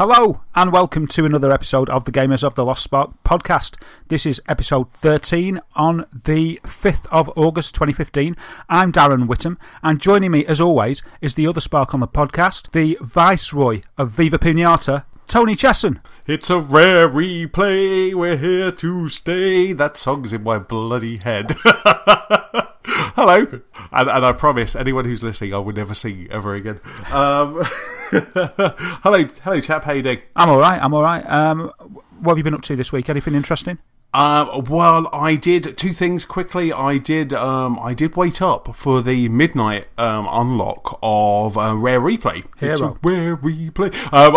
Hello and welcome to another episode of the Gamers of the Lost Spark podcast. This is episode 13 on the 5th of August 2015. I'm Darren Whittam, and joining me as always is the other Spark on the podcast, the Viceroy of Viva Pinata, Tony Chesson. It's a rare replay, we're here to stay. That song's in my bloody head. Hello, and I promise anyone who's listening I will never sing ever again. Hello chap, how you doing? I'm alright. What have you been up to this week? Anything interesting? Well, I did two things quickly. I did wait up for the midnight unlock of Rare Replay. Hero. It's a Rare Replay. I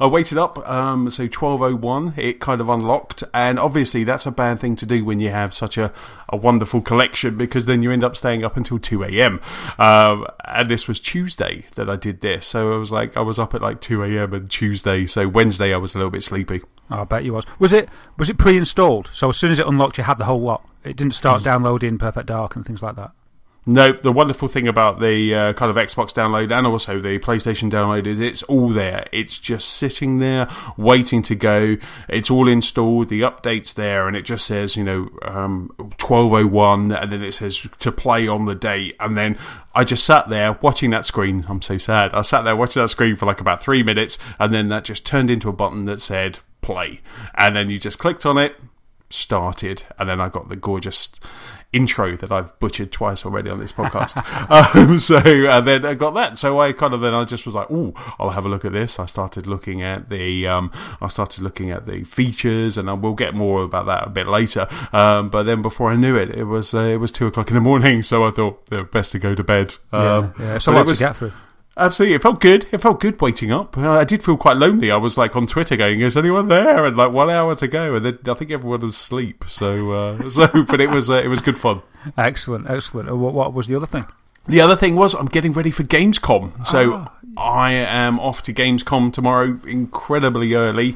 waited up, so 12:01 it kind of unlocked, and obviously that's a bad thing to do when you have such a wonderful collection, because then you end up staying up until 2 a.m. And this was Tuesday that I did this, so I was up at like 2 a.m. and Tuesday, so Wednesday I was a little bit sleepy. Oh, I bet you was. Was it pre-installed? So as soon as it unlocked, you had the whole lot? It didn't start downloading Perfect Dark and things like that? No, the wonderful thing about the kind of Xbox download and also the PlayStation download is it's all there. It's just sitting there, waiting to go. It's all installed, the update's there, and it just says, 12:01, and then it says to play on the date, and then I just sat there watching that screen. I'm so sad. I sat there watching that screen for like about 3 minutes, and then that just turned into a button that said play, and then you just clicked on it, started, and then I got the gorgeous intro that I've butchered twice already on this podcast. And then I got that. So I just was like, "Ooh, I'll have a look at this." I started looking at the features, and I will get more about that a bit later. But then before I knew it, it was 2 o'clock in the morning. So I thought best to go to bed. It's a lot to get through. Absolutely, it felt good. It felt good waiting up. I did feel quite lonely. I was like on Twitter going, "Is anyone there?" And like 1 hour to go, and then I think everyone was asleep. But it was good fun. Excellent. What was the other thing? The other thing was I'm getting ready for Gamescom. So I am off to Gamescom tomorrow incredibly early,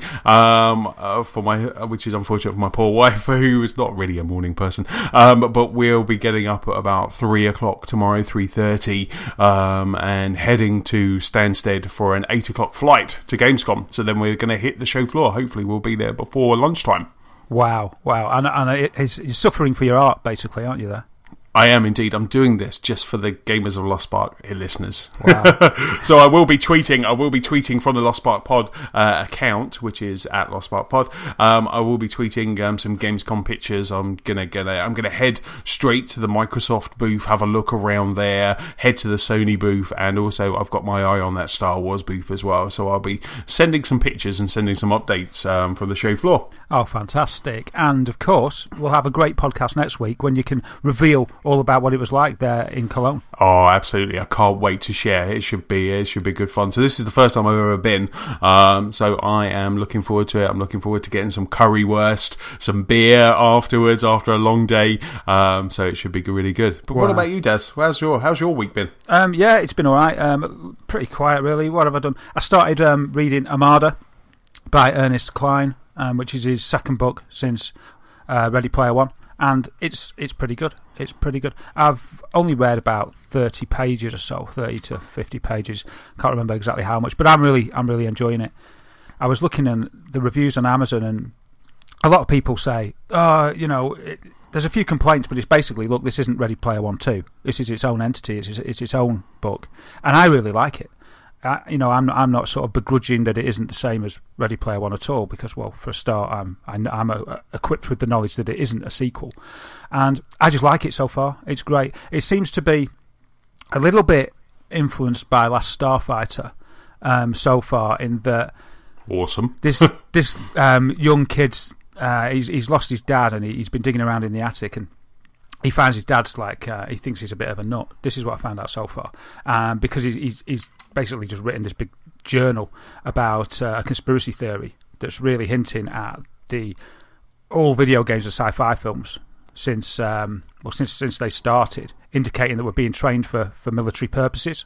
which is unfortunate for my poor wife, who is not really a morning person. But we'll be getting up at about 3 o'clock tomorrow, 3:30, and heading to Stansted for an 8 o'clock flight to Gamescom. So then we're going to hit the show floor. Hopefully we'll be there before lunchtime. Wow. And you're suffering for your art, basically, aren't you there? I am indeed. I'm doing this just for the Gamers of Lost Spark listeners. Wow. So I will be tweeting from the Lost Spark Pod account, which is at Lost Spark Pod. I will be tweeting some Gamescom pictures. I'm gonna head straight to the Microsoft booth, have a look around there, head to the Sony booth, and also I've got my eye on that Star Wars booth as well. So I'll be sending some pictures and sending some updates from the show floor. Oh, fantastic! And of course, we'll have a great podcast next week when you can reveal all about what it was like there in Cologne. Oh, absolutely. I can't wait to share. It should be good fun. So this is the first time I've ever been. So I am looking forward to it. I'm looking forward to getting some currywurst, some beer afterwards after a long day. So it should be really good. But what about you, Des? How's your week been? Yeah, it's been all right. Pretty quiet, really. What have I done? I started reading Armada by Ernest Cline, which is his second book since Ready Player One. And it's pretty good. It's pretty good. I've only read about 30 pages or so, 30 to 50 pages. Can't remember exactly how much, but I'm really enjoying it. I was looking at the reviews on Amazon, and a lot of people say, there's a few complaints, but it's basically, look, this isn't Ready Player One 2. This is its own entity. It's its own book, and I really like it. I'm not sort of begrudging that it isn't the same as Ready Player One at all, because, well, for a start, I'm equipped with the knowledge that it isn't a sequel, and I just like it so far. It's great. It seems to be a little bit influenced by Last Starfighter so far, in that awesome. This young kid's he's lost his dad, and he's been digging around in the attic, and he finds his dad's he thinks he's a bit of a nut. This is what I found out so far, because he's basically just written this big journal about a conspiracy theory that's really hinting at all video games and sci-fi films since they started, indicating that we're being trained for military purposes.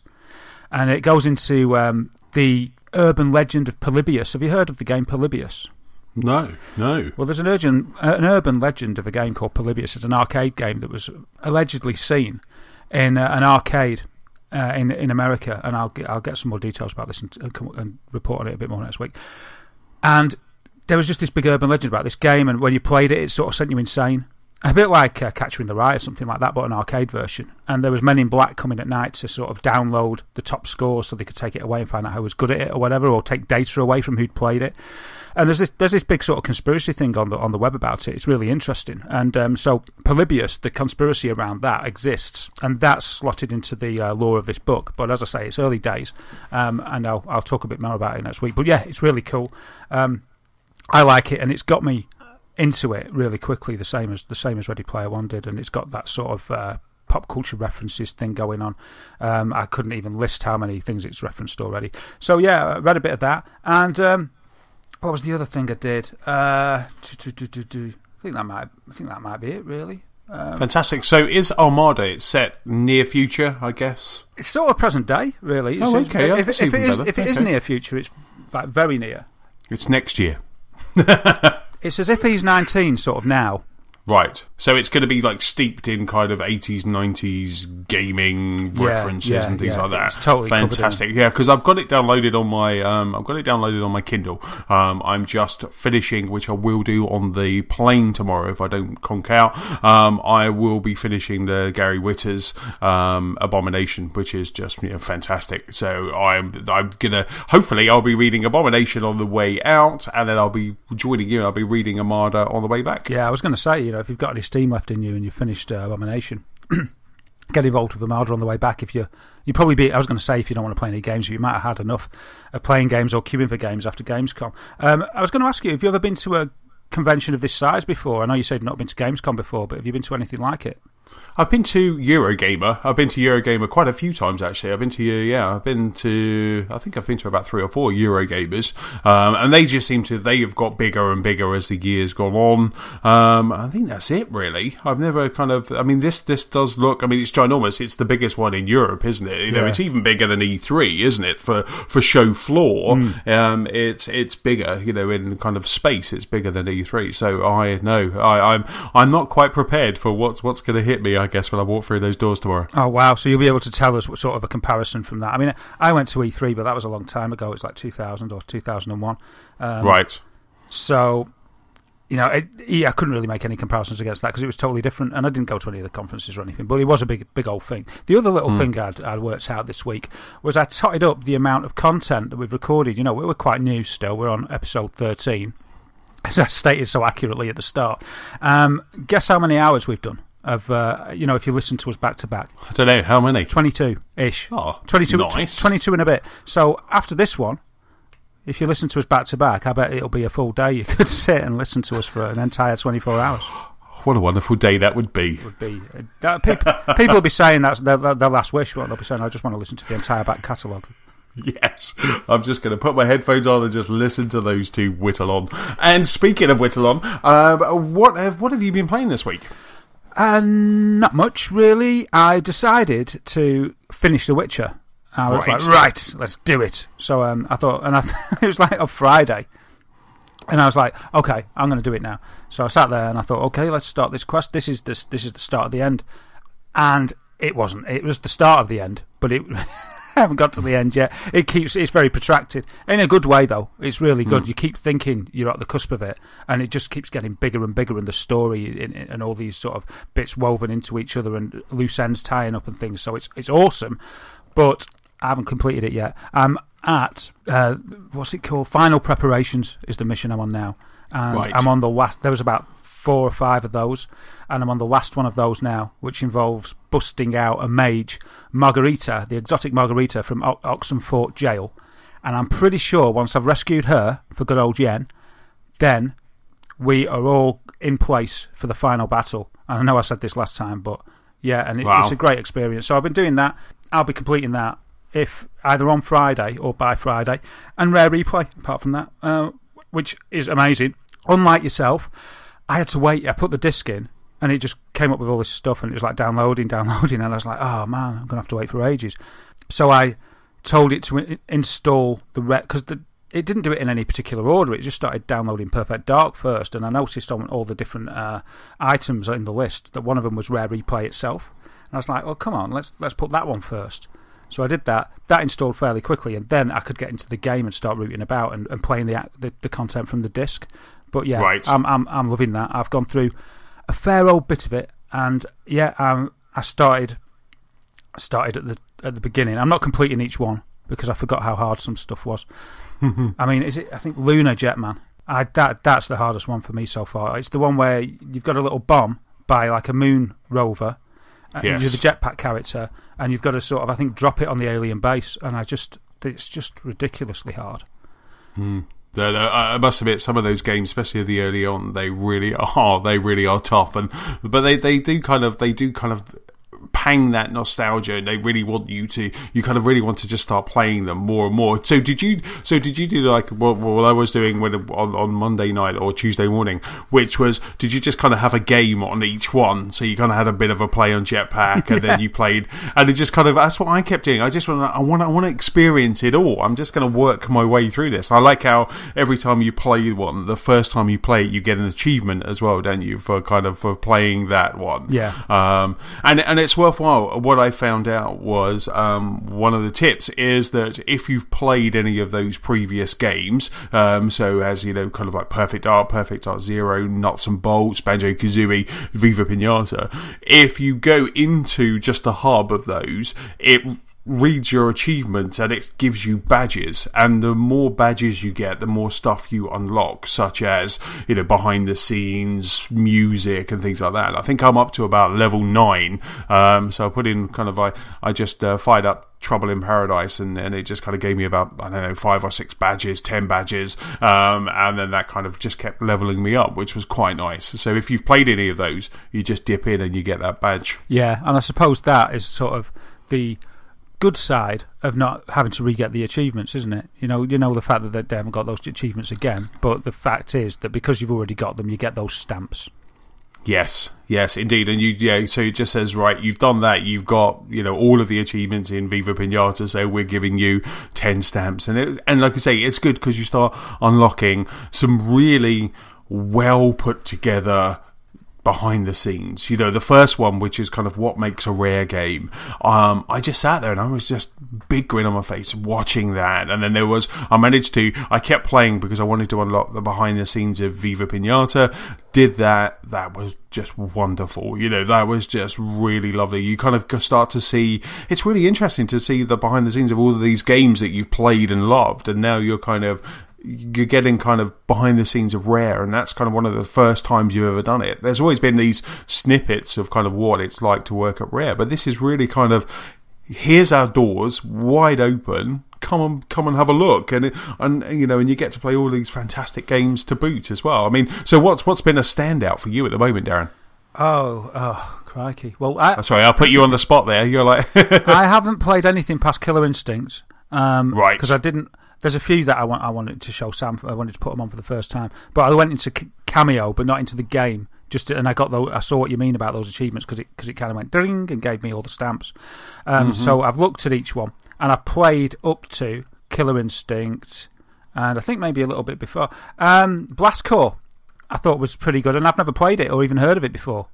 And it goes into the urban legend of Polybius. Have you heard of the game Polybius? No. Well, there's an urban legend of a game called Polybius. It's an arcade game that was allegedly seen in an arcade in America, and I'll get some more details about this and report on it a bit more next week. And there was just this big urban legend about this game, and when you played it sort of sent you insane. A bit like Catcher in the Rye or something like that, but an arcade version. And there was Men in Black coming at night to sort of download the top scores so they could take it away and find out who was good at it or whatever, or take data away from who'd played it. And there's this big sort of conspiracy thing on the web about it. It's really interesting. And so Polybius, the conspiracy around that exists, and that's slotted into the lore of this book. But as I say, it's early days, and I'll talk a bit more about it next week. But yeah, it's really cool. I like it, and it's got me into it really quickly, the same as Ready Player One did, and it's got that sort of pop culture references thing going on. I couldn't even list how many things it's referenced already. So yeah, I read a bit of that, and what was the other thing I did? I think that might be it, really. Fantastic. So is Armada? It's set near future, I guess. It's sort of present day, really. Oh, okay. If it is near future, it's like very near. It's next year. It's as if he's 19 sort of now. Right. So it's going to be like steeped in kind of 80s, 90s gaming references and things like that. It's totally fantastic. Yeah, because I've got it downloaded on my Kindle. I'm just finishing, which I will do on the plane tomorrow if I don't conk out. I will be finishing the Gary Witter's Abomination, which is just fantastic. So I'm gonna hopefully I'll be reading Abomination on the way out, and then I'll be joining you. I'll be reading Armada on the way back. Yeah, I was going to say, if you've got any steam left in you and you've finished Abomination, get involved with Armada on the way back. I was going to say, if you don't want to play any games, you might have had enough of playing games or queuing for games after Gamescom. I was going to ask you, have you ever been to a convention of this size before? I know you said you've not been to Gamescom before, but have you been to anything like it? I've been to Eurogamer. I've been to Eurogamer quite a few times, actually. I think I've been to about 3 or 4 Eurogamers. And they just they have got bigger and bigger as the years gone on. I think that's it, really. I've never this does look, it's ginormous. It's the biggest one in Europe, isn't it? It's even bigger than E3, isn't it? For show floor. It's bigger, in kind of space, it's bigger than E3. So I'm not quite prepared for what's going to hit me, I guess, when I walk through those doors tomorrow. Oh, wow. So you'll be able to tell us what sort of a comparison from that. I went to E3, but that was a long time ago. It's like 2000 or 2001. Right. So, I couldn't really make any comparisons against that because it was totally different, and I didn't go to any of the conferences or anything, but it was a big old thing. The other little thing I'd worked out this week was I totted up the amount of content that we've recorded. We're quite new still. We're on episode 13, as I stated so accurately at the start. Guess how many hours we've done? If you listen to us back to back. I don't know, how many? 22-ish. Oh, 22, nice. 22 and a bit. So after this one, if you listen to us back to back, I bet it'll be a full day. You could sit and listen to us for an entire 24 hours. What a wonderful day that would be. People will be saying that's their last wish. They'll be saying, I just want to listen to the entire back catalogue. Yes, I'm just going to put my headphones on and just listen to those two whittle on. And speaking of whittle on, what have you been playing this week? Not much, really. I decided to finish The Witcher. I was like, right, let's do it. So I thought, it was like a Friday. And I was like, okay, I'm going to do it now. So I sat there and I thought, okay, let's start this quest. This is the start of the end. And it wasn't. It was the start of the end, but it... I haven't got to the end yet. It's very protracted. In a good way, though. It's really good. You keep thinking you're at the cusp of it, and it just keeps getting bigger and bigger, and the story and all these sort of bits woven into each other and loose ends tying up and things. So it's awesome, but I haven't completed it yet. I'm at, what's it called? Final Preparations is the mission I'm on now. And I'm on the last... There was about 4 or 5 of those, and I'm on the last one of those now, which involves busting out a mage, Margarita, the exotic Margarita from Oxenford Jail. And I'm pretty sure once I've rescued her for good old Yen, then we are all in place for the final battle. And I know I said this last time, but yeah, and it's a great experience. So I've been doing that. I'll be completing that if either on Friday or by Friday, and rare replay apart from that, which is amazing. Unlike yourself, I had to wait. I put the disc in, and it just came up with all this stuff, and it was like downloading, and I was like, oh man, I'm going to have to wait for ages. So I told it to install because it didn't do it in any particular order. It just started downloading Perfect Dark first, and I noticed on all the different items in the list that one of them was Rare Replay itself. And I was like, well, come on, let's put that one first. So I did that. That installed fairly quickly, and then I could get into the game and start rooting about and playing the content from the disc. But yeah, right. I'm loving that. I've gone through a fair old bit of it, and yeah, I started at the beginning. I'm not completing each one because I forgot how hard some stuff was. I mean, I think Lunar Jetman. That's the hardest one for me so far. It's the one where you've got a little bomb by like a moon rover. You're the jetpack character, and you've got to sort of, I think, drop it on the alien base, and it's just ridiculously hard. I must admit, some of those games, especially the early on, they really are tough, but they do kind of pang that nostalgia, and they really want you kind of really want to just start playing them more and more. So did you do like what I was doing on Monday night or Tuesday morning, which was, did you just kind of have a game on each one? So you kind of had a bit of a play on Jetpack, and then you played, and it just kind of, that's what I kept doing. I just I want to experience it all. I'm just going to work my way through this. I like how every time you play one, the first time you play it, you get an achievement as well, don't you, for playing that one? Yeah. And it's worthwhile. What I found out was one of the tips is that if you've played any of those previous games, so as you know, kind of like Perfect Art Zero, Nuts and Bolts, Banjo-Kazooie, Viva Pinata, if you go into just the hub of those, it reads your achievements and it gives you badges, and the more badges you get, the more stuff you unlock, such as, you know, behind the scenes music and things like that. I think I'm up to about level 9, so I put in kind of, I just fired up Trouble in Paradise, and it just kind of gave me about, I don't know, 5 or 6 badges, 10 badges, and then that kind of just kept leveling me up, which was quite nice. So if you've played any of those, you just dip in and you get that badge. Yeah, and I suppose that is sort of the good side of not having to re-get the achievements, isn't it? You know the fact that they haven't got those achievements again, but the fact is that because you've already got them, you get those stamps. Yes, indeed. And so it just says, right, you've done that, you've got, you know, all of the achievements in Viva Pinata, so we're giving you 10 stamps. And like I say, it's good because you start unlocking some really well put together behind the scenes. You know, the first one, which is kind of what makes a rare game, I just sat there and I was just big grin on my face watching that. And then I kept playing because I wanted to unlock the behind the scenes of Viva Pinata. Did that was just wonderful. You know, that was just really lovely. You kind of start to see, it's really interesting to see the behind the scenes of all of these games that you've played and loved, and now you're getting kind of behind the scenes of Rare, and that's kind of one of the first times you've ever done it. There's always been these snippets of kind of what it's like to work at Rare, but this is really kind of, here's our doors wide open, come and have a look, and you know, and you get to play all these fantastic games to boot as well. I mean, so what's been a standout for you at the moment, Darren? Oh, crikey. Well, sorry, I'll put you on the spot there. You're like, I haven't played anything past Killer Instinct, right? Because I didn't. There's a few that I wanted to show Sam. I wanted to put them on for the first time, but I went into Cameo, but not into the game. And I saw what you mean about those achievements because it kind of went ding and gave me all the stamps. So I've looked at each one and I've played up to Killer Instinct, and I think maybe a little bit before. Blast Core, I thought was pretty good, and I've never played it or even heard of it before.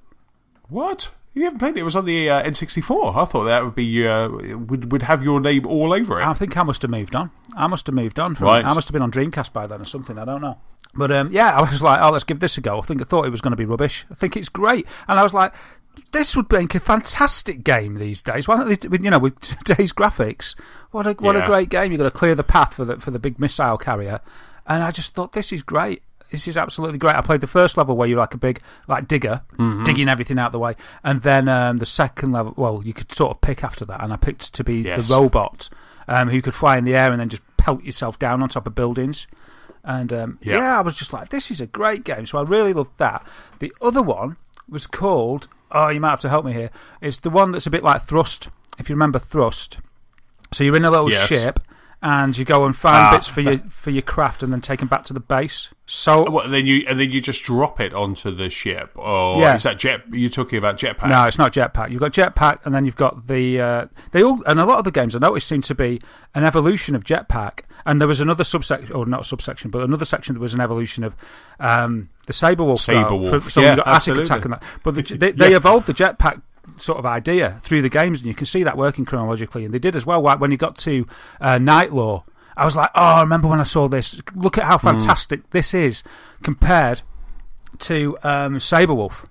What? You haven't played it? It was on the N64. I thought that would be would have your name all over it. I think I must have moved on. Right. I must have been on Dreamcast by then or something. I don't know. But I was like, let's give this a go. I thought it was going to be rubbish. I think it's great, and I was like, this would make a fantastic game these days. Why don't they? You know, with today's graphics, what a great game! You've got to clear the path for the big missile carrier, and I just thought, this is great. This is absolutely great. I played the first level where you're like a big digger, digging everything out of the way. And then the second level, well, you could sort of pick after that. And I picked to be the robot who could fly in the air and then just pelt yourself down on top of buildings. And I was just like, this is a great game. So I really loved that. The other one was called, you might have to help me here, it's the one that's a bit like Thrust, if you remember Thrust. So you're in a little ship, and you go and find bits for your craft, and then take them back to the base. So then you just drop it onto the ship, or is that you're talking about jetpack? No, it's not jetpack. You've got jetpack, and then you've got and a lot of the games I noticed seem to be an evolution of jetpack. And there was another subsection, or not a subsection, but another section that was an evolution of the Saberwolf. Saberwolf. So you got Attic Attack and that. But they evolved the jetpack sort of idea through the games, and you can see that working chronologically. And they did as well. Like when you got to Night Law, I was like, oh, I remember when I saw this. Look at how fantastic this is compared to Saberwolf.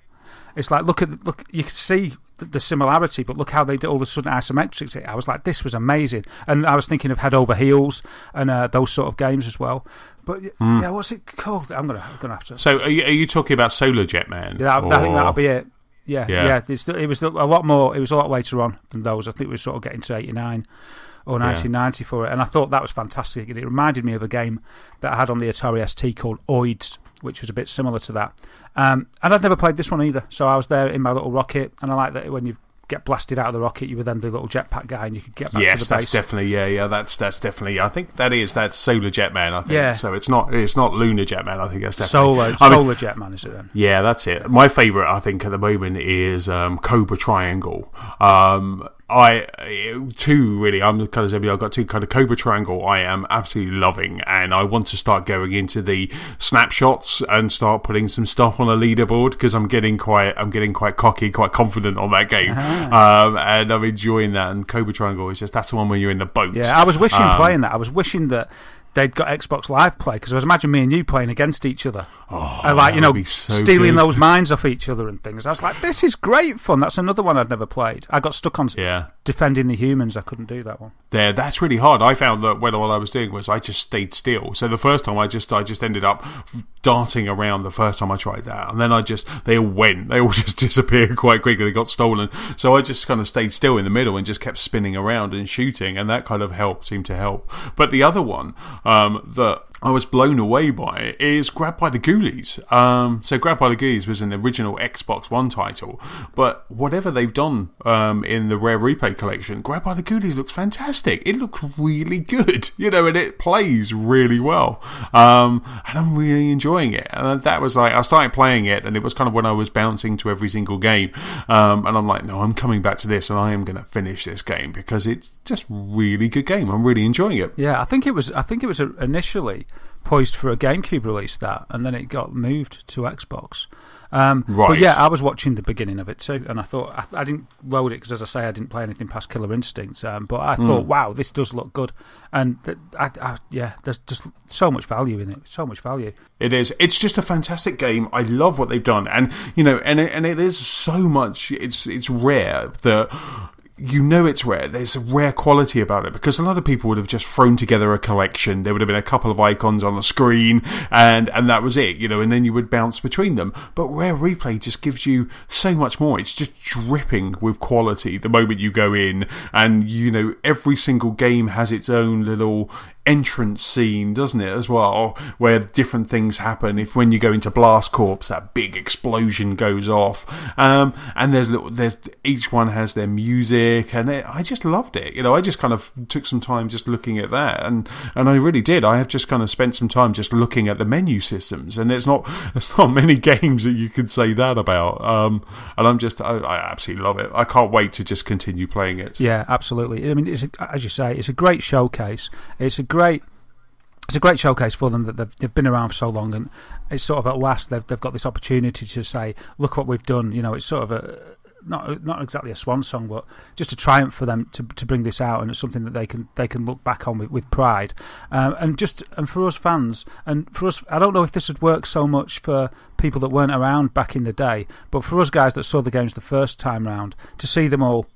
It's like look, you can see the similarity, but look how they did all the sudden isometrics. I was like, this was amazing. And I was thinking of Head Over Heels and those sort of games as well. But yeah, what's it called? I'm gonna have to. So are you talking about Solar Jetman? Yeah, I think that'll be it. Yeah. It was a lot more. It was a lot later on than those. I think we were sort of getting to 89 or 1990 for it, and I thought that was fantastic. And it reminded me of a game that I had on the Atari ST called Oids, which was a bit similar to that. And I'd never played this one either, so I was there in my little rocket, and I like that when you get blasted out of the rocket, you were then the little jetpack guy, and you could get back to the base. Yes, that's definitely, that's definitely. I think that's Solar Jetman. I think. Yeah. So it's not Lunar Jetman. I think that's definitely Solar Jetman. Is it then? Yeah, that's it. My favourite, I think, at the moment is Cobra Triangle. Really. I'm kind of I've got two kind of Cobra Triangle. I am absolutely loving, and I want to start going into the snapshots and start putting some stuff on a leaderboard because I'm getting quite cocky, quite confident on that game, and I'm enjoying that. And Cobra Triangle is that's the one where you're in the boat. Yeah, I was wishing playing that. I was wishing that they'd got Xbox Live Play, because I was imagining me and you playing against each other. Stealing those mines off each other and things. I was like, this is great fun. That's another one I'd never played. I got stuck on defending the humans. I couldn't do that one. That's really hard. I found that when all I was doing was I just stayed still. So the first time I just ended up darting around the first time I tried that, and then they all just disappeared quite quickly. They got stolen. So I just kind of stayed still in the middle and just kept spinning around and shooting, and that kind of seemed to help. But the other one that I was blown away by is Grabbed by the Ghoulies. So Grabbed by the Ghoulies was an original Xbox One title, but whatever they've done in the Rare Replay collection, Grabbed by the Ghoulies looks fantastic. It looks really good, and it plays really well. And I'm really enjoying it. And that was like, I started playing it, and it was kind of when I was bouncing to every single game. And I'm like, no, I'm coming back to this, and I am going to finish this game because it's just really good game. I'm really enjoying it. Yeah, I think it was initially poised for a GameCube release, and then it got moved to Xbox. Right. But yeah, I was watching the beginning of it too, and I thought I didn't load it because, as I say, I didn't play anything past Killer Instinct. But I thought, wow, this does look good, and there's just so much value in it. So much value. It is. It's just a fantastic game. I love what they've done, and and it is so much. It's rare that. It's rare. There's a rare quality about it, because a lot of people would have just thrown together a collection. There would have been a couple of icons on the screen, and that was it, and then you would bounce between them. But Rare Replay just gives you so much more. It's just dripping with quality the moment you go in, and every single game has its own little entrance scene, doesn't it, as well, where different things happen. When you go into Blast Corps, that big explosion goes off, and there's each one has their music, and I just loved it. I just kind of took some time just looking at that, and I really did. I have just kind of spent some time just looking at the menu systems, and there's not many games that you could say that about. And I absolutely love it. I can't wait to just continue playing it. Yeah, absolutely. I mean, as you say, it's a great showcase. It's a great showcase for them that they've been around for so long, and it's sort of at last they've got this opportunity to say, look what we've done. It's sort of not exactly a swan song, but just a triumph for them to bring this out, and it's something that they can look back on with pride. And for us fans, and for us, I don't know if this would work so much for people that weren't around back in the day, but for us guys that saw the games the first time round, to see them all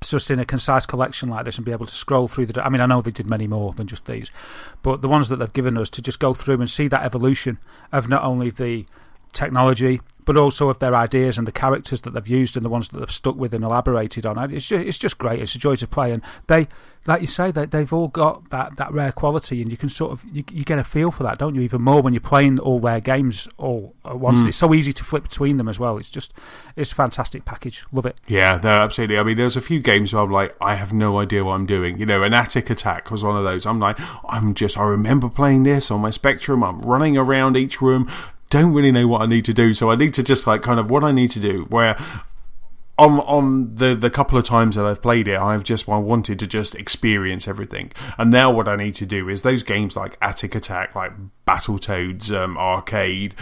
just in a concise collection like this and be able to scroll through I mean, I know they did many more than just these, but the ones that they've given us, to just go through and see that evolution of not only the technology but also of their ideas and the characters that they've used and the ones that they've stuck with and elaborated on. It's just great. It's a joy to play, and they, like you say, they've all got that rare quality, and you can sort of you get a feel for that, don't you? Even more when you're playing all their games all at once. It's so easy to flip between them as well. It's a fantastic package. Love it. Yeah, no, absolutely. I mean, there's a few games where I'm like, I have no idea what I'm doing. An Attic Attack was one of those. I'm like, I remember playing this on my Spectrum. I'm running around each room. Don't really know what I need to do, so I need to just what I need to do, where on the couple of times that I've played it, I wanted to just experience everything. And now what I need to do is those games like Attic Attack, like Battletoads Arcade,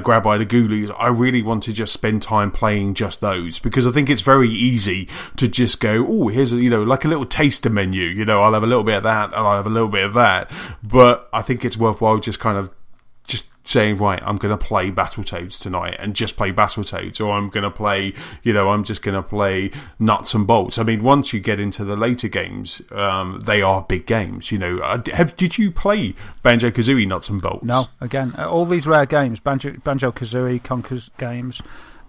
Grab by the Ghoulies, I really want to just spend time playing just those, because I think it's very easy to just go, oh, here's like a little taster menu, I'll have a little bit of that and I'll have a little bit of that. But I think it's worthwhile just kind of saying, right, I'm going to play Battletoads tonight and just play Battletoads, or I'm going to play, I'm just going to play Nuts and Bolts. I mean, once you get into the later games, they are big games. Did you play Banjo-Kazooie Nuts and Bolts? No, again, all these rare games, Banjo-Kazooie, Conker's games,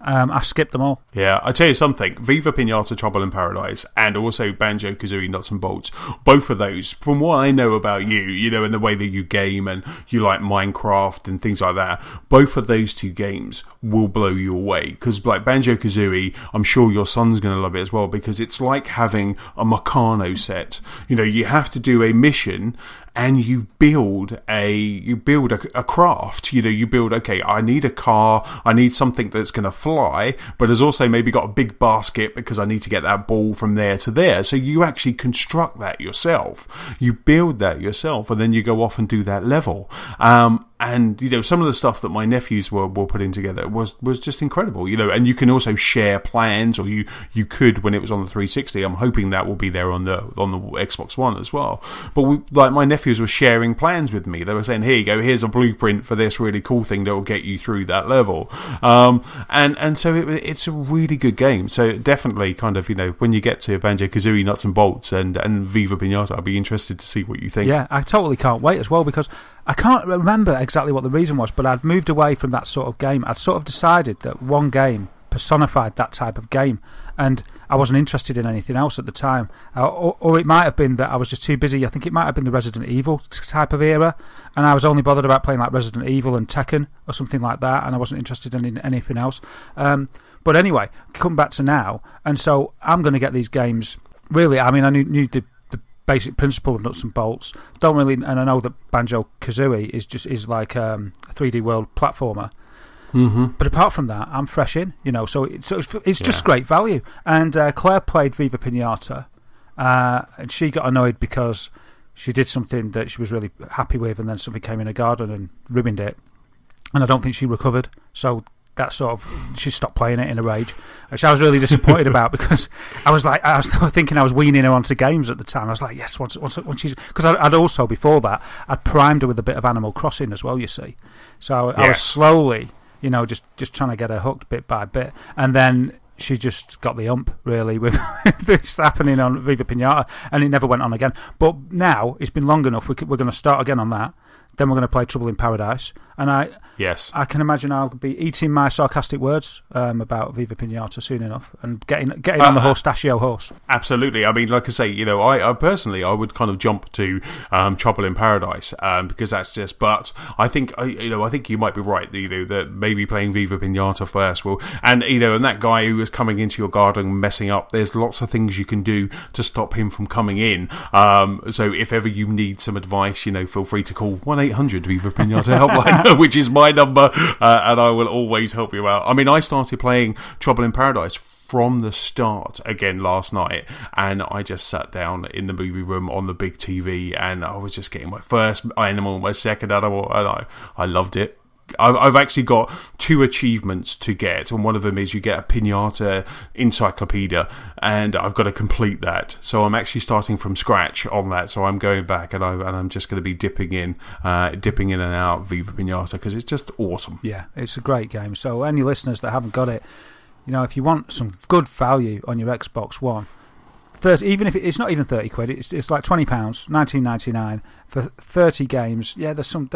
I skipped them all. Yeah, I tell you something, Viva Pinata, Trouble in Paradise, and also Banjo-Kazooie Nuts and Bolts, both of those, from what I know about you, and the way that you game and you like Minecraft and things like that, both of those two games will blow you away. Because like Banjo-Kazooie, I'm sure your son's going to love it as well, because it's like having a Meccano set. You have to do a mission and you build a craft. You build, okay, I need a car, I need something that's going to fly, but has also maybe got a big basket because I need to get that ball from there to there. So you actually construct that yourself. You build that yourself, and then you go off and do that level. And some of the stuff that my nephews were putting together was just incredible. And you can also share plans, or you could when it was on the 360. I'm hoping that will be there on the Xbox One as well. But my nephews were sharing plans with me. They were saying, "Here you go. Here's a blueprint for this really cool thing that will get you through that level." And so it's a really good game. So definitely, kind of when you get to Banjo-Kazooie Nuts and Bolts and Viva Pinata, I'll be interested to see what you think. Yeah, I totally can't wait as well, because I can't remember exactly what the reason was, but I'd moved away from that sort of game. I'd sort of decided that one game personified that type of game, and I wasn't interested in anything else at the time. Or it might have been that I was just too busy. I think it might have been the Resident Evil type of era, and I was only bothered about playing like Resident Evil and Tekken or something like that, and I wasn't interested in anything else. But anyway, come back to now, and so I'm going to get these games. Really, I mean, I knew the basic principle of Nuts and Bolts. Don't really, and I know that Banjo-Kazooie is like a 3D world platformer. Mm-hmm. But apart from that, I'm fresh in, so it's just great value. And Claire played Viva Pinata, and she got annoyed because she did something that she was really happy with, and then something came in her garden and ruined it. And I don't think she recovered, so that sort of, she stopped playing it in a rage, which I was really disappointed about, because I was thinking I was weaning her onto games at the time. I was like, yes, once she's, because I'd also before that I'd primed her with a bit of Animal Crossing as well, you see. So I was slowly, just trying to get her hooked bit by bit, and then she just got the ump, really, with this happening on Viva Pinata, and it never went on again. But now it's been long enough, we're going to start again on that. Then we're going to play Trouble in Paradise, and I can imagine I'll be eating my sarcastic words about Viva Pinata soon enough, and getting on the Horstachio horse. Absolutely. I mean, like I say, I personally, I would kind of jump to Trouble in Paradise, because that's just. But I think I think you might be right. That maybe playing Viva Pinata first will, and and that guy who is coming into your garden messing up. There's lots of things you can do to stop him from coming in. So if ever you need some advice, feel free to call 1-800 Viva Pinata helpline, which is my number, and I will always help you out. I mean, I started playing Trouble in Paradise from the start again last night, and I just sat down in the movie room on the big TV, and I was just getting my first animal, my second animal, and I loved it. I've actually got 2 achievements to get, and one of them is you get a Pinata encyclopedia, and I've got to complete that. So I'm actually starting from scratch on that. So I'm going back, and I'm just going to be dipping in and out Viva Pinata, because it's just awesome. Yeah, it's a great game. So any listeners that haven't got it, if you want some good value on your Xbox One, 30, even if it's not even 30 quid, it's like £20, $19.99 for 30 games. Yeah, there's some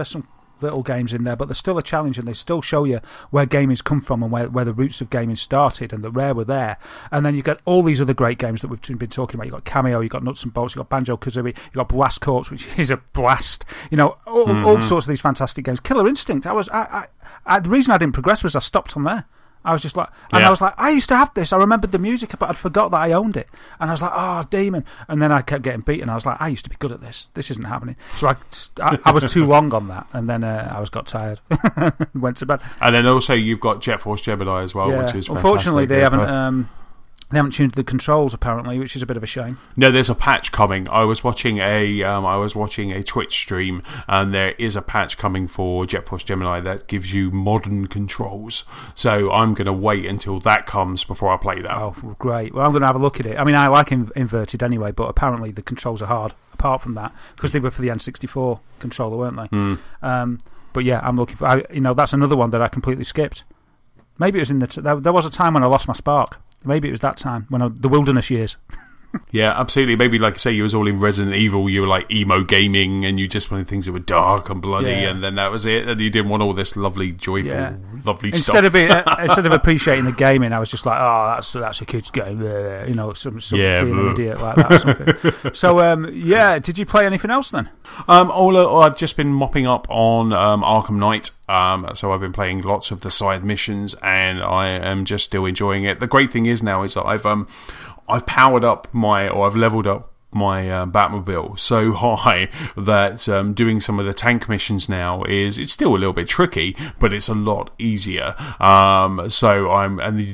little games in there, but they're still a challenge, and they still show you where gaming's come from and where the roots of gaming started, and the Rare were there. And then you've got all these other great games that we've been talking about. You've got Cameo, you've got Nuts and Bolts, you've got Banjo-Kazooie, you've got Blast Corps, which is a blast. All sorts of these fantastic games. Killer Instinct. The reason I didn't progress was I stopped on there. I was just like, and I was like, I used to have this. I remembered the music, but I'd forgot that I owned it. And I was like, oh, demon. And then I kept getting beaten. I was like, I used to be good at this. This isn't happening. So I was too long on that. And then I got tired. Went to bed. And then also you've got Jet Force Gemini as well, which is fantastic. Unfortunately, they haven't They haven't tuned the controls apparently, which is a bit of a shame. No, there's a patch coming. I was watching a Twitch stream, and there is a patch coming for Jet Force Gemini that gives you modern controls. So I'm going to wait until that comes before I play that. Oh, great. Well, I'm going to have a look at it. I mean, I like inverted anyway, but apparently the controls are hard apart from that, because they were for the N64 controller, weren't they? But yeah, I'm looking for... that's another one that I completely skipped. Maybe it was in there was a time when I lost my spark. Maybe it was that time, the wilderness years. Yeah, absolutely. Maybe, like I say, you was all in Resident Evil, you were like emo gaming, and you just wanted things that were dark and bloody, and then that was it, and you didn't want all this lovely, joyful, lovely stuff. Instead of appreciating the gaming, I was just like, oh, that's a kid's game, some being an idiot like that or something. So, did you play anything else then? I've just been mopping up on Arkham Knight. So I've been playing lots of the side missions, and I am just still enjoying it. The great thing is now is that I've powered up I've leveled up my Batmobile so high that doing some of the tank missions now it's still a little bit tricky, but it's a lot easier.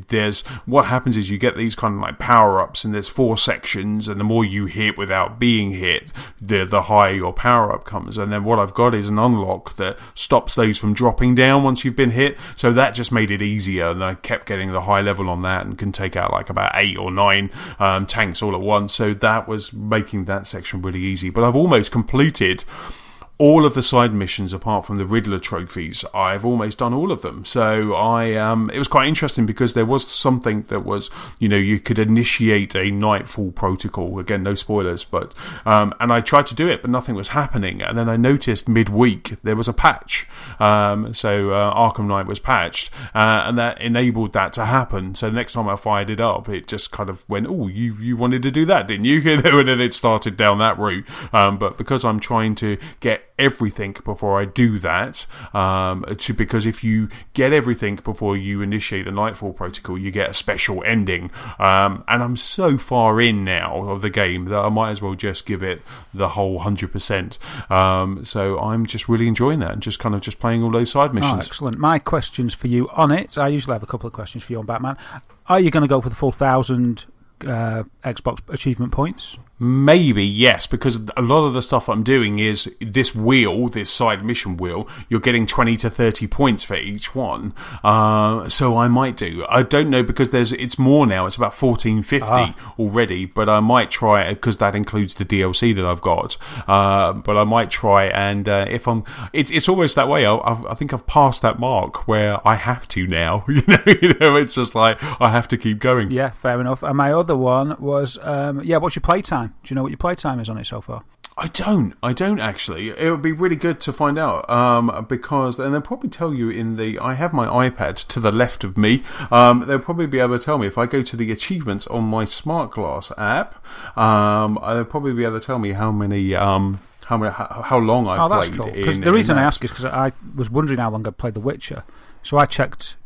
There's what happens is you get these kind of like power ups, and there's 4 sections, and the more you hit without being hit, the higher your power up comes. And then what I've got is an unlock that stops those from dropping down once you've been hit. So that just made it easier, and I kept getting the high level on that, and can take out like about 8 or 9 tanks all at once. So that was making that section really easy. But I've almost completed all of the side missions apart from the Riddler trophies. I've almost done all of them. So it was quite interesting, because there was something that was, you could initiate a Nightfall protocol. Again, no spoilers, but and I tried to do it, but nothing was happening. And then I noticed midweek there was a patch. Arkham Knight was patched, and that enabled that to happen. So the next time I fired it up, it just kind of went, oh, you wanted to do that, didn't you? And then it started down that route. But because I'm trying to get everything before I do that, because if you get everything before you initiate the Nightfall protocol, you get a special ending, and I'm so far in now of the game that I might as well just give it the whole 100%. So I'm just really enjoying that, and just playing all those side missions. Oh, excellent. My questions for you on it, I usually have a couple of questions for you on Batman. Are you going to go for the full 1,000 Xbox achievement points? Maybe, yes, because a lot of the stuff I'm doing is this side mission wheel, you're getting 20 to 30 points for each one. So I might do. I don't know, because it's more now. It's about 1450 already, but I might try it, because that includes the DLC that I've got. But I might try, and it's almost that way. I think I've passed that mark where I have to now. It's just like I have to keep going. Yeah, fair enough. And my other one was, what's your playtime? Do you know what your playtime is on it so far? I don't actually. It would be really good to find out, because, and they'll probably tell you I have my iPad to the left of me. They'll probably be able to tell me if I go to the achievements on my Smart Glass app. They'll probably be able to tell me how many, how long I've played. That's cool. Because the reason I ask is because I was wondering how long I'd played The Witcher, so I checked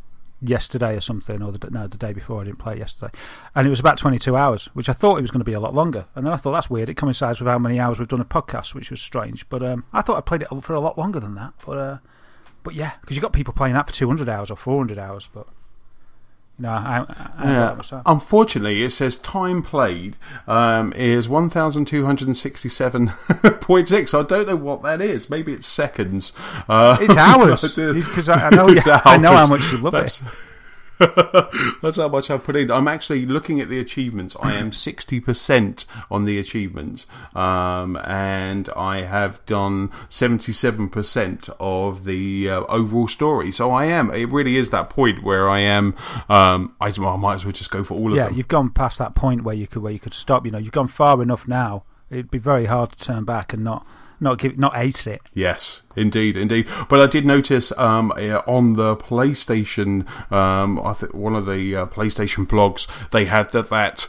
yesterday or something, or the day before. I didn't play it yesterday, and it was about 22 hours, which I thought it was going to be a lot longer. And then I thought, that's weird, it coincides with how many hours we've done a podcast, which was strange. But I thought I played it for a lot longer than that. But yeah, because you've got people playing that for 200 hours or 400 hours. But unfortunately, it says time played is 1,267.6. I don't know what that is. Maybe it's seconds. It's hours, because I know how much you love it. That's how much I've put in. I'm actually looking at the achievements. I am 60% on the achievements, and I have done 77% of the overall story. So I am. It really is that point where I am. I might as well just go for all of them. Yeah, you've gone past that point where you could stop. You've gone far enough now. It'd be very hard to turn back and not ace it. Yes, indeed. But I did notice on the PlayStation, I think one of the PlayStation blogs, they had that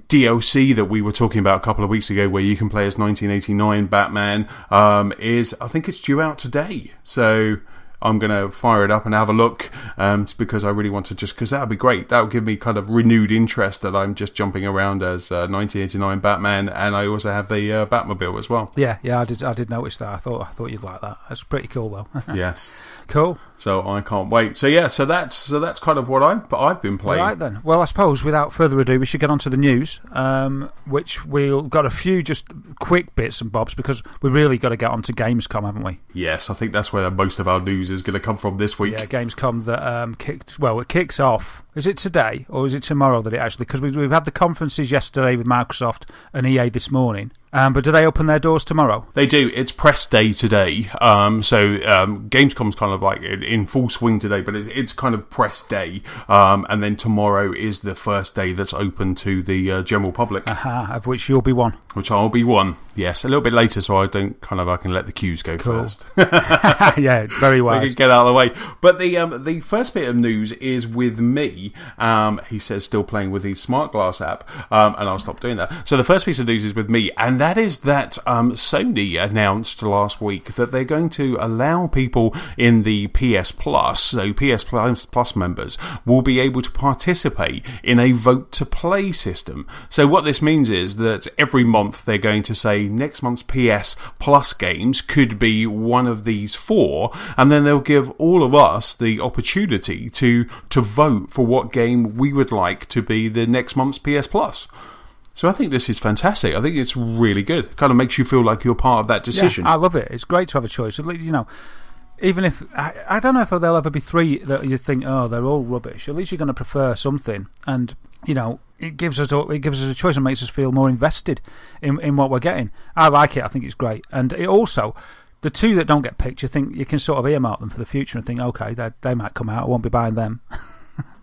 DLC that we were talking about a couple of weeks ago, where you can play as 1989 Batman. I think it's due out today. So I'm going to fire it up and have a look, because I really want to, just because that would be great. That would give me kind of renewed interest that I'm just jumping around as 1989 Batman, and I also have the Batmobile as well. Yeah, I did notice that. I thought you'd like that. That's pretty cool, though. Yes. Cool. So I can't wait. So that's kind of what I've been playing. Right then. Well, I suppose without further ado, we should get on to the news, which we've got a few just quick bits and bobs because we really got to get on to Gamescom, haven't we? Yes, I think that's where most of our news is going to come from this week. Yeah, Gamescom that it kicks off. Is it today or is it tomorrow that it actually? Because we've had the conferences yesterday with Microsoft and EA this morning. But do they open their doors tomorrow? They do. It's press day today. Gamescom's kind of like in full swing today, but it's kind of press day. And then tomorrow is the first day that's open to the general public. Of which you'll be one. Which I'll be one. Yes, a little bit later, so I can let the queues go first. Yeah, very wise. We can get out of the way. But the first bit of news is with me. He says still playing with his smart glass app, and I'll stop doing that. So the first piece of news is with me, and that is that Sony announced last week that they're going to allow people in the PS Plus, so PS Plus members, will be able to participate in a vote to play system. So what this means is that every month they're going to say next month's PS Plus games could be one of these 4, and then they'll give all of us the opportunity to vote for what game we would like to be the next month's PS Plus. So I think this is fantastic. I think it's really good. It kind of makes you feel like you're part of that decision. Yeah, I love it. It's great to have a choice. You know, even if I don't know if there'll ever be 3 that you think, oh, they're all rubbish. At least you're going to prefer something, and you know, it gives us a choice and makes us feel more invested in what we're getting. I like it. I think it's great, and it also. The 2 that don't get picked, you can sort of earmark them for the future and think, okay, they might come out. I won't be buying them.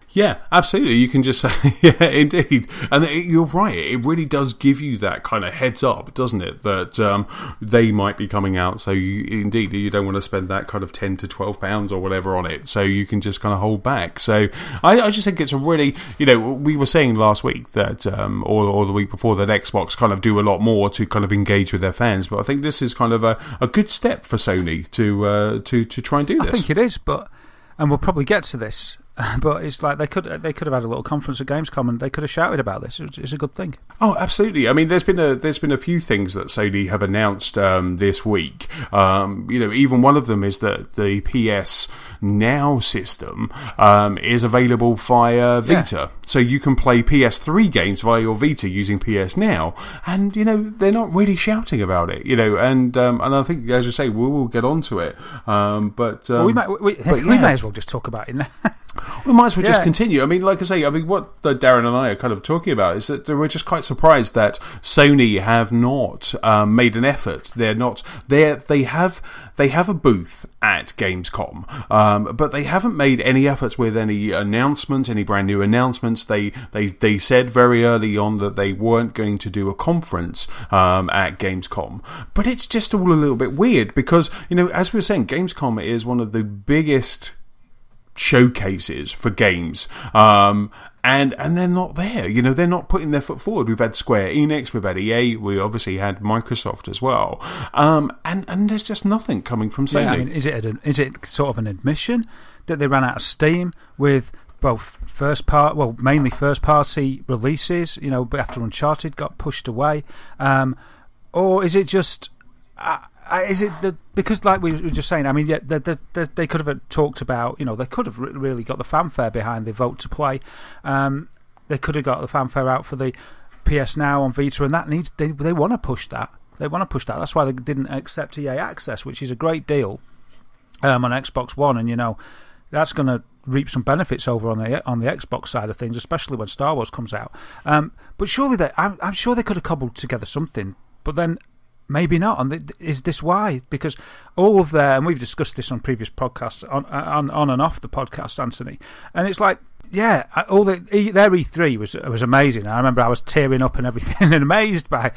Yeah, absolutely. You can just say, yeah, indeed. And you're right. It really does give you that kind of heads up, doesn't it? That they might be coming out. So you don't want to spend that kind of £10 to £12 or whatever on it. So you can just kind of hold back. So I just think it's a really, we were saying last week that, or the week before, that Xbox kind of do a lot more to kind of engage with their fans. But I think this is kind of a good step for Sony to try and do this. I think it is, and we'll probably get to this. But it's like they could have had a little conference at Gamescom and they could have shouted about this. It's a good thing. Oh, absolutely. I mean, there's been a few things that Sony have announced this week. Even one of them is that the PS Now system is available via Vita, so you can play PS3 games via your Vita using PS Now, and they're not really shouting about it. And I think, as you say, we will get onto it. We may as well just talk about it now. We might as well just continue. I mean, like I say, what Darren and I are kind of talking about is that we're just quite surprised that Sony have not made an effort. They have a booth at Gamescom, but they haven't made any efforts with any announcements, any brand new announcements. They said very early on that they weren't going to do a conference at Gamescom, but it's just all a little bit weird because as we were saying, Gamescom is one of the biggest showcases for games, and they're not there. They're not putting their foot forward. We've had Square Enix, we've had EA, we obviously had Microsoft as well, and there's just nothing coming from Sony. Yeah, I mean, is it sort of an admission that they ran out of steam with both mainly first party releases, after Uncharted got pushed away, or is it just is it because, like we were just saying, I mean, they could have talked about, they could have really got the fanfare behind the vote to play. They could have got the fanfare out for the PS Now on Vita, and they want to push that. They want to push that. That's why they didn't accept EA Access, which is a great deal on Xbox One, and that's going to reap some benefits over on the Xbox side of things, especially when Star Wars comes out. But surely I'm sure they could have cobbled together something, but then. Maybe not, and is this why? Because all of and we've discussed this on previous podcasts, on and off the podcast, Anthony, and it's like, all their E3 was amazing. I remember I was tearing up and everything, and amazed by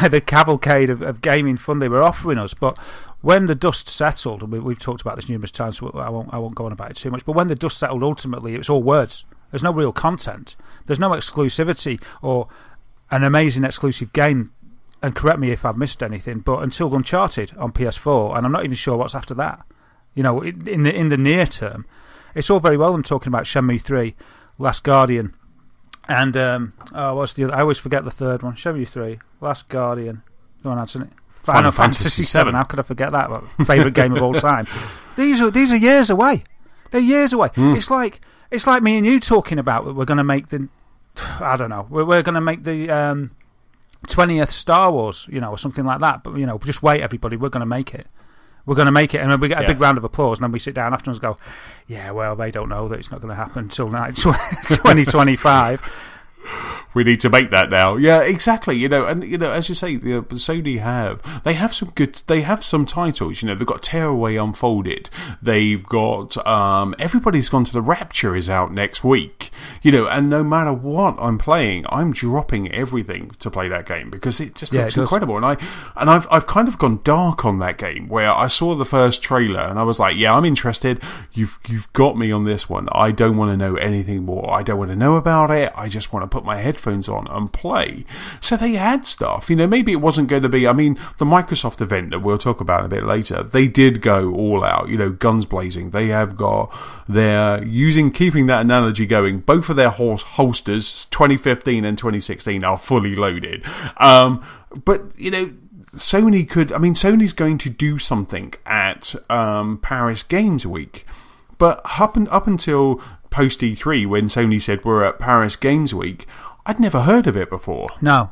the cavalcade of gaming fun they were offering us. But when the dust settled, and we've talked about this numerous times, so I won't go on about it too much. But when the dust settled, ultimately, it was all words. There's no real content. There's no exclusivity or an amazing exclusive game. And correct me if I've missed anything, but until Uncharted on PS4, and I'm not even sure what's after that. in the near term. It's all very well them talking about Shenmue 3, Last Guardian, and what's the other? I always forget the third one. Shenmue 3, Last Guardian. Go on, Anthony. Final Fantasy 7. How could I forget that? Favourite game of all time. These are years away. They're years away. It's like me and you talking about we're going to make the. I don't know. We're going to make the 20th Star Wars, or something like that. But just wait, everybody. We're going to make it. We're going to make it, and then we get a big round of applause, and then we sit down afterwards and go, yeah, well, they don't know that it's not going to happen until 2025. We need to make that now. Yeah, exactly. And as you say, Sony have some titles. They've got Tearaway Unfolded. They've got Everybody's Gone to the Rapture is out next week. And no matter what I'm playing, I'm dropping everything to play that game because it just looks incredible. And I've kind of gone dark on that game where I saw the first trailer and I was like, yeah, I'm interested. You've got me on this one. I don't want to know anything more. I don't want to know about it. I just want to put my headphones on and play. So they had stuff. Maybe it wasn't going to be. I mean, the Microsoft event that we'll talk about a bit later, they did go all out. Guns blazing. They have got. They're keeping that analogy going. Both of their holsters, 2015 and 2016, are fully loaded. But Sony could. I mean, Sony's going to do something at Paris Games Week, but up until post E3, when Sony said we're at Paris Games Week, I'd never heard of it before. No,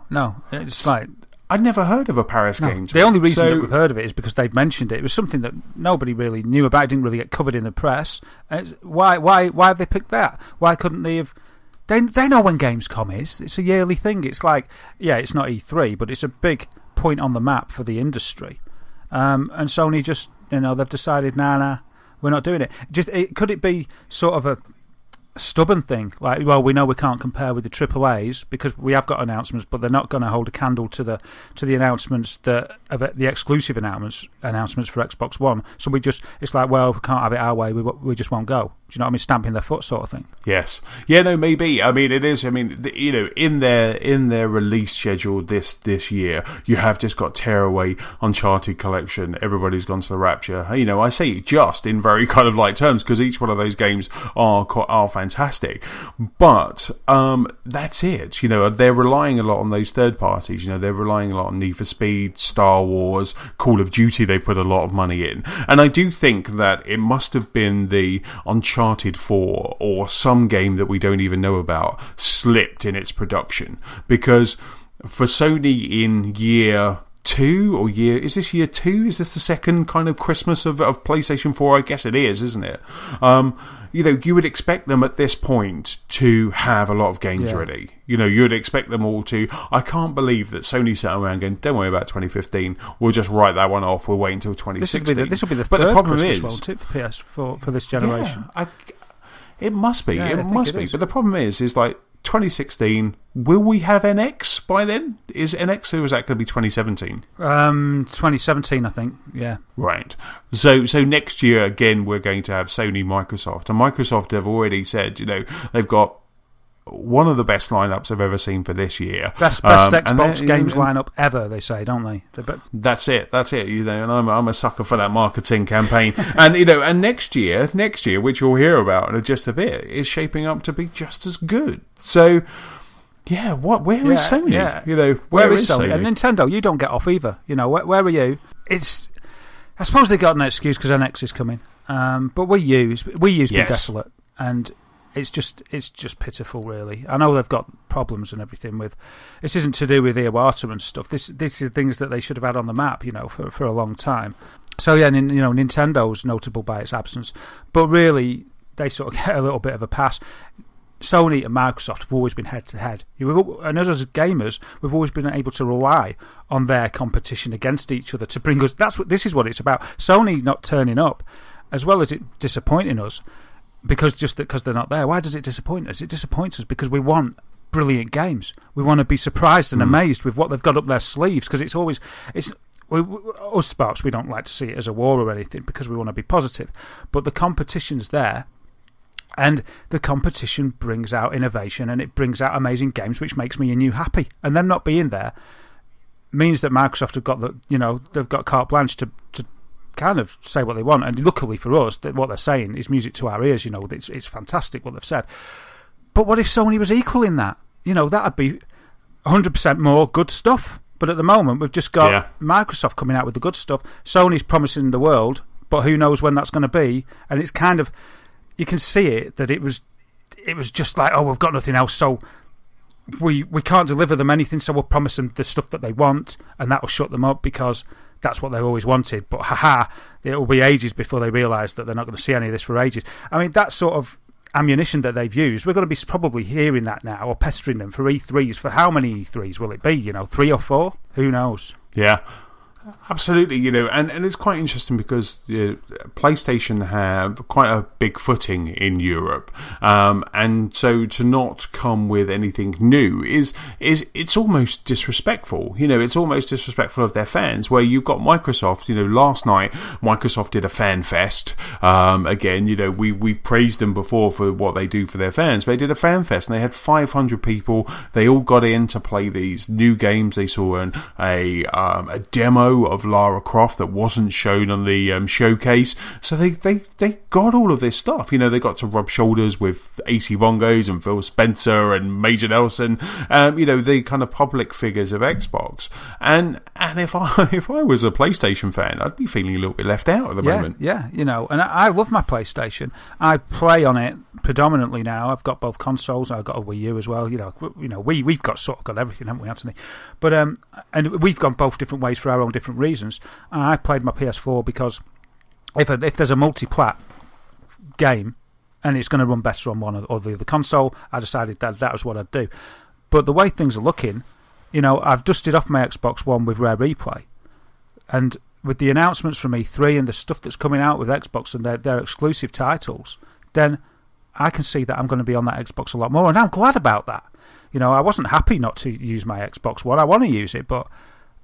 it's like I'd never heard of a Paris Games Week. The only reason that we've heard of it is because they've mentioned it. It was something that nobody really knew about. It didn't really get covered in the press. Why have they picked that? Why couldn't they have? They know when Gamescom is. It's a yearly thing. It's like, it's not E3, but it's a big point on the map for the industry. And Sony just, they've decided, nah, we're not doing it. Could it be sort of a stubborn thing, like, well, we know we can't compare with the AAAs because we have got announcements, but they're not going to hold a candle to the announcements that the exclusive announcements for Xbox One. So it's like, well, we can't have it our way. We just won't go. Do you know what I mean? Stamping their foot, sort of thing. Yes. Yeah. No. Maybe. I mean, it is. I mean, in their release schedule this year, you have just got Tearaway, Uncharted Collection. Everybody's Gone to the Rapture. I say just in very kind of light terms because each one of those games are fantastic. But that's it. They're relying a lot on those third parties. They're relying a lot on Need for Speed, Star Wars, Call of Duty. They put a lot of money in, and I do think that it must have been the Uncharted 4 or some game that we don't even know about slipped in its production, because for Sony in year 2 or is this year 2? Is this the second kind of Christmas of PlayStation 4? I guess it is, isn't it? You would expect them at this point to have a lot of games ready. You would expect them all to. I can't believe that Sony sat around going, don't worry about 2015. We'll just write that one off. We'll wait until 2016. This will be the third Christmas, won't it, for PS4 for this generation? Yeah, it must be. It must be. But the problem is like 2016. Will we have NX by then? Is NX, or is that going to be 2017? 2017, I think. Yeah. Right. So next year again, we're going to have Sony, Microsoft, and Microsoft have already said, they've got one of the best lineups I've ever seen for this year. Best Xbox games lineup ever, they say, don't they? That's it. And I'm a sucker for that marketing campaign. And and next year, which you'll hear about in just a bit, is shaping up to be just as good. So, yeah, where is Sony? Yeah. Where is Sony? And Nintendo, you don't get off either. Where are you? I suppose they got an excuse because NX is coming. But Wii U's been desolate, and it's just pitiful, really. I know they've got problems and everything with. This isn't to do with Iwata and stuff. This is things that they should have had on the map, for a long time. So yeah, Nintendo's notable by its absence, but really they sort of get a little bit of a pass. Sony and Microsoft have always been head to head, and us as gamers, we've always been able to rely on their competition against each other to bring us. This is what it's about. Sony not turning up, as well as it disappointing us. Because they're not there. Why does it disappoint us? It disappoints us because we want brilliant games. We want to be surprised and amazed with what they've got up their sleeves, because us Sparks, we don't like to see it as a war or anything because we want to be positive. But the competition's there, and the competition brings out innovation and it brings out amazing games, which makes me and you happy. And them not being there means that Microsoft have got they've got carte blanche to kind of say what they want, and luckily for us, that what they're saying is music to our ears. It's fantastic what they've said. But what if Sony was equaling that? That'd be 100% more good stuff. But at the moment, we've just got Microsoft coming out with the good stuff. Sony's promising the world, but who knows when that's going to be? And it's kind of, you can see it, that it was just like, oh, we've got nothing else, so we can't deliver them anything, so we'll promise them the stuff that they want, and that will shut them up because that's what they've always wanted. But it will be ages before they realise that they're not going to see any of this for ages. I mean, that sort of ammunition that they've used, we're going to be probably hearing that now, or pestering them for E3s. For how many E3s will it be? 3 or 4? Who knows? Yeah. Absolutely, and it's quite interesting because PlayStation have quite a big footing in Europe, and so to not come with anything new is it's almost disrespectful. It's almost disrespectful of their fans. Where you've got Microsoft. Last night Microsoft did a fan fest. Again, we've praised them before for what they do for their fans. But they did a fan fest and they had 500 people. They all got in to play these new games. They saw a demo of Lara Croft that wasn't shown on the showcase, so they got all of this stuff. They got to rub shoulders with AC Bongos and Phil Spencer and Major Nelson, the kind of public figures of Xbox. And if I was a PlayStation fan, I'd be feeling a little bit left out at the moment. Yeah, and I love my PlayStation. I play on it predominantly now. I've got both consoles. I've got a Wii U as well. We've got sort of got everything, haven't we, Anthony? But and we've gone both different ways for our own different reasons. And I played my PS4 because if there's a multi-plat game and it's going to run better on one or the other console, I decided that was what I'd do. But the way things are looking, I've dusted off my Xbox One with Rare Replay, and with the announcements from E3 and the stuff that's coming out with Xbox and their exclusive titles, then I can see that I'm going to be on that Xbox a lot more, and I'm glad about that. I wasn't happy not to use my Xbox One. I want to use it, but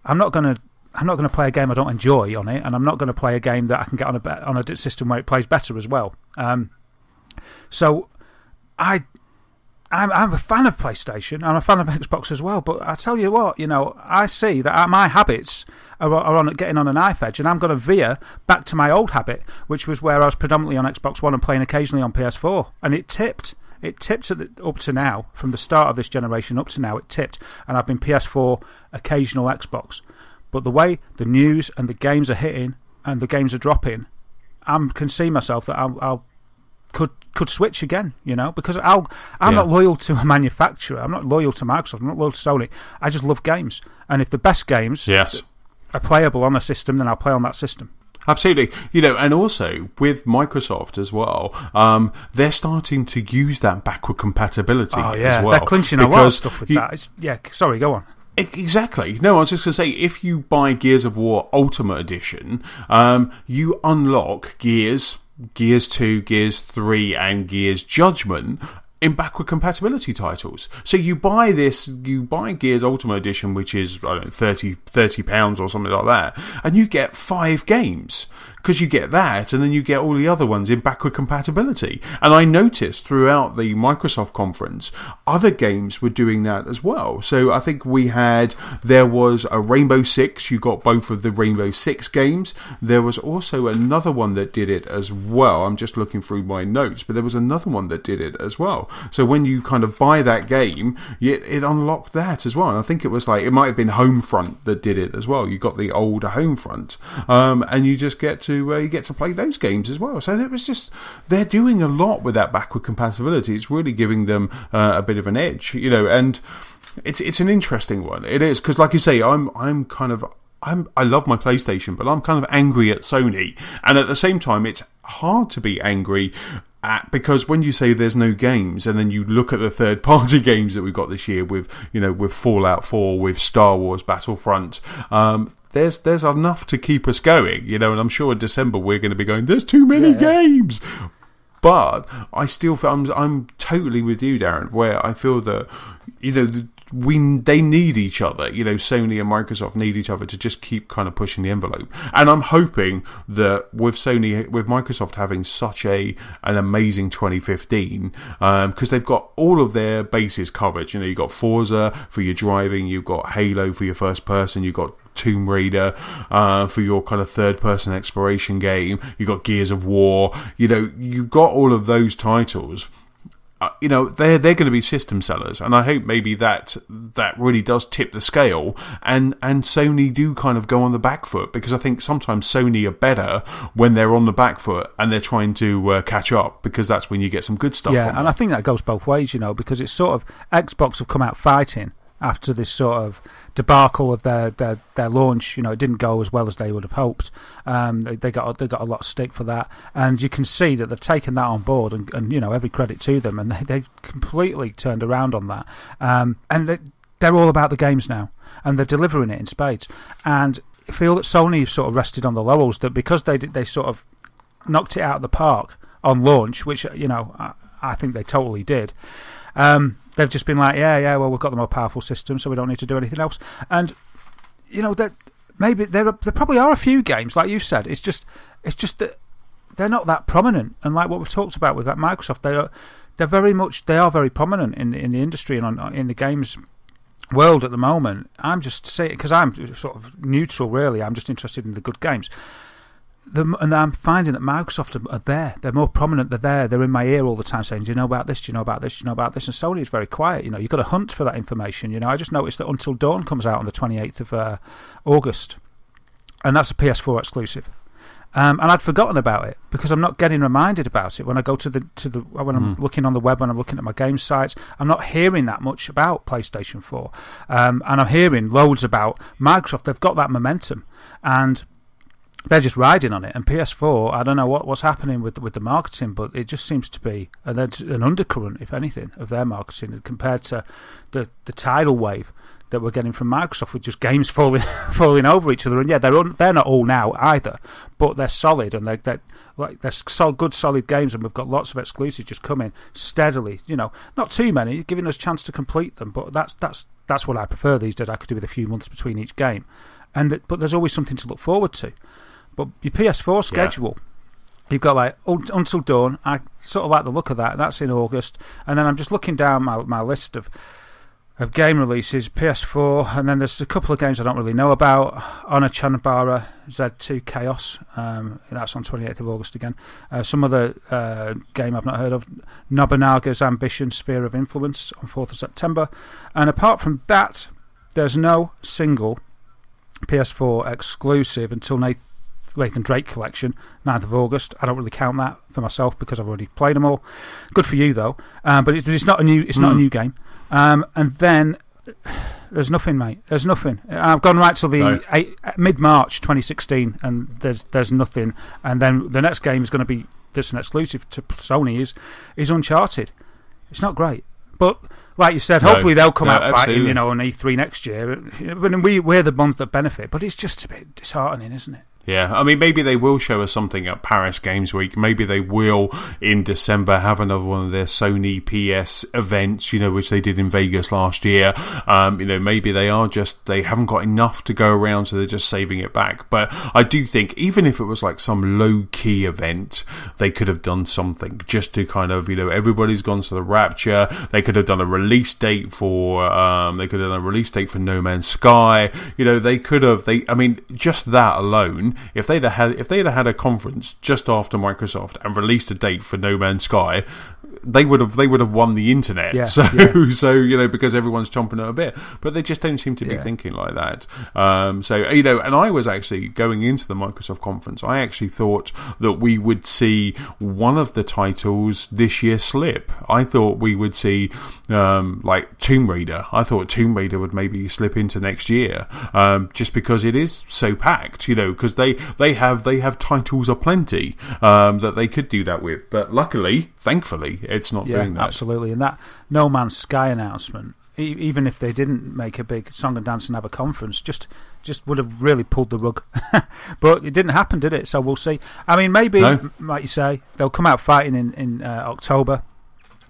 I'm not going to play a game I don't enjoy on it, and I'm not going to play a game that I can get on a system where it plays better as well. So I'm a fan of PlayStation. I'm a fan of Xbox as well. But I tell you what, I see that my habits are on getting on a knife edge, and I'm going to veer back to my old habit, which was where I was predominantly on Xbox One and playing occasionally on PS4, and it tipped. It tipped up to now, from the start of this generation up to now, it tipped, and I've been PS4, occasional Xbox. But the way the news and the games are hitting and the games are dropping, I can see myself that I could switch again, because I'm not loyal to a manufacturer. I'm not loyal to Microsoft. I'm not loyal to Sony. I just love games, and if the best games are playable on a system, then I'll play on that system. Absolutely. And also with Microsoft as well, they're starting to use that backward compatibility as well. They're clinching a lot of stuff with that. Sorry, go on. Exactly. No, I was just going to say, if you buy Gears of War Ultimate Edition, you unlock Gears 2, Gears 3, and Gears Judgment in backward compatibility titles. So you buy Gears Ultimate Edition, which is, I don't know, £30 or something like that, and you get 5 games. Because you get that, and then you get all the other ones in backward compatibility. And I noticed throughout the Microsoft conference, other games were doing that as well. So I think there was a Rainbow Six, you got both of the Rainbow Six games. There was also another one that did it as well. I'm just looking through my notes, but there was another one that did it as well. So when you kind of buy that game, it unlocked that as well. And I think it might have been Homefront that did it as well. You got the older Homefront, and you just get to play those games as well. So they're doing a lot with that backward compatibility. It's really giving them a bit of an edge, and it's an interesting one. It is, because like you say, I love my PlayStation, but I'm kind of angry at Sony, and at the same time, it's hard to be angry because when you say there's no games, and then you look at the third-party games that we've got this year with Fallout 4, with Star Wars Battlefront, there's enough to keep us going, and I'm sure in December we're going to be going, there's too many games. But I still feel I'm totally with you, Darren, where I feel that they need each other. Sony and Microsoft need each other to just keep kind of pushing the envelope. And I'm hoping that with Microsoft having such an amazing 2015, because they've got all of their bases covered. You've got Forza for your driving, you've got Halo for your first person, you've got Tomb Raider for your kind of third-person exploration game. You've got Gears of War. You've got all of those titles. They're going to be system sellers, and I hope maybe that really does tip the scale, and Sony do kind of go on the back foot, because I think sometimes Sony are better when they're on the back foot and they're trying to catch up, because that's when you get some good stuff. Yeah, and I think that goes both ways, because it's sort of Xbox have come out fighting after this sort of debacle of their launch. It didn't go as well as they would have hoped. They got a lot of stick for that, and you can see that they've taken that on board, and every credit to them, and they've completely turned around on that. And they're all about the games now, and they're delivering it in spades. And I feel that Sony have sort of rested on the laurels, that because they sort of knocked it out of the park on launch, which I think they totally did. They've just been like, yeah, well, we've got the more powerful system, so we don't need to do anything else. And that maybe there probably are a few games, like you said. It's just that they're not that prominent. And like what we've talked about with that Microsoft, they are very prominent in the industry and in the games world at the moment. I'm just saying, because I'm sort of neutral, really. I'm just interested in the good games. And I'm finding that Microsoft are there. They're more prominent. They're there. They're in my ear all the time saying, do you know about this? Do you know about this? Do you know about this? And Sony is very quiet. You've got to hunt for that information. I just noticed that Until Dawn comes out on the 28th of August. And that's a PS4 exclusive. And I'd forgotten about it, because I'm not getting reminded about it when I go when I'm looking on the web, when I'm looking at my game sites. I'm not hearing that much about PlayStation 4. And I'm hearing loads about Microsoft. They've got that momentum. And they're just riding on it. And PS4, I don't know what's happening with the marketing, but it just seems to be an undercurrent, if anything, of their marketing compared to the tidal wave that we're getting from Microsoft, with just games falling over each other. And yeah, they're not all now either, but they're solid, and they're good solid games, and we've got lots of exclusives just coming steadily. Not too many, giving us a chance to complete them. But that's what I prefer these days. I could do with a few months between each game, but there's always something to look forward to. But your PS4 schedule, you've got like Until Dawn. I sort of like the look of that. That's in August. And then I'm just looking down my list of game releases, PS4, and then there's a couple of games I don't really know about. Honor Chanbara Z2 Chaos, that's on 28th of August again. Some other game I've not heard of, Nobunaga's Ambition Sphere of Influence on 4th of September. And apart from that, there's no single PS4 exclusive until Nathan Drake Collection, 9th of August. I don't really count that for myself because I've already played them all. Good for you though, but it's not a new game. And then there's nothing, mate. There's nothing. I've gone right till mid-March 2016, and there's nothing. And then the next game is going to be just an exclusive to Sony is Uncharted. It's not great, but like you said, hopefully they'll come out fighting, on E3 next year. And we're the ones that benefit, but it's just a bit disheartening, isn't it? Yeah, I mean, maybe they will show us something at Paris Games Week. Maybe they will, in December, have another one of their Sony PS events, which they did in Vegas last year. Maybe they haven't got enough to go around, so they're just saving it back. But I do think, even if it was like some low-key event, they could have done something just to kind of, everybody's gone to the rapture. They could have done a release date for, No Man's Sky. Just that alone. If they'd have had a conference just after Microsoft and released a date for No Man's Sky, they would have won the internet. So because everyone's chomping at a bit, but they just don't seem to be thinking like that. And I was actually going into the Microsoft conference. I actually thought that we would see one of the titles this year slip. I thought we would see like Tomb Raider. I thought Tomb Raider would maybe slip into next year, just because it is so packed. Because they have titles aplenty that they could do that with. But luckily, thankfully, it's not doing that. Absolutely. And that No Man's Sky announcement, even if they didn't make a big song and dance and have a conference, just would have really pulled the rug. But it didn't happen, did it? So we'll see. I mean, maybe, like you say, they'll come out fighting in October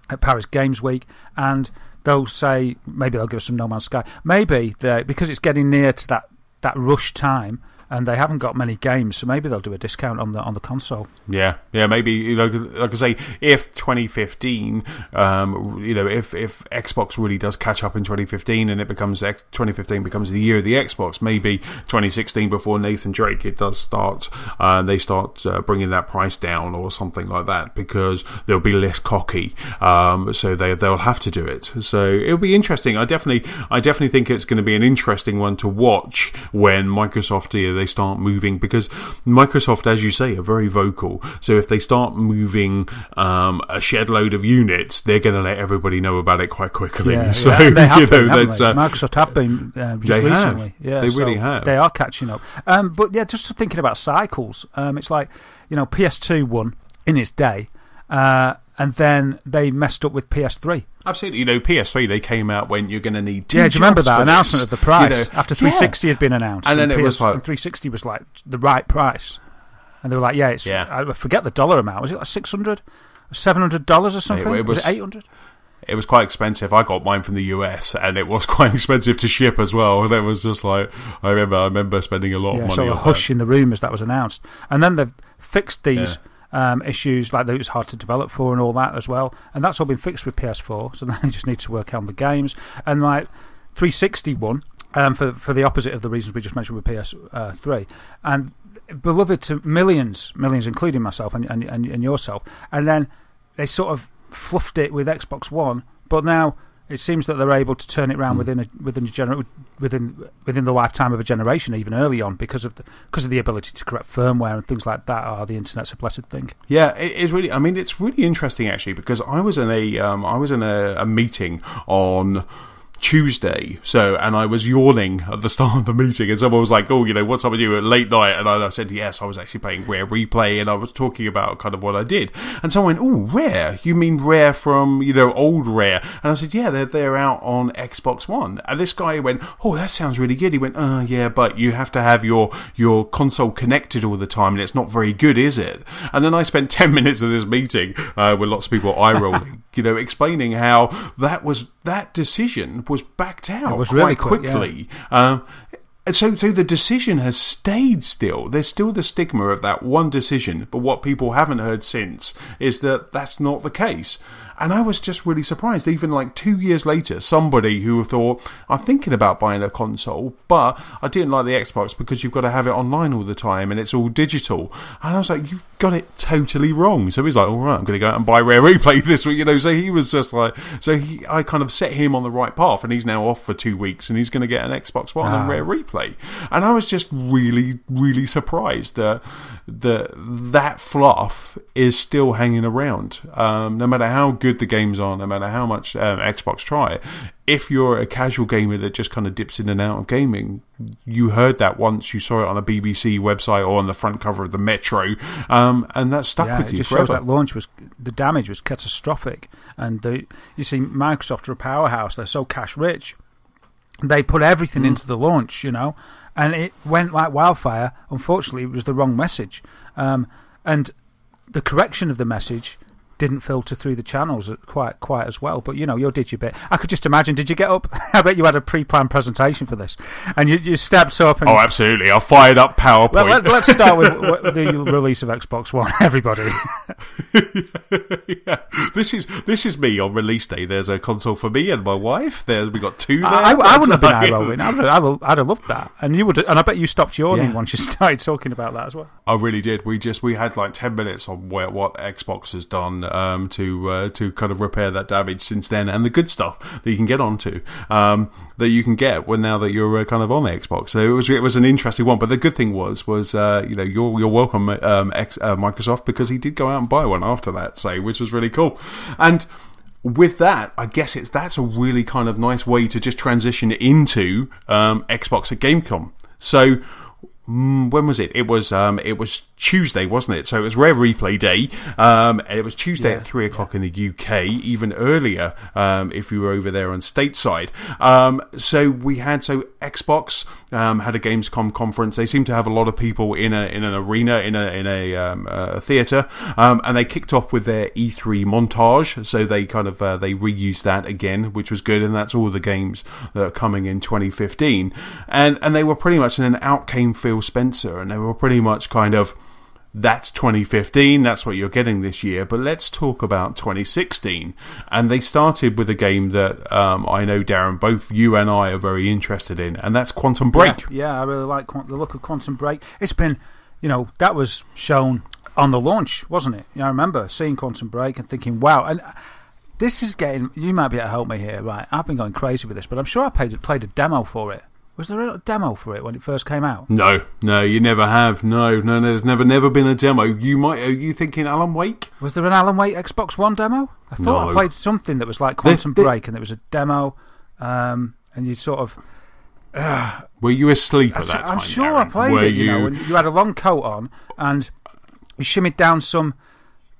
at Paris Games Week, and they'll say, maybe they'll give us some No Man's Sky. Maybe, because it's getting near to that rush time, and they haven't got many games, so maybe they'll do a discount on the console. Yeah, maybe, like I say, if 2015, if Xbox really does catch up in 2015 and 2015 becomes the year of the Xbox, maybe 2016 before Nathan Drake, it does start, they start bringing that price down or something like that, because they'll be less cocky, so they'll have to do it. So it'll be interesting. I definitely think it's going to be an interesting one to watch when Microsoft, they start moving, because Microsoft, as you say, are very vocal. So if they start moving a shed load of units, they're going to let everybody know about it quite quickly. Yeah, so they have been, Microsoft have been just recently. Yeah, they really have. They are catching up. But yeah, just thinking about cycles, it's like, PS2 won in its day, and then they messed up with PS3. Absolutely. PS3, they came out when you're going to need two. Yeah, do you remember that announcement of the price after 360 had been announced? And then it was like, 360 was like the right price, and they were like, I forget the dollar amount. Was it like $600, $700 or something? Was it $800? It was quite expensive. I got mine from the US, and it was quite expensive to ship as well. And it was just like, I remember spending a lot of money. So a hush in the room as that was announced, and then they've fixed these. Issues like that it was hard to develop for and all that as well, and that's all been fixed with PS4, so then they just need to work on the games. And like 361 for the opposite of the reasons we just mentioned with PS3, and beloved to millions including myself and yourself, and then they sort of fluffed it with Xbox One, but now it seems that they're able to turn it around within the lifetime of a generation, even early on, because of the ability to correct firmware and things like that. The internet's a blessed thing. Yeah, it's really. I mean, it's really interesting actually, because I was in a meeting on Tuesday, and I was yawning at the start of the meeting, and someone was like, "Oh, what's up with you at late night?" And I said, "Yes, I was actually playing Rare Replay, and I was talking about kind of what I did." And someone went, "Oh, Rare? You mean Rare from old Rare?" And I said, "Yeah, they're out on Xbox One." And this guy went, "Oh, that sounds really good." He went, yeah, but you have to have your console connected all the time, and it's not very good, is it?" And then I spent 10 minutes of this meeting with lots of people eye rolling, explaining how that decision was backed out it was quite really quickly. Yeah. So the decision has stayed still. There's still the stigma of that one decision, but what people haven't heard since is that that's not the case. And I was just really surprised, even like 2 years later, somebody who thought, I'm thinking about buying a console, but I didn't like the Xbox because you've got to have it online all the time and it's all digital. And I was like, you've got it totally wrong. So he's like, all right, I'm going to go out and buy Rare Replay this week. So he was just like, I kind of set him on the right path, and he's now off for 2 weeks and he's going to get an Xbox One and Rare Replay. And I was just really, really surprised that that fluff is still hanging around. No matter how good the games are, no matter how much Xbox try, if you're a casual gamer that just kind of dips in and out of gaming, you heard that once, you saw it on a BBC website or on the front cover of the Metro, and that stuck with you just forever. Shows that the damage was catastrophic, and you see Microsoft are a powerhouse. They're so cash rich, they put everything into the launch, and it went like wildfire. Unfortunately, it was the wrong message, and the correction of the message didn't filter through the channels quite as well. But you did your bit. I could just imagine. Did you get up? I bet you had a pre-planned presentation for this, and you stepped up. And, absolutely! I fired up PowerPoint. Let's start with the release of Xbox One. Everybody. Yeah. This is me on release day. There's a console for me and my wife. We got two there. I wouldn't have been eye rolling. I'd have loved that, and you would. And I bet you stopped yawning once you started talking about that as well. I really did. We had like 10 minutes on what Xbox has done to kind of repair that damage since then, and the good stuff that you can get onto, that you can get now that you're kind of on the Xbox. So it was an interesting one. But the good thing was you're welcome, Microsoft, because he did go out and buy one after that, which was really cool. And with that, I guess that's a really kind of nice way to just transition Xbox at Gamescom. So when was it? It was Tuesday, wasn't it? So it was Rare Replay Day. It was Tuesday at 3 o'clock in the UK, even earlier if you were over there on stateside. So Xbox had a Gamescom conference. They seem to have a lot of people in an arena, in a theatre, and they kicked off with their E3 montage. So they kind of they reused that again, which was good, and that's all the games that are coming in 2015. And they were pretty much, and then out came Phil Spencer, and they were pretty much kind of, that's 2015, that's what you're getting this year, but let's talk about 2016. And they started with a game that I know, Darren, both you and I are very interested in, and that's Quantum Break. Yeah, I really like the look of Quantum Break. It's been, that was shown on the launch, wasn't it? I remember seeing Quantum Break and thinking, wow. And this is getting, you might be able to help me here, right? I've been going crazy with this, but I'm sure I played a demo for it. Was there a demo for it when it first came out? No, you never have. No, there's never been a demo. Are you thinking Alan Wake? Was there an Alan Wake Xbox One demo? I thought I played something that was like Quantum Break, and there was a demo, and you sort of... were you asleep at that time, I'm sure Darren? I played it, and you had a long coat on, and you shimmied down some...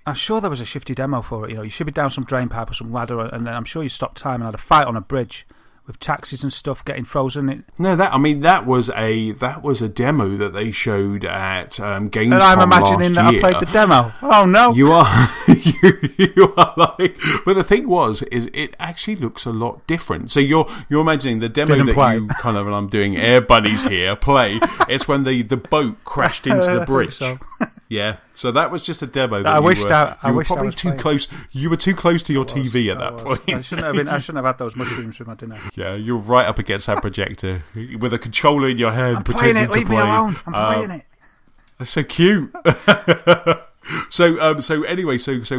I'm sure there was a shifty demo for it. You shimmied down some drain pipe or some ladder, and then I'm sure you stopped time and had a fight on a bridge with taxis and stuff getting frozen. No, that was a demo that they showed at Gamescom. And I'm imagining that I played the demo. Oh no, you are, you are like. But the thing is it actually looks a lot different. So you're imagining the demo you kind of, and I'm doing air bunnies here. Play. It's when the boat crashed into the bridge. So. Yeah, so that was just a demo. That I wished you were probably too close. You were too close to your TV at that point. I shouldn't have had those mushrooms with my dinner. Yeah, you're right up against that projector with a controller in your hand. I'm playing it. Leave me alone. I'm playing it. That's so cute. So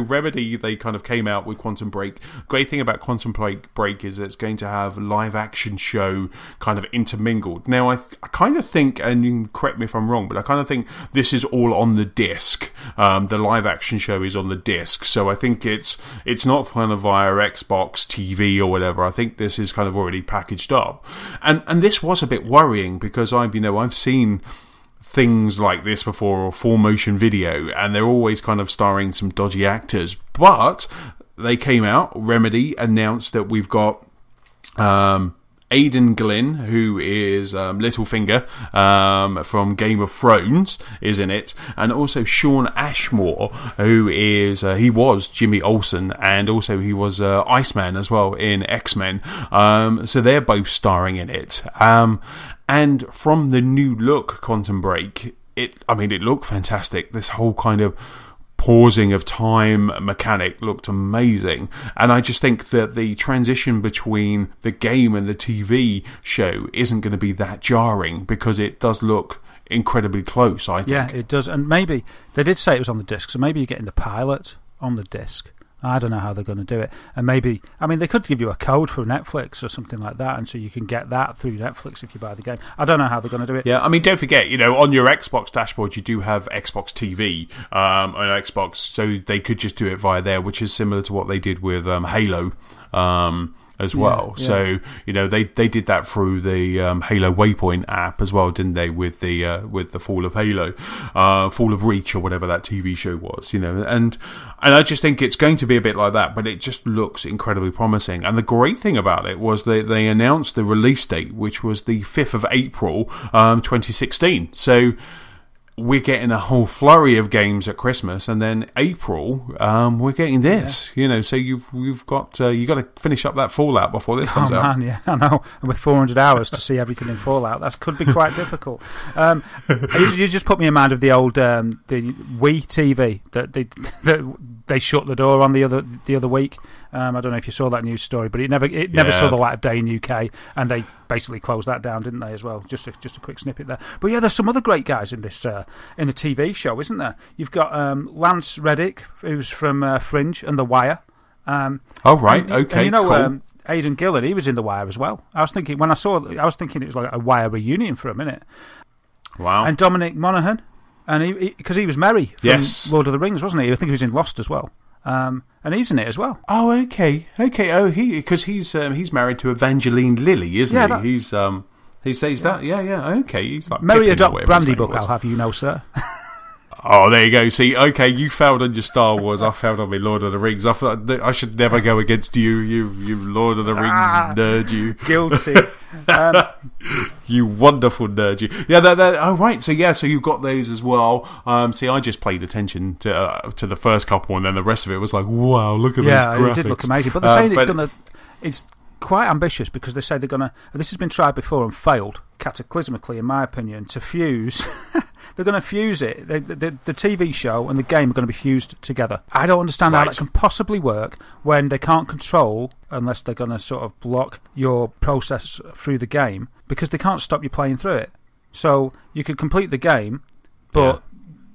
Remedy, they kind of came out with Quantum Break. Great thing about Quantum Break is that it's going to have live action show kind of intermingled. Now I kind of think, and you can correct me if I'm wrong, but I kind of think this is all on the disc. The live action show is on the disc, so I think it's not kind of via Xbox TV or whatever. I think this is kind of already packaged up, and this was a bit worrying because I've seen things like this before, or full motion video, and they're always kind of starring some dodgy actors. But they came out, Remedy announced that we've got Aidan Glenn, who is Littlefinger from Game of Thrones, is in it, and also Sean Ashmore, who is he was Jimmy Olsen, and also he was Iceman as well in X-Men. So they're both starring in it. And from the new look, Quantum Break, it looked fantastic. This whole kind of pausing of time mechanic looked amazing, and I just think that the transition between the game and the TV show isn't going to be that jarring because it does look incredibly close, I think. Yeah, it does, and maybe they did say it was on the disc, so maybe you're getting the pilot on the disc. I don't know how they're going to do it. And maybe, they could give you a code for Netflix or something like that, and so you can get that through Netflix if you buy the game. I don't know how they're going to do it. Yeah, don't forget, on your Xbox dashboard, you do have Xbox TV on Xbox, so they could just do it via there, which is similar to what they did with Halo. As well, yeah. So they did that through the Halo Waypoint app as well, didn't they? With the Fall of Halo, Fall of Reach, or whatever that TV show was, and I just think it's going to be a bit like that, but it just looks incredibly promising. And the great thing about it was that they announced the release date, which was the 5th of April, 2016. So we're getting a whole flurry of games at Christmas, and then April, we're getting this. Yeah. So you've got you got to finish up that Fallout before this comes out. Man, yeah, I know. And with 400 hours to see everything in Fallout, that could be quite difficult. You just put me in mind of the old the Wii TV that they shut the door on the other week. I don't know if you saw that news story, but it never saw the light of day in UK, and they basically closed that down, didn't they, as well? Just a quick snippet there. But yeah, there's some other great guys in this in the TV show, isn't there? You've got Lance Reddick, who's from Fringe and The Wire. Okay, and cool. Aidan Gillen, he was in The Wire as well. I was thinking it was like a Wire reunion for a minute. Wow. And Dominic Monaghan, and because he was Merry from Lord of the Rings, wasn't he? I think he was in Lost as well. And he's in it as well. Oh, okay. Oh, because he's married to Evangeline Lilly, isn't he? He says that. Yeah. Okay, he's like Merry Adopt Brandy Book. I'll have you know, sir. Oh, there you go. See, okay, you failed on your Star Wars. I failed on my Lord of the Rings. I thought I should never go against you, you Lord of the Rings nerd, you. Guilty. You wonderful nerd, you. Yeah, oh, right. So, yeah, so you've got those as well. See, I just paid attention to the first couple, and then the rest of it was like, wow, look at those graphics. Yeah, it did look amazing. But they're saying it's quite ambitious because they say they're going to... This has been tried before and failed, cataclysmically, in my opinion, to fuse... They're going to fuse it. The TV show and the game are going to be fused together. I don't understand how that can possibly work when they can't control, unless they're going to sort of block your process through the game, because they can't stop you playing through it. So you could complete the game, but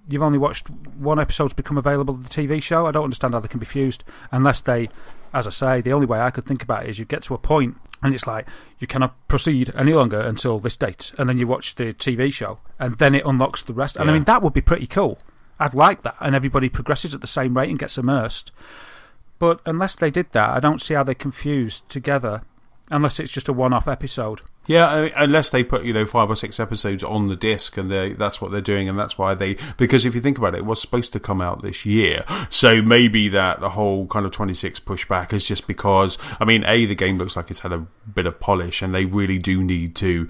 you've only watched one episode's become available of the TV show. I don't understand how they can be fused unless they... As I say, the only way I could think about it is you get to a point and it's like, you cannot proceed any longer until this date. And then you watch the TV show and then it unlocks the rest. And I mean, that would be pretty cool. I'd like that. And everybody progresses at the same rate and gets immersed. But unless they did that, I don't see how they can fuse together unless it's just a one-off episode. Yeah, I mean, unless they put 5 or 6 episodes on the disc, and that's what they're doing, and that's why because if you think about it, it was supposed to come out this year, so maybe that the whole kind of 26 pushback is just because, I mean, the game looks like it's had a bit of polish, and they really do need to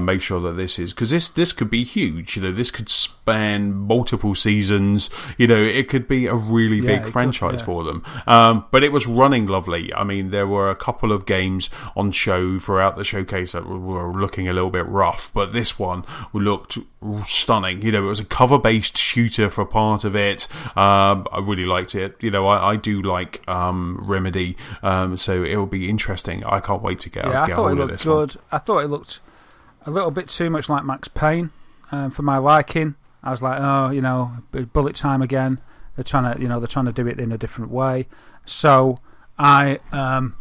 make sure that this is, because this could be huge. This could span multiple seasons. It could be a really big franchise for them. But it was running lovely. I mean, there were a couple of games on show throughout the showcase that were looking a little bit rough, but this one looked stunning. It was a cover-based shooter for part of it. I really liked it. I do like Remedy, so it will be interesting. I can't wait to get hold of this one. I thought it looked a little bit too much like Max Payne for my liking. I was like, bullet time again. They're trying to do it in a different way. So I'm going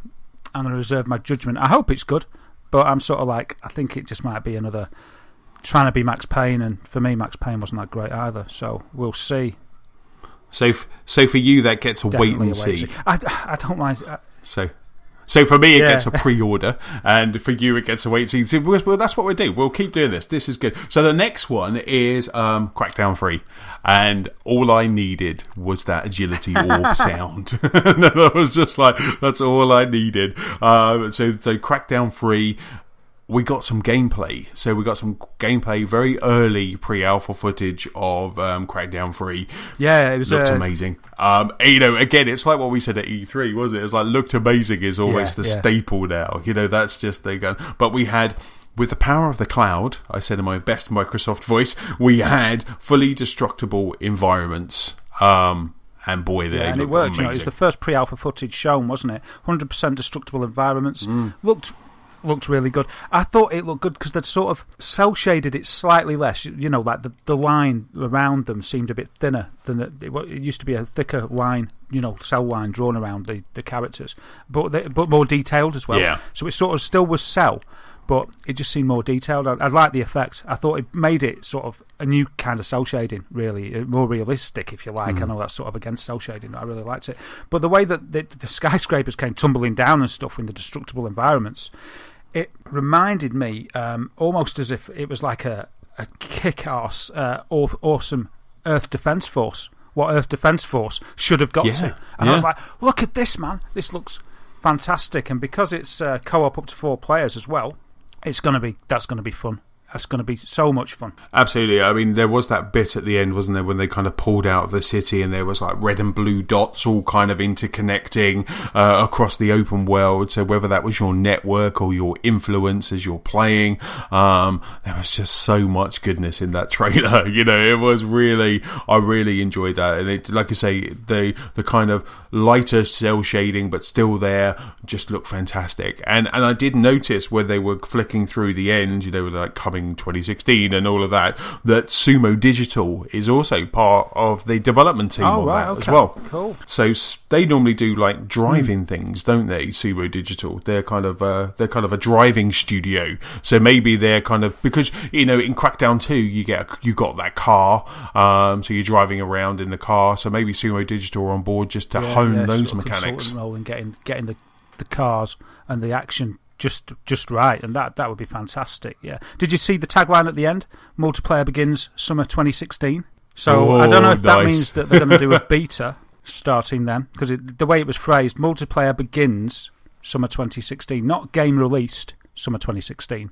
to reserve my judgment. I hope it's good. But I'm sort of like, I think it just might be another trying to be Max Payne, and for me, Max Payne wasn't that great either. So we'll see. So for you, that gets a wait and see. I don't mind. So for me, it gets a pre-order, and for you, it gets a wait and see. Well, that's what we do. We'll keep doing this. This is good. So the next one is Crackdown 3, and all I needed was that agility orb sound. And I was just like, that's all I needed. So Crackdown 3. We got some gameplay. So we got some gameplay, very early pre-alpha footage of Crackdown 3. Yeah, it looked amazing. Again, it's like what we said at E3, wasn't it? It's like, looked amazing is always the staple now. That's just the gun. But we had, with the power of the cloud, I said in my best Microsoft voice, we had fully destructible environments. And boy, they and it worked. It was the first pre-alpha footage shown, wasn't it? 100% destructible environments. Looked really good. I thought it looked good because they'd sort of cell shaded it slightly less. Like the line around them seemed a bit thinner than it used to be. A thicker line, cell line drawn around the characters, but more detailed as well. Yeah. So it sort of still was cell, but it just seemed more detailed. I liked the effect. I thought it made it sort of a new kind of cell shading, really more realistic, if you like. I know that's sort of against cell shading. I really liked it, but the way that the skyscrapers came tumbling down and stuff in the destructible environments, it reminded me almost as if it was like a kick-ass, awesome Earth Defence Force. What Earth Defence Force should have got to. And I was like, look at this, man. This looks fantastic. And because it's co-op up to 4 players as well, that's going to be fun. That's going to be so much fun. Absolutely. I mean, there was that bit at the end, wasn't there, when they kind of pulled out of the city and there was like red and blue dots all kind of interconnecting across the open world. So whether that was your network or your influence as you're playing, there was just so much goodness in that trailer. It was really, I really enjoyed that. And it, like I say, the kind of lighter cell shading, but still there, just looked fantastic. And I did notice when they were flicking through the end, like coming 2016 and all of that Sumo Digital is also part of the development team as well. Cool. So they normally do like driving things, don't they? Sumo Digital. They're kind of a driving studio. So maybe they're kind of, because in Crackdown 2 you got that car, so you're driving around in the car. So maybe Sumo Digital are on board just to hone those mechanics. Role in getting the cars and the action just right, and that would be fantastic. Yeah. Did you see the tagline at the end? Multiplayer begins summer 2016. So I don't know if that means that they're going to do a beta starting then, because the way it was phrased, multiplayer begins summer 2016, not game released summer 2016.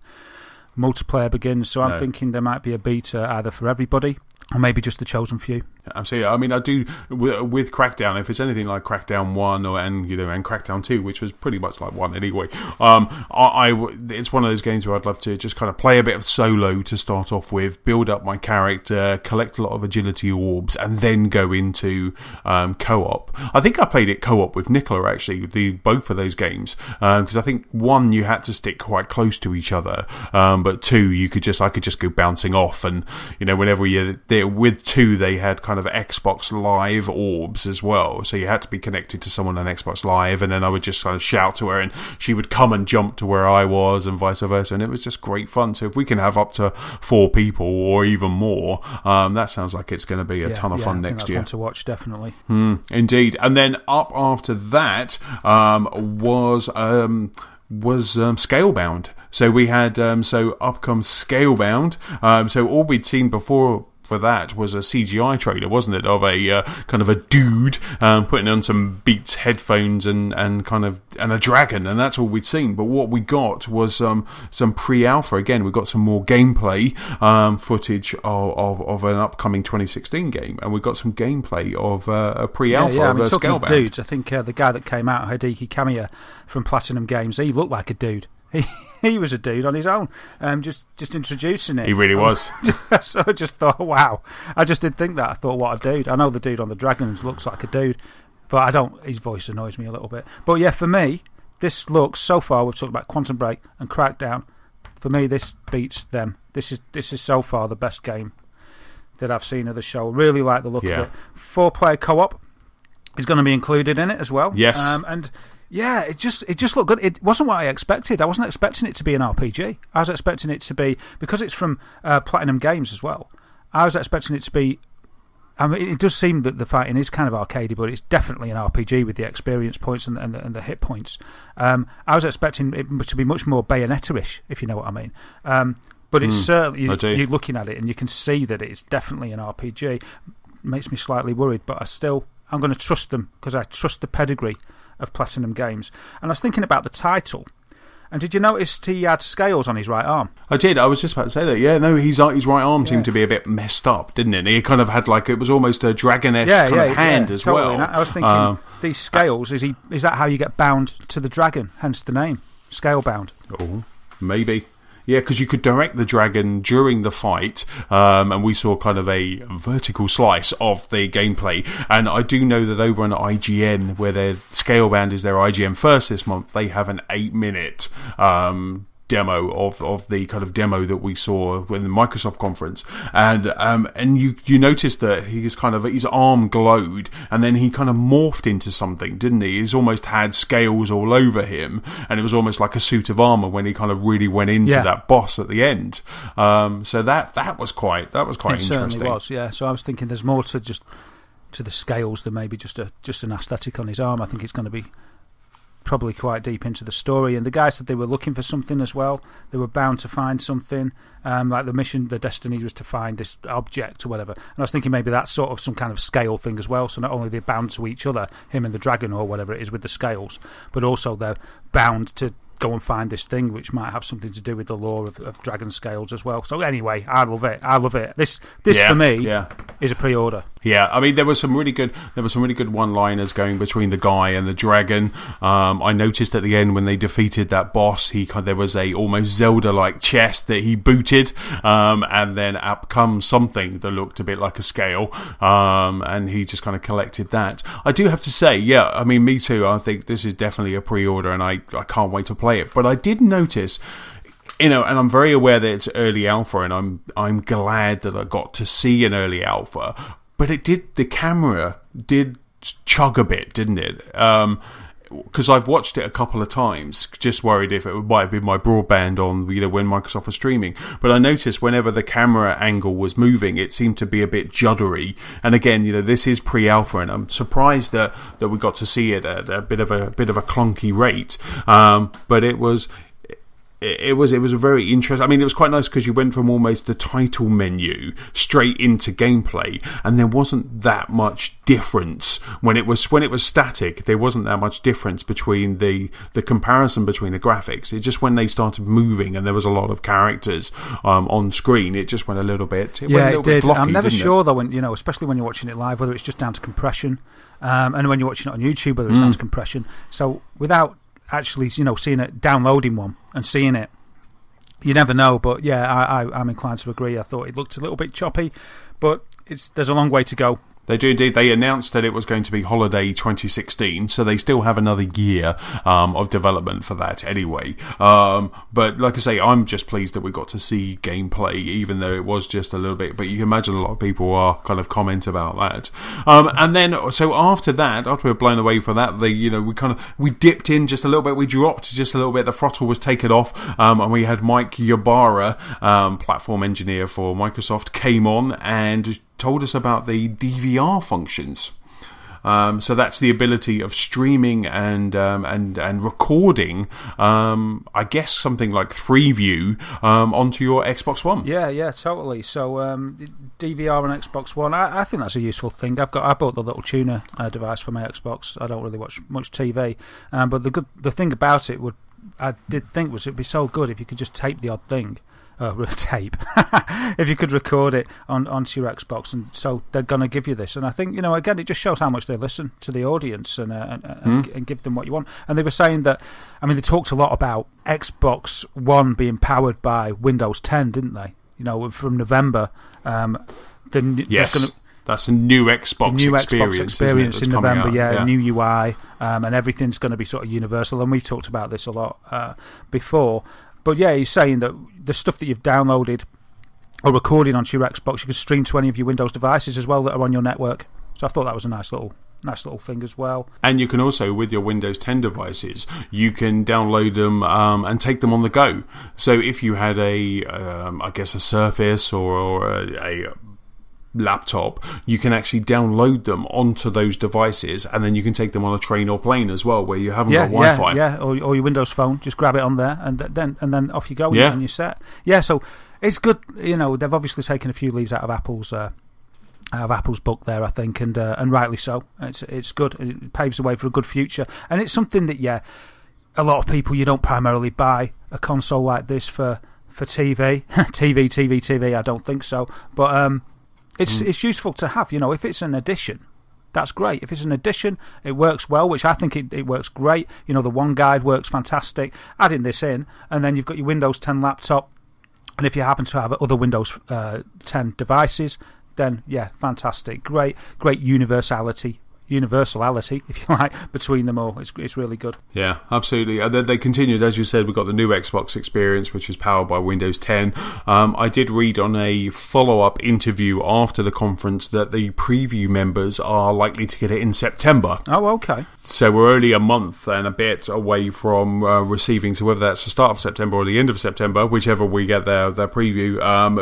Multiplayer begins, so I'm thinking there might be a beta either for everybody or maybe just the chosen few. Absolutely. I mean, I do with Crackdown. If it's anything like Crackdown 1 and Crackdown 2, which was pretty much like 1 anyway, it's one of those games where I'd love to just kind of play a bit of solo to start off with, build up my character, collect a lot of agility orbs, and then go into co-op. I think I played it co-op with Nicola actually, both of those games, because I think 1 you had to stick quite close to each other, but 2 I could just go bouncing off, and whenever with 2 they had kind of Xbox Live orbs as well, so you had to be connected to someone on Xbox Live, and then I would just kind of shout to her and she would come and jump to where I was and vice versa, and it was just great fun. So if we can have up to 4 people or even more, that sounds like it's going to be a ton of fun next year. One to watch, definitely. Indeed. And then up after that was Scalebound. So we had up comes Scalebound. So all we'd seen before for that was a CGI trailer, wasn't it, of a kind of a dude putting on some Beats headphones and a dragon, and that's all we'd seen. But what we got was some pre-alpha. Again, we got some more gameplay footage of an upcoming 2016 game, and we got some gameplay of a pre-alpha of talking Scalebound. Of dudes, I think the guy that came out, Hideki Kamiya from Platinum Games, he looked like a dude. He was a dude on his own, just introducing it. He really was. So I just thought, wow. I just did think that. I thought, what a dude. I know the dude on the Dragons looks like a dude, but his voice annoys me a little bit. But yeah, for me, this looks, so far, we've talked about Quantum Break and Crackdown. For me, this beats them. This is so far the best game that I've seen of the show. Really like the look of it. 4-player co-op is going to be included in it as well. Yes. And yeah, it just looked good. It wasn't what I expected. I wasn't expecting it to be an RPG. I was expecting it to be, because it's from Platinum Games as well, I was expecting it to be, I mean, it does seem that the fighting is kind of arcadey, but it's definitely an RPG with the experience points and the hit points. I was expecting it to be much more Bayonetta-ish, if you know what I mean. But it's certainly, you're looking at it and you can see that it's definitely an RPG. Makes me slightly worried, but I'm going to trust them, because I trust the pedigree of Platinum Games. And I was thinking about the title, and did you notice he had scales on his right arm? I did. I was just about to say that. Yeah, no, his right arm seemed to be a bit messed up, didn't it? He kind of had it was almost a dragon-esque hand as totally. well. I was thinking, these scales, is that how you get bound to the dragon? Hence the name, Scalebound. Oh, maybe. Yeah, because you could direct the dragon during the fight, and we saw kind of a vertical slice of the gameplay. And I do know that over on IGN, where their Scalebound is their IGN first this month, they have an 8-minute demo of the kind of demo that we saw in the Microsoft conference, and you noticed that his arm glowed, and then he kind of morphed into something, didn't he? He's almost had scales all over him, and it was almost like a suit of armor when he kind of really went into that boss at the end. So that was quite interesting. It certainly was, yeah. So I was thinking there's more to the scales than maybe just an aesthetic on his arm. I think it's going to be probably quite deep into the story, and the guy said they were looking for something as well. They were bound to find something, like the mission, the destiny was to find this object or whatever, and I was thinking maybe that's sort of some kind of scale thing as well. So not only they're bound to each other, him and the dragon or whatever it is with the scales, but also they're bound to go and find this thing which might have something to do with the lore of dragon scales as well. So anyway, I love it. This for me is a pre-order. Yeah, I mean, there were some really good one-liners going between the guy and the dragon. I noticed at the end when they defeated that boss, there was a almost Zelda-like chest that he booted, and then up comes something that looked a bit like a scale, and he just kind of collected that. I do have to say, yeah, I mean, me too. I think this is definitely a pre-order, and I can't wait to play it. But I did notice, and I'm very aware that it's early alpha, and I'm glad that I got to see an early alpha. But the camera did chug a bit, didn't it? Because I've watched it a couple of times, just worried if it might have been my broadband on, when Microsoft was streaming. But I noticed whenever the camera angle was moving, it seemed to be a bit juddery. And again, this is pre-alpha, and I'm surprised that we got to see it at a bit of a clunky rate. But it was it was a very interesting. I mean, it was quite nice because you went from almost the title menu straight into gameplay, and there wasn't that much difference when it was static. There wasn't that much difference between the comparison between the graphics. It just, when they started moving and there was a lot of characters on screen, it just went a little bit. It did. Blocky, I'm never sure though, when especially when you're watching it live, whether it's just down to compression, and when you're watching it on YouTube, whether it's down to compression. So without actually, seeing it, downloading one and seeing it, you never know. But yeah, I'm inclined to agree. I thought it looked a little bit choppy, but there's a long way to go. They do indeed. They announced that it was going to be holiday 2016, so they still have another year of development for that anyway. But like I say, I'm just pleased that we got to see gameplay, even though it was just a little bit. But you can imagine a lot of people are kind of comment about that. And then, so after that, after we were blown away from that, we dipped in just a little bit. We dropped just a little bit. The throttle was taken off, and we had Mike Ybarra, platform engineer for Microsoft, came on and told us about the DVR functions. So that's the ability of streaming and recording, I guess something like 3View onto your Xbox One. Yeah, totally. So DVR on Xbox One, I think that's a useful thing. I bought the little tuner device for my Xbox. I don't really watch much TV, but the thing about it I did think it'd be so good if you could just tape the odd thing. Tape if you could record it onto your Xbox, and so they're going to give you this, and I think again, it just shows how much they listen to the audience and give them what you want. And they were saying that, I mean, they talked a lot about Xbox One being powered by Windows 10, didn't they? From November. Yes. That's a new Xbox experience in November, new UI, and everything's going to be sort of universal. And we've talked about this a lot before. But yeah, he's saying that the stuff that you've downloaded or recorded onto your Xbox, you can stream to any of your Windows devices as well that are on your network. So I thought that was a nice little thing as well. And you can also, with your Windows 10 devices, you can download them and take them on the go. So if you had a Surface or a laptop, you can actually download them onto those devices, and then you can take them on a train or plane as well, where you haven't got Wi-Fi. Or your Windows Phone, just grab it on there, and then off you go, and you're set. Yeah, so it's good. They've obviously taken a few leaves out of Apple's book there, I think, and rightly so. It's good. It paves the way for a good future, and it's something that a lot of people, you don't primarily buy a console like this for TV. TV. I don't think so, but It's useful to have, if it's an addition, that's great. If it's an addition, it works well, which I think it works great. The One Guide works fantastic. Adding this in, and then you've got your Windows 10 laptop, and if you happen to have other Windows 10 devices, then fantastic. Great universality, if you like, between them all. It's really good. Yeah, absolutely. And then they continued, as you said, we've got the new Xbox experience, which is powered by Windows 10. I did read on a follow-up interview after the conference that the preview members are likely to get it in September. Oh, okay. So we're only a month and a bit away from receiving, so whether that's the start of September or the end of September, whichever we get their preview,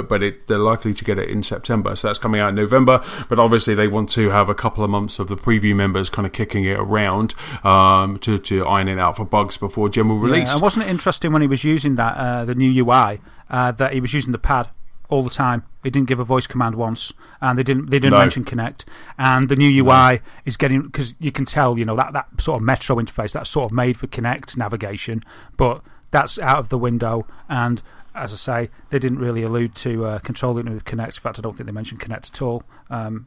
but they're likely to get it in September. So that's coming out in November, but obviously they want to have a couple of months of the preview members kind of kicking it around to iron it out for bugs before general release. And wasn't it interesting when he was using that the new UI that he was using the pad all the time? He didn't give a voice command once, and they didn't mention Kinect. And the new UI is getting, because you can tell, that sort of Metro interface, that's sort of made for Kinect navigation, but that's out of the window. And as I say, they didn't really allude to controlling it with Kinect. In fact, I don't think they mentioned Kinect at all.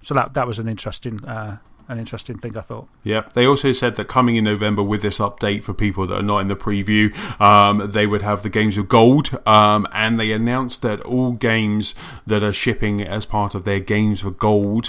So that was an interesting thing, I thought. Yeah, they also said that coming in November with this update for people that are not in the preview, they would have the games with gold, and they announced that all games that are shipping as part of their games for gold,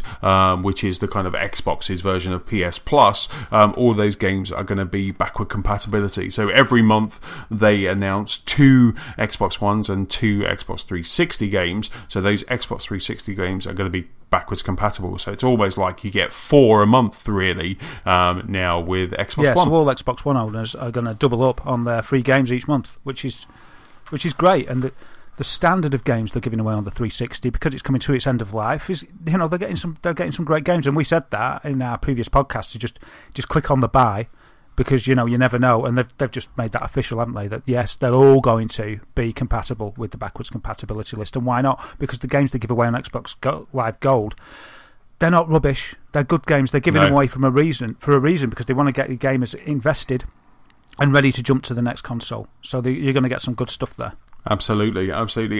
which is the kind of Xbox's version of PS Plus, all those games are going to be backward compatibility. So every month they announce 2 Xbox Ones and 2 Xbox 360 games. So those Xbox 360 games are going to be backwards compatible, so it's almost like you get 4 a month really now with Xbox One. Yeah, so all Xbox One owners are going to double up on their free games each month, which is great. And the standard of games they're giving away on the 360, because it's coming to its end of life, is they're getting some great games, and we said that in our previous podcast to just click on the buy because you never know, and they've just made that official, haven't they? That yes, they're all going to be compatible with the backwards compatibility list, and why not? Because the games they give away on Xbox Live Gold, they're not rubbish. They're good games. They're giving them away for a reason, because they want to get the gamers invested and ready to jump to the next console. So you're going to get some good stuff there. Absolutely.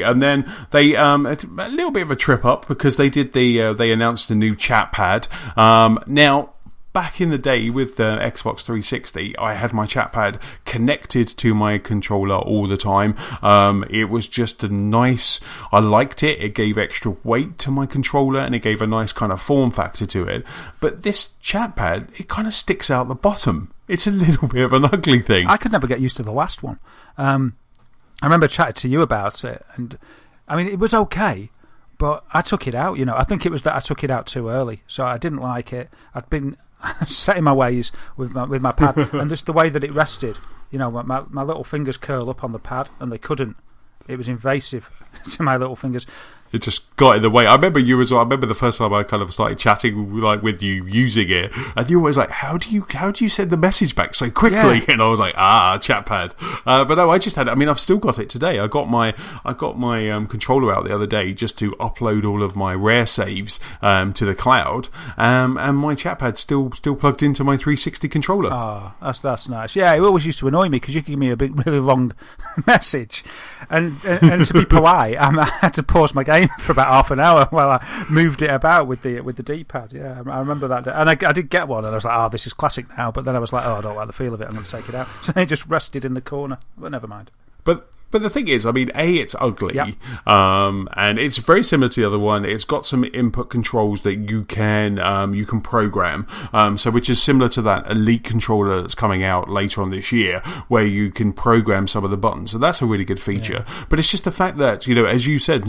And then they a little bit of a trip up because they did they announced a new chat pad. Now, back in the day with the Xbox 360, I had my chat pad connected to my controller all the time. It was just I liked it. It gave extra weight to my controller and it gave a nice kind of form factor to it. But this chat pad, it kind of sticks out the bottom. It's a little bit of an ugly thing. I could never get used to the last one. I remember chatting to you about it, and I mean, it was okay, but I took it out. I think it was that I took it out too early, so I didn't like it. I'd been set in my ways with my pad, and just the way that it rested. My little fingers curl up on the pad, and they couldn't. It was invasive to my little fingers. It just got in the way. I remember you as well. I remember the first time I kind of started chatting with you using it, and you were always like, "How do you send the message back so quickly?" Yeah. And I was like, chat pad. But no, I just had it. I mean, I've still got it today. I got my controller out the other day just to upload all of my rare saves to the cloud, and my chat pad's still plugged into my 360 controller. Oh, that's nice. Yeah, it always used to annoy me because you could give me a really long message, and to be polite, I had to pause my game for about half an hour while I moved it about with the D-pad. Yeah, I remember that. And I did get one, and I was like, this is classic now. But then I was like, I don't like the feel of it. I'm going to take it out. So it just rested in the corner. But never mind. But the thing is, I mean, it's ugly, yep. And it's very similar to the other one. It's got some input controls that you can program, so which is similar to that Elite controller that's coming out later on this year, where you can program some of the buttons. So that's a really good feature. Yeah. But it's just the fact that, as you said,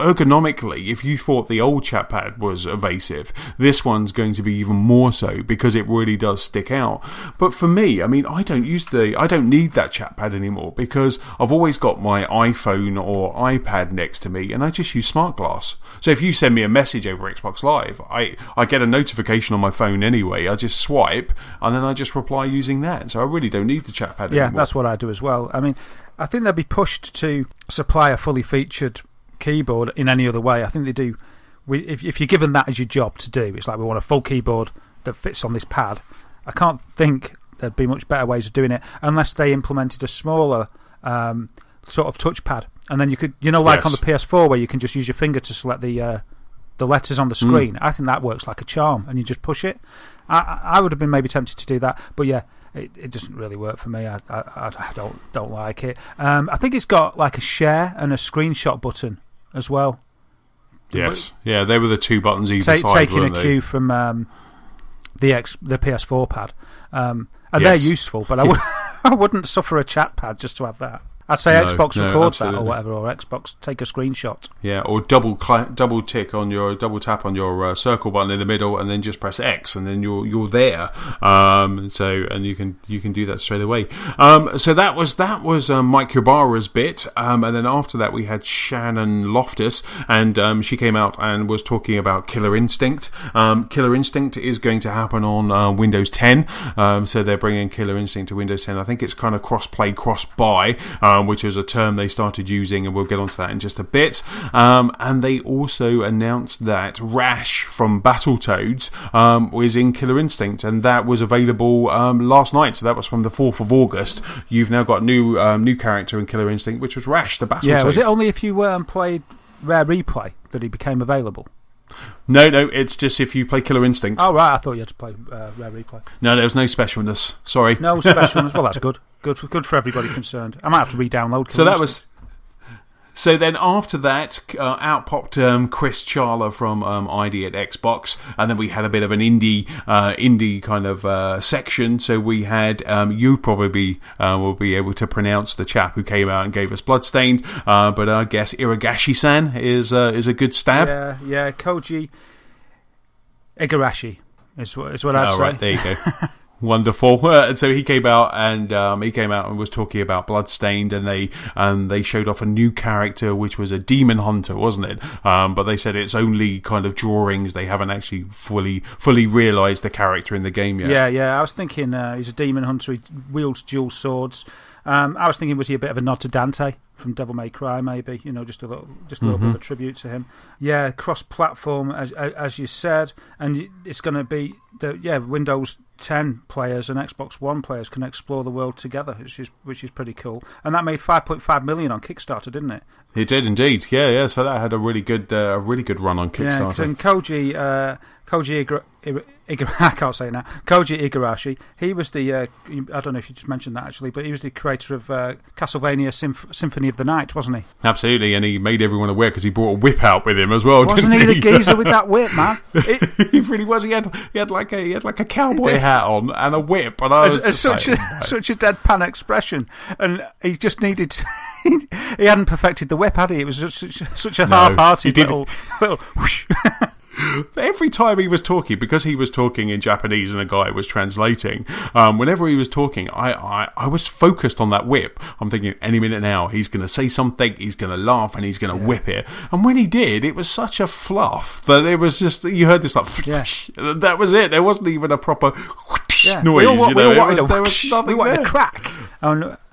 ergonomically, if you thought the old chat pad was evasive, this one's going to be even more so because it really does stick out. But for me, I mean, I don't need that chat pad anymore because I've always got my iPhone or iPad next to me and I just use Smart Glass. So if you send me a message over Xbox Live, I get a notification on my phone anyway. I just swipe and then I just reply using that. So I really don't need the chat pad anymore. Yeah, that's what I do as well. I mean, I think they'll be pushed to supply a fully featured keyboard in any other way. I think they do. If you're given that as your job to do, it's like we want a full keyboard that fits on this pad. I can't think there'd be much better ways of doing it unless they implemented a smaller sort of touchpad, and then you could, like on the PS4 where you can just use your finger to select the letters on the screen. I think that works like a charm, and you just push it. I would have been maybe tempted to do that, but yeah. It doesn't really work for me. I don't like it. I think it's got like a share and a screenshot button as well. Yes, yeah, they were the two buttons either side. Taking a cue from the PS4 pad, and they're useful. But I wouldn't suffer a chat pad just to have that. I'd say Xbox record that or whatever, or Xbox take a screenshot. Yeah, or double tap on your circle button in the middle, and then just press X, and then you're there. And you can do that straight away. So that was Mike Ybarra's bit, and then after that we had Shannon Loftus, and she came out and was talking about Killer Instinct. Killer Instinct is going to happen on Windows 10, so they're bringing Killer Instinct to Windows 10. I think it's kind of cross-play, cross-buy. Which is a term they started using, and we'll get onto that in just a bit. And they also announced that Rash from Battletoads was in Killer Instinct, and that was available last night. So that was from the 4th of August. You've now got new character in Killer Instinct, which was Rash, the Battletoad. Yeah, was it only if you played Rare Replay that he became available? No, it's just if you play Killer Instinct. Oh, right, I thought you had to play Rare Replay. No, there was no specialness. Sorry. No specialness. Well, that's good. Good for everybody concerned. I might have to re-download. So then after that, out popped Chris Charla from ID at Xbox, and then we had a bit of an indie kind of section. So we had you probably will be able to pronounce the chap who came out and gave us Bloodstained, but I guess Iragashi-san is a good stab. Yeah, Koji Igarashi is what I'd say. Right, there you go. Wonderful. And so he came out and was talking about Bloodstained, and they showed off a new character, which was a demon hunter, wasn't it? But they said it's only kind of drawings. They haven't actually fully realised the character in the game yet. Yeah. I was thinking he's a demon hunter. He wields dual swords. I was thinking, was he a bit of a nod to Dante from Devil May Cry, maybe? Just a little bit of a tribute to him. Yeah, cross-platform, as you said, and it's going to be Windows 10 players and Xbox One players can explore the world together, which is pretty cool. And that made 5.5 million on Kickstarter, didn't it? It did indeed. Yeah. So that had a really good run on Kickstarter. Yeah, and Koji I can't say it now. Koji Igarashi. He was the I don't know if you just mentioned that actually, but he was the creator of Castlevania Symphony of the Night, wasn't he? Absolutely, and he made everyone aware because he brought a whip out with him as well. Wasn't he the geezer with that whip, man? He really was. He had like a cowboy hat on and a whip, and I was such a deadpan expression, and he just needed to, he hadn't perfected the whip, had he? It was such a half-hearted little whoosh. Every time he was talking, because he was talking in Japanese and a guy was translating, whenever he was talking, I was focused on that whip. I'm thinking, any minute now, he's going to say something, he's going to laugh, and he's going to whip it. And when he did, it was such a fluff that it was just, you heard this like, that was it. There wasn't even a proper noise. There was nothing there. A crack.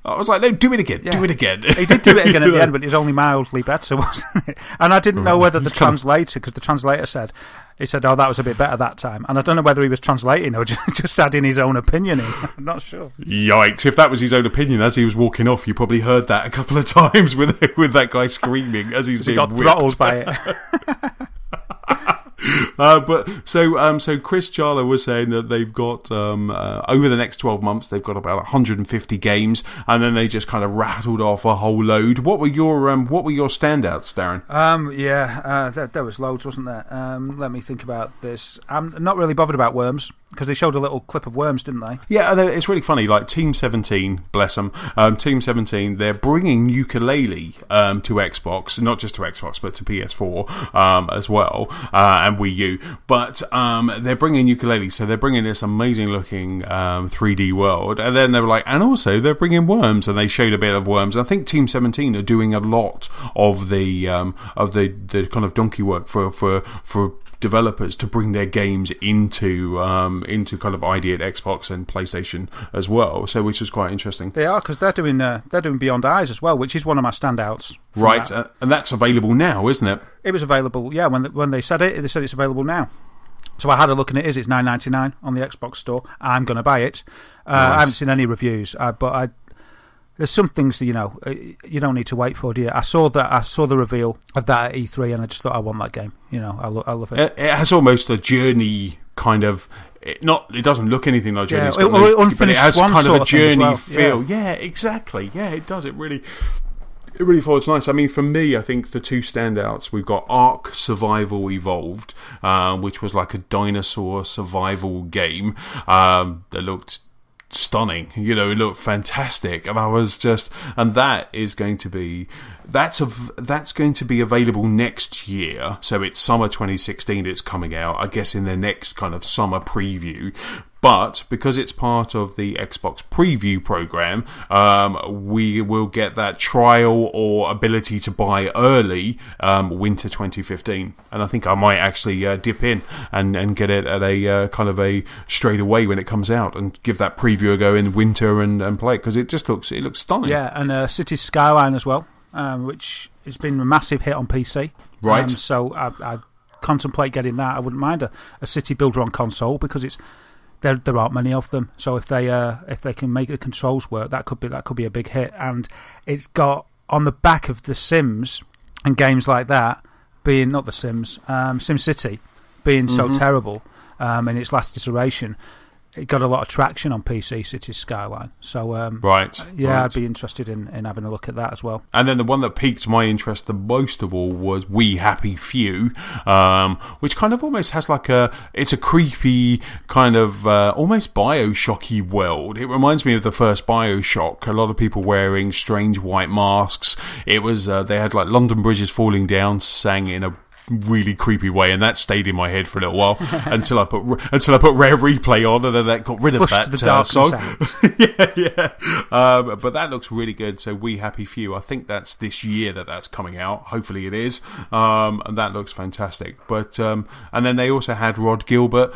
I was like, no, do it again, do it again. He did do it again at the end, but it was only mildly better, wasn't it? And I didn't know whether the translator, because the translator said, oh, that was a bit better that time. And I don't know whether he was translating or just adding his own opinion in. I'm not sure. Yikes. If that was his own opinion as he was walking off, you probably heard that a couple of times with that guy screaming as he's being got whipped. Throttled by it. So Chris Charla was saying that they've got over the next 12 months they've got about 150 games, and then they just kind of rattled off a whole load. What were your standouts, Darren? There was loads, wasn't there? Let me think about this. I'm not really bothered about Worms, because they showed a little clip of Worms, didn't they? Yeah, it's really funny. Like Team 17, bless them. Team 17, they're bringing ukulele to Xbox, not just to Xbox, but to PS4 as well, and Wii U. But they're bringing ukulele, so they're bringing this amazing looking 3D world, and then they were like, and also they're bringing Worms, and they showed a bit of Worms. I think Team 17 are doing a lot of the kind of donkey work for developers to bring their games into kind of ID at Xbox and PlayStation as well. So, which is quite interesting. They are, because they're doing Beyond Eyes as well, which is one of my standouts. Right, and that's available now, isn't it? It was available, yeah. When they said it, they said it's available now. So I had a look, and it's $9.99 on the Xbox store. I'm going to buy it. Nice. I haven't seen any reviews, but there's some things that you don't need to wait for, do you? I saw the reveal of that at E3, and I just thought, I want that game. I love it. It has almost a journey kind of. It doesn't look anything like Journey, but it has kind of a Journey feel. Yeah, exactly. Yeah, it does. It really feels nice. I mean, for me, I think the two standouts, we've got Ark Survival Evolved, which was like a dinosaur survival game that looked stunning. It looked fantastic, and that is going to be that's going to be available next year. So it's summer 2016 it's coming out, I guess, in their next kind of summer preview. But because it's part of the Xbox preview program, we will get that trial or ability to buy early winter 2015. And I think I might actually dip in and get it at a kind of a straight away when it comes out, and give that preview a go in winter and play it, because it looks stunning. Yeah, and Cities Skyline as well, which has been a massive hit on PC. Right. So I contemplate getting that. I wouldn't mind a city builder on console, because there aren't many of them. So if they can make the controls work, that could be a big hit. And it's got, on the back of The Sims and games like that, being not The Sims, SimCity being so terrible in its last iteration, it got a lot of traction on PC, Cities Skyline. So I'd be interested in having a look at that as well. And then the one that piqued my interest the most of all was We Happy Few, which kind of almost has it's a creepy kind of almost Bioshocky world. It reminds me of the first Bioshock. A lot of people wearing strange white masks. It was they had like London bridges falling down, sang in a really creepy way, and that stayed in my head for a little while until I put Rare Replay on, and then that got rid of that song. yeah. But that looks really good. So We Happy Few, I think that's this year that's coming out. Hopefully it is, and that looks fantastic. But and then they also had Rod Gilbert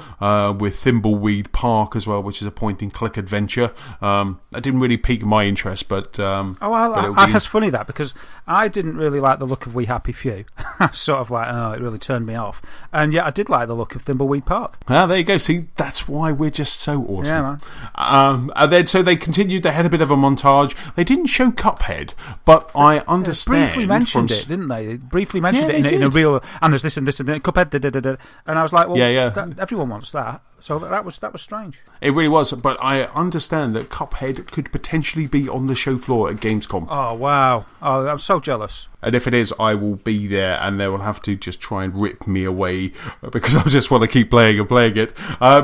with Thimbleweed Park as well, which is a point-and-click adventure. That didn't really pique my interest, but that's funny that, because I didn't really like the look of We Happy Few. I was sort of like, it really turned me off. And yet I did like the look of Thimbleweed Park. Ah, there you go. See, that's why we're just so awesome. Yeah, man. And then so they continued. They had a bit of a montage. They didn't show Cuphead, but I understand. They briefly mentioned it, didn't they? They briefly mentioned it in a real. And there's this and this and Cuphead. And I was like, well, everyone wants that. So that was strange. It really was, but I understand that Cuphead could potentially be on the show floor at Gamescom. Oh, wow. Oh, I'm so jealous. And if it is, I will be there, and they will have to just try and rip me away, because I just want to keep playing it.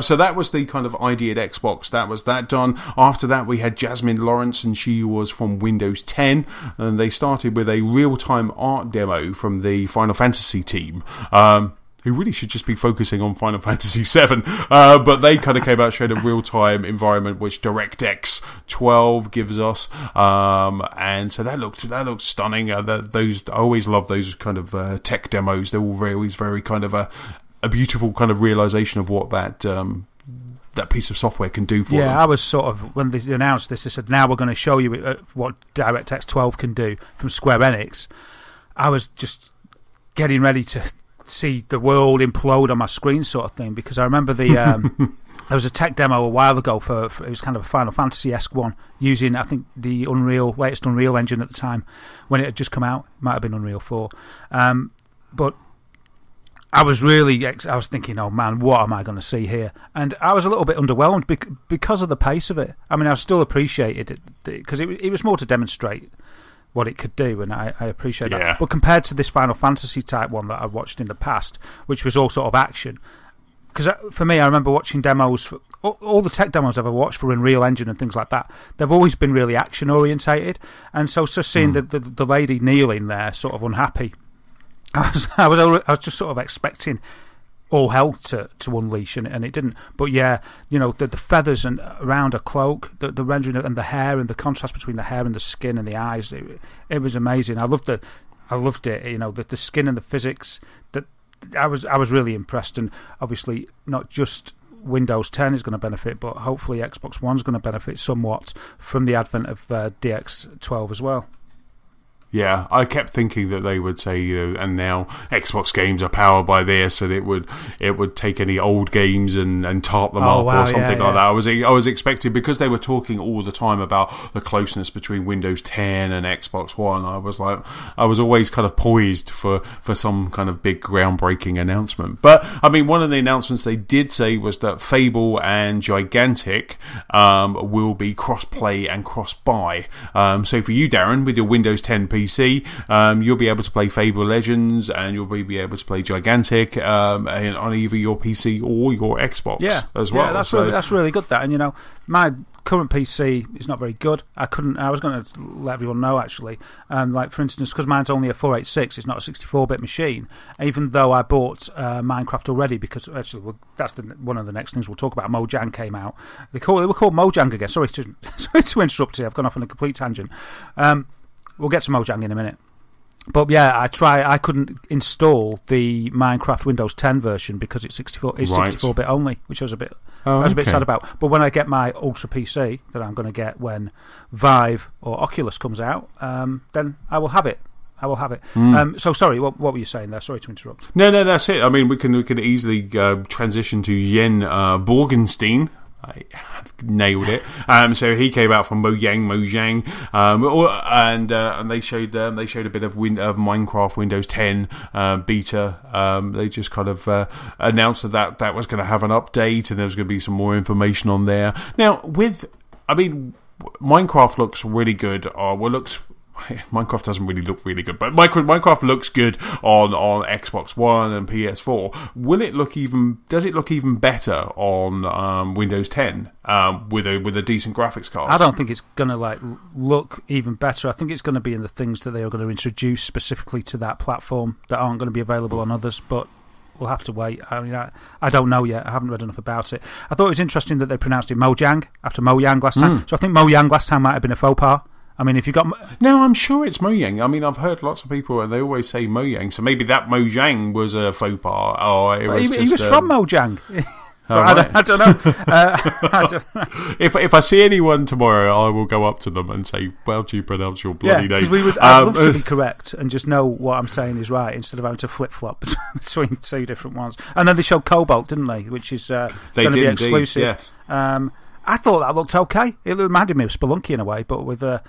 So that was the kind of ID at Xbox. That was that done. After that, we had Jasmine Lawrence, and she was from Windows 10, and they started with a real-time art demo from the Final Fantasy team. Who really should just be focusing on Final Fantasy VII, but they kind of came out, showed a real-time environment which DirectX 12 gives us, and so that looked stunning. Those I always love those kind of tech demos. They're always very kind of a beautiful kind of realization of what that piece of software can do for them. Yeah, I was sort of, when they announced this, they said, now we're going to show you what DirectX 12 can do from Square Enix. I was just getting ready to see the world implode on my screen, sort of thing, because I remember there was a tech demo a while ago for it was kind of a Final Fantasy-esque one, using, I think, the latest Unreal engine at the time when it had just come out. It might have been Unreal 4, but I was thinking, oh man, what am I going to see here? And I was a little bit underwhelmed because of the pace of it. I mean, I still appreciated it because it was more to demonstrate what it could do, and I appreciate that. But compared to this Final Fantasy type one that I watched in the past, which was all sort of action, because for me, I remember watching demos for all the tech demos I've ever watched for Unreal Engine and things like that. They've always been really action orientated, and so seeing the lady kneeling there, sort of unhappy, I was just sort of expecting all hell to unleash, and it didn't. But yeah, the feathers and around a cloak, the rendering and the hair and the contrast between the hair and the skin and the eyes, it was amazing. I loved it. The skin and the physics. That I was really impressed, and obviously not just Windows 10 is going to benefit, but hopefully Xbox One's going to benefit somewhat from the advent of DX12 as well. Yeah, I kept thinking that they would say, and now Xbox games are powered by this, and it would take any old games and tarp them up or something like that. I was expecting, because they were talking all the time about the closeness between Windows 10 and Xbox One. I was always kind of poised for some kind of big groundbreaking announcement. But I mean, one of the announcements they did say was that Fable and Gigantic will be cross-play and cross-buy. So for you, Darren, with your Windows 10 PC, you'll be able to play Fable Legends, and you'll be able to play Gigantic on either your PC or your Xbox as well. Yeah, that's really good. That, and my current PC is not very good. I was going to let everyone know, actually, like for instance, because mine's only a 486, it's not a 64-bit machine. Even though I bought Minecraft already, because actually that's one of the next things we'll talk about. Mojang came out. They were called Mojang again. Sorry to interrupt you. I've gone off on a complete tangent. We'll get to Mojang in a minute. But yeah, I couldn't install the Minecraft Windows 10 version because it's 64-bit only, which I was a bit sad about. But when I get my Ultra PC that I'm going to get when Vive or Oculus comes out, then I will have it. So sorry, what were you saying there? Sorry to interrupt. No, that's it. I mean, we can easily transition to Yen Borgenstein. I have nailed it. So he came out from Mojang, and they showed a bit of Minecraft Windows 10 beta. They just kind of announced that was going to have an update, and there was going to be some more information on there. Now, Minecraft looks really good. Minecraft doesn't really look really good, but Minecraft looks good on Xbox One and PS4. Does it look even better on Windows 10 with a decent graphics card? I don't think it's going to look even better. I think it's going to be in the things that they are going to introduce specifically to that platform that aren't going to be available on others, but we'll have to wait. I mean, I don't know yet. I haven't read enough about it. I thought it was interesting that they pronounced it Mojang after Mojang last time. So I think Mojang last time might have been a faux pas. I mean, if you got... No, I'm sure it's Mojang. I mean, I've heard lots of people, and they always say Mojang, so maybe that Mojang was a faux pas, or it was he was from Mojang. Right. I don't know. I don't know. If I see anyone tomorrow, I will go up to them and say, "Well, do you pronounce your bloody name?" Because I'd love to be correct and just know what I'm saying is right instead of having to flip flop between two different ones. And then they showed Cobalt, didn't they? Which is going to be exclusive. Yes. I thought that looked okay. It reminded me of Spelunky in a way, but with a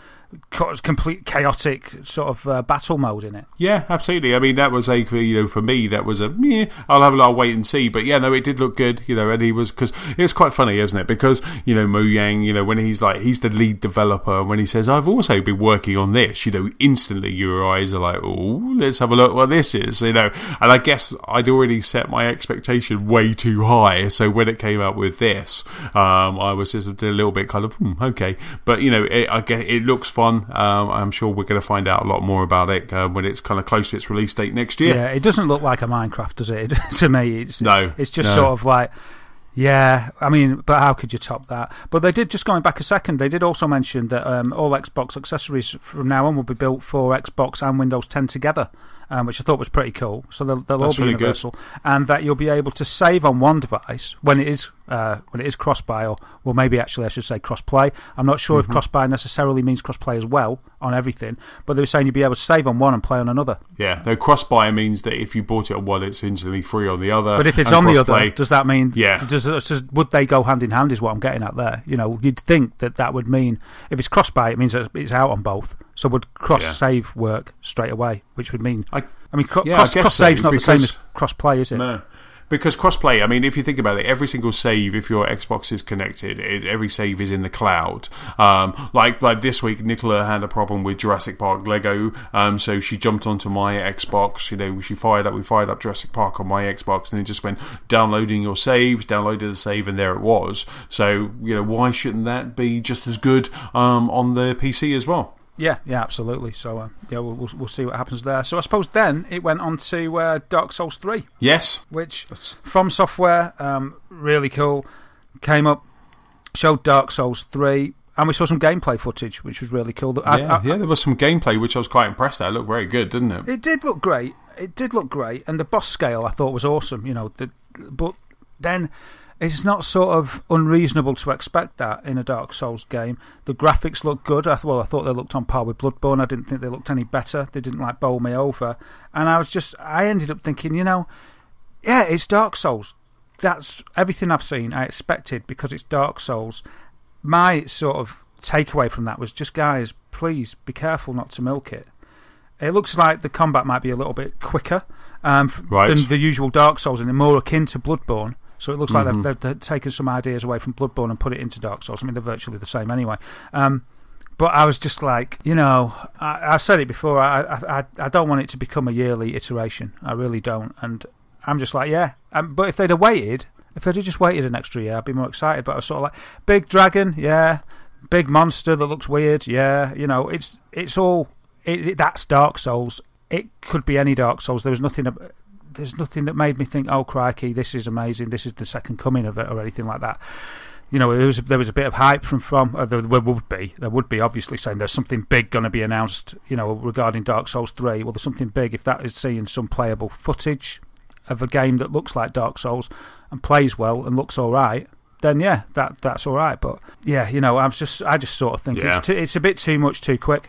complete chaotic sort of battle mode in it. Yeah, absolutely. I mean, that was for me, that was I'll wait and see. But yeah, no, it did look good, and he was, because it was quite funny, isn't it? Because, Mojang, when he's the lead developer, and when he says, I've also been working on this, instantly your eyes are like, oh, let's have a look what this is, and I guess I'd already set my expectation way too high. So when it came out with this, I was just a little bit kind of, okay. But, I guess it looks fun. I'm sure we're going to find out a lot more about it when it's kind of close to its release date next year. Yeah, it doesn't look like a Minecraft, does it? To me, it's just no. sort of like, yeah, I mean, but how could you top that? But they did, just going back a second, they did also mention that all Xbox accessories from now on will be built for Xbox and Windows 10 together. Which I thought was pretty cool. So they'll all be really universal, good. And that you'll be able to save on one device when it is cross-buy, or well, maybe actually I should say cross-play. I'm not sure if cross-buy necessarily means cross-play as well on everything, but they were saying you'll be able to save on one and play on another. Yeah, no, cross-buy means that if you bought it on one, it's instantly free on the other. But if it's on the other, does that mean? Yeah. Would they go hand in hand? Is what I'm getting at there. You'd think that would mean if it's cross-buy, it means that it's out on both. So would cross-save work straight away, which would mean... cross-save's not the same as cross-play, is it? No. Because cross-play, I mean, if you think about it, every single save, if your Xbox is connected, every save is in the cloud. Like this week, Nicola had a problem with Jurassic Park Lego, so she jumped onto my Xbox. We fired up Jurassic Park on my Xbox, and it just went downloading your saves, downloaded the save, and there it was. So why shouldn't that be just as good on the PC as well? Yeah, absolutely. So, we'll see what happens there. So, I suppose then it went on to Dark Souls 3. Yes. Which, From Software, really cool. Came up, showed Dark Souls 3, and we saw some gameplay footage, which was really cool. There was some gameplay, which I was quite impressed at. It looked very good, didn't it? It did look great. And the boss scale, I thought, was awesome. But then... it's not sort of unreasonable to expect that in a Dark Souls game. The graphics look good. I thought they looked on par with Bloodborne. I didn't think they looked any better. They didn't bowl me over. And I ended up thinking, yeah, it's Dark Souls. That's everything I've seen. I expected, because it's Dark Souls. My sort of takeaway from that was just, guys, please be careful not to milk it. It looks like the combat might be a little bit quicker than the usual Dark Souls, and more akin to Bloodborne. So it looks like they've taken some ideas away from Bloodborne and put it into Dark Souls. I mean, they're virtually the same anyway. But I was just like, I've said it before, I don't want it to become a yearly iteration. I really don't. And I'm just like, yeah. But if they'd just waited an extra year, I'd be more excited. But I was sort of like, big dragon, yeah. Big monster that looks weird, yeah. It's all... that's Dark Souls. It could be any Dark Souls. There's nothing that made me think, oh crikey, this is amazing, this is the second coming of it, or anything like that. There was a bit of hype from there would be obviously saying there's something big going to be announced, regarding Dark Souls 3. Well, there's something big if that is seeing some playable footage of a game that looks like Dark Souls and plays well and looks all right. Then yeah, that's all right. But yeah, I just sort of think it's a bit too much too quick.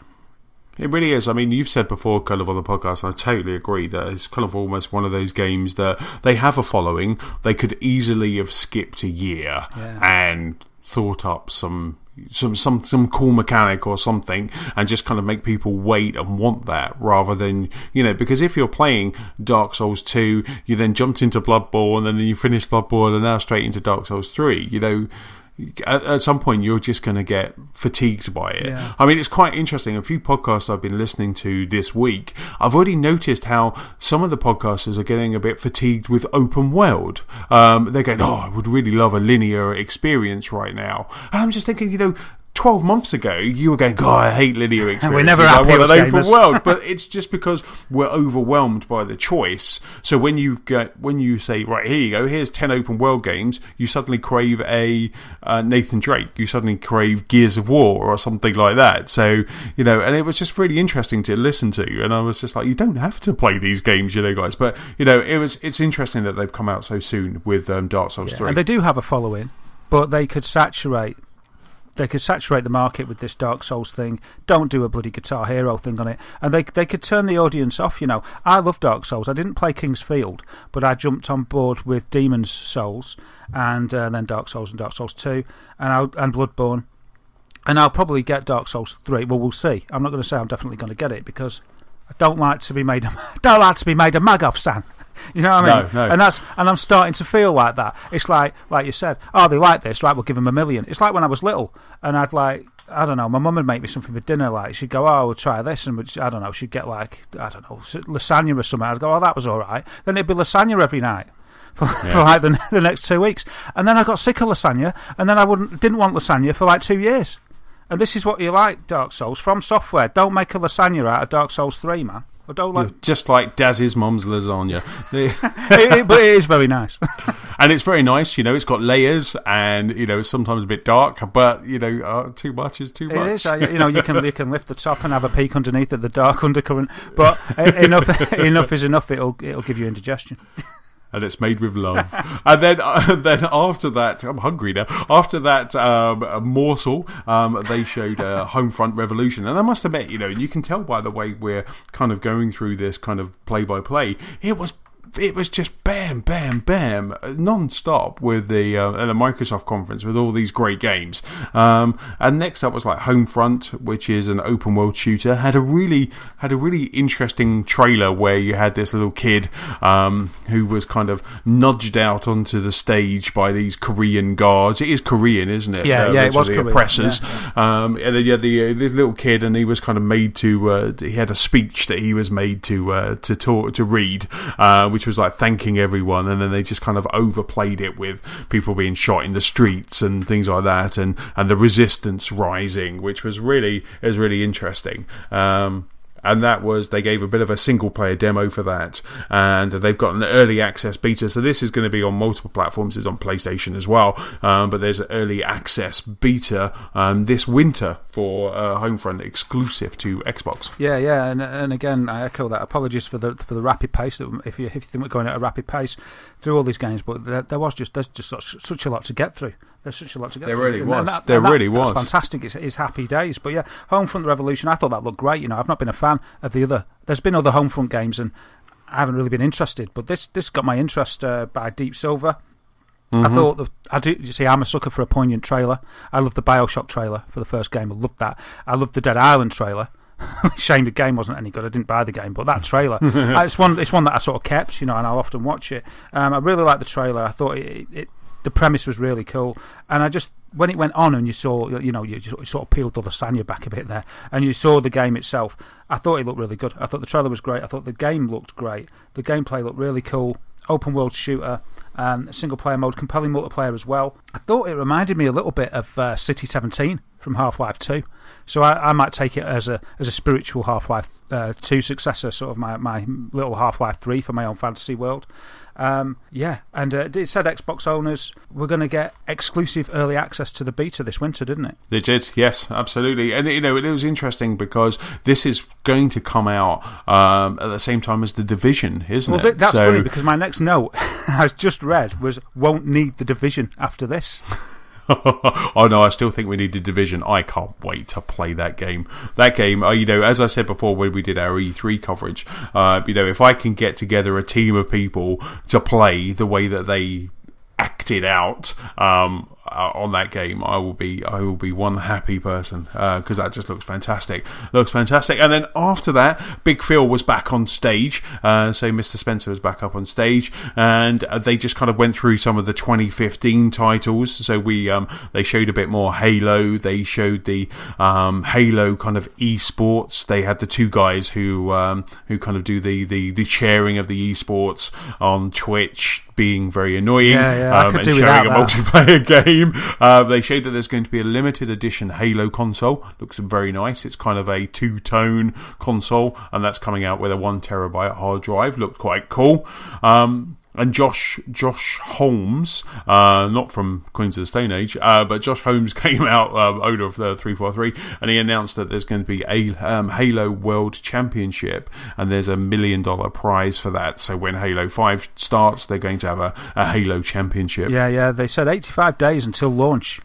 It really is. I mean, you've said before kind of on the podcast, and I totally agree, that it's kind of almost one of those games that they have a following. They could easily have skipped a year and thought up some cool mechanic or something, and just kind of make people wait and want that, rather than, because if you're playing Dark Souls 2, you then jumped into Bloodborne, and then you finished Bloodborne, and now straight into Dark Souls 3, at some point you're just going to get fatigued by it. Yeah. I mean, it's quite interesting. A few podcasts I've been listening to this week, I've already noticed how some of the podcasters are getting a bit fatigued with open world. They're going, I would really love a linear experience right now. And I'm just thinking, 12 months ago, you were going, I hate linear experiences. We're never happy I want an gamers. open world. But it's just because we're overwhelmed by the choice. So when you say, right, here you go, here's 10 open world games, you suddenly crave a Nathan Drake. You suddenly crave Gears of War or something like that. So, and it was just really interesting to listen to. And I was just like, you don't have to play these games, guys. But, it's interesting that they've come out so soon with Dark Souls 3. And they do have a following, but they could saturate the market with this Dark Souls thing. Don't do a bloody Guitar Hero thing on it. And they could turn the audience off, I love Dark Souls. I didn't play King's Field, but I jumped on board with Demon's Souls, and then Dark Souls and Dark Souls 2, and Bloodborne. And I'll probably get Dark Souls 3. Well, we'll see. I'm not going to say I'm definitely going to get it, because I don't like to be made a mag of, Sam. You know what I mean? No. And I'm starting to feel like that. It's like you said, they like this, right, we'll give them $1 million. It's like when I was little, and I'd I don't know, my mum would make me something for dinner, like, she'd go, we'll try this, and I don't know, she'd get lasagna or something. I'd go, that was alright. Then it'd be lasagna every night. For like the next 2 weeks. And then I got sick of lasagna, and then I didn't want lasagna for like 2 years. And this is what you like, Dark Souls, from Software. Don't make a lasagna out of Dark Souls 3, man. Just like Daz's mum's lasagna. But it is very nice. And it's very nice, it's got layers, and, it's sometimes a bit dark, but, too much is too much. It is, you can lift the top and have a peek underneath at the dark undercurrent, but enough is enough, it'll give you indigestion. And it's made with love. And then after that, I'm hungry now. After that morsel, they showed Homefront Revolution. And I must admit, you can tell by the way we're kind of going through this kind of play-by-play, it was just bam, bam, bam, non-stop with the Microsoft conference with all these great games. And next up was like Homefront, which is an open world shooter. Had a really interesting trailer where you had this little kid who was kind of nudged out onto the stage by these Korean guards. It is Korean, isn't it? Yeah, it was Korean. Oppressors. Yeah. And then you had this little kid, and he was kind of made to. He had a speech that he was made to read, which was like thanking everyone, and then they just kind of overplayed it with people being shot in the streets and things like that, and the resistance rising, which was really interesting. And that was, they gave a bit of a single player demo for that, and they've got an early access beta, so this is going to be on multiple platforms. It's on PlayStation as well, but there's an early access beta this winter for Homefront, exclusive to Xbox. Yeah, and again, I echo that. Apologies for the rapid pace. If you think we're going at a rapid pace through all these games, but there's just such a lot to get through. There's such a lot to get through. There really was. That's fantastic. It's happy days. But yeah, Homefront Revolution, I thought that looked great. I've not been a fan of the other. There's been other Homefront games, and I haven't really been interested. But this got my interest by Deep Silver. Mm-hmm. I thought you see, I'm a sucker for a poignant trailer. I love the BioShock trailer for the first game. I loved that. I loved the Dead Island trailer. Shame the game wasn't any good. I didn't buy the game, but that trailer, it's one that I sort of kept, and I'll often watch it. I really liked the trailer. I thought the premise was really cool, and I just, when it went on and you saw, you sort of peeled the lasagna back a bit there, and you saw the game itself, I thought it looked really good. I thought the trailer was great. I thought the game looked great. The gameplay looked really cool. Open world shooter, single player mode, compelling multiplayer as well. I thought it reminded me a little bit of City 17 from Half-Life 2. So I might take it as a spiritual Half-Life 2 successor, sort of my little Half-Life 3 for my own fantasy world. And it said Xbox owners were going to get exclusive early access to the beta this winter, didn't it? They did, yes, absolutely. And it was interesting because this is going to come out at the same time as The Division, isn't it? That's funny, because my next note I just read was, won't need The Division after this. Oh no, I still think we need The Division. I can't wait to play that game. That game, as I said before when we did our E3 coverage, if I can get together a team of people to play the way that they acted out, on that game, I will be one happy person, because that just looks fantastic. And then after that, Big Phil was back on stage. So Mr. Spencer was back up on stage, and they just kind of went through some of the 2015 titles. So they showed a bit more Halo. They showed the Halo kind of esports. They had the two guys who kind of do the sharing of the esports on Twitch, being very annoying, I could and do sharing a without multiplayer game. They showed that there's going to be a limited edition Halo console. Looks very nice. It's kind of a two-tone console, and that's coming out with a 1 terabyte hard drive. Looked quite cool. And Josh Holmes, not from Queens of the Stone Age, but Josh Holmes came out, owner of the 343, and he announced that there's going to be a Halo World Championship, and there's $1 million prize for that. So when Halo 5 starts, they're going to have a Halo Championship. Yeah, they said 85 days until launch.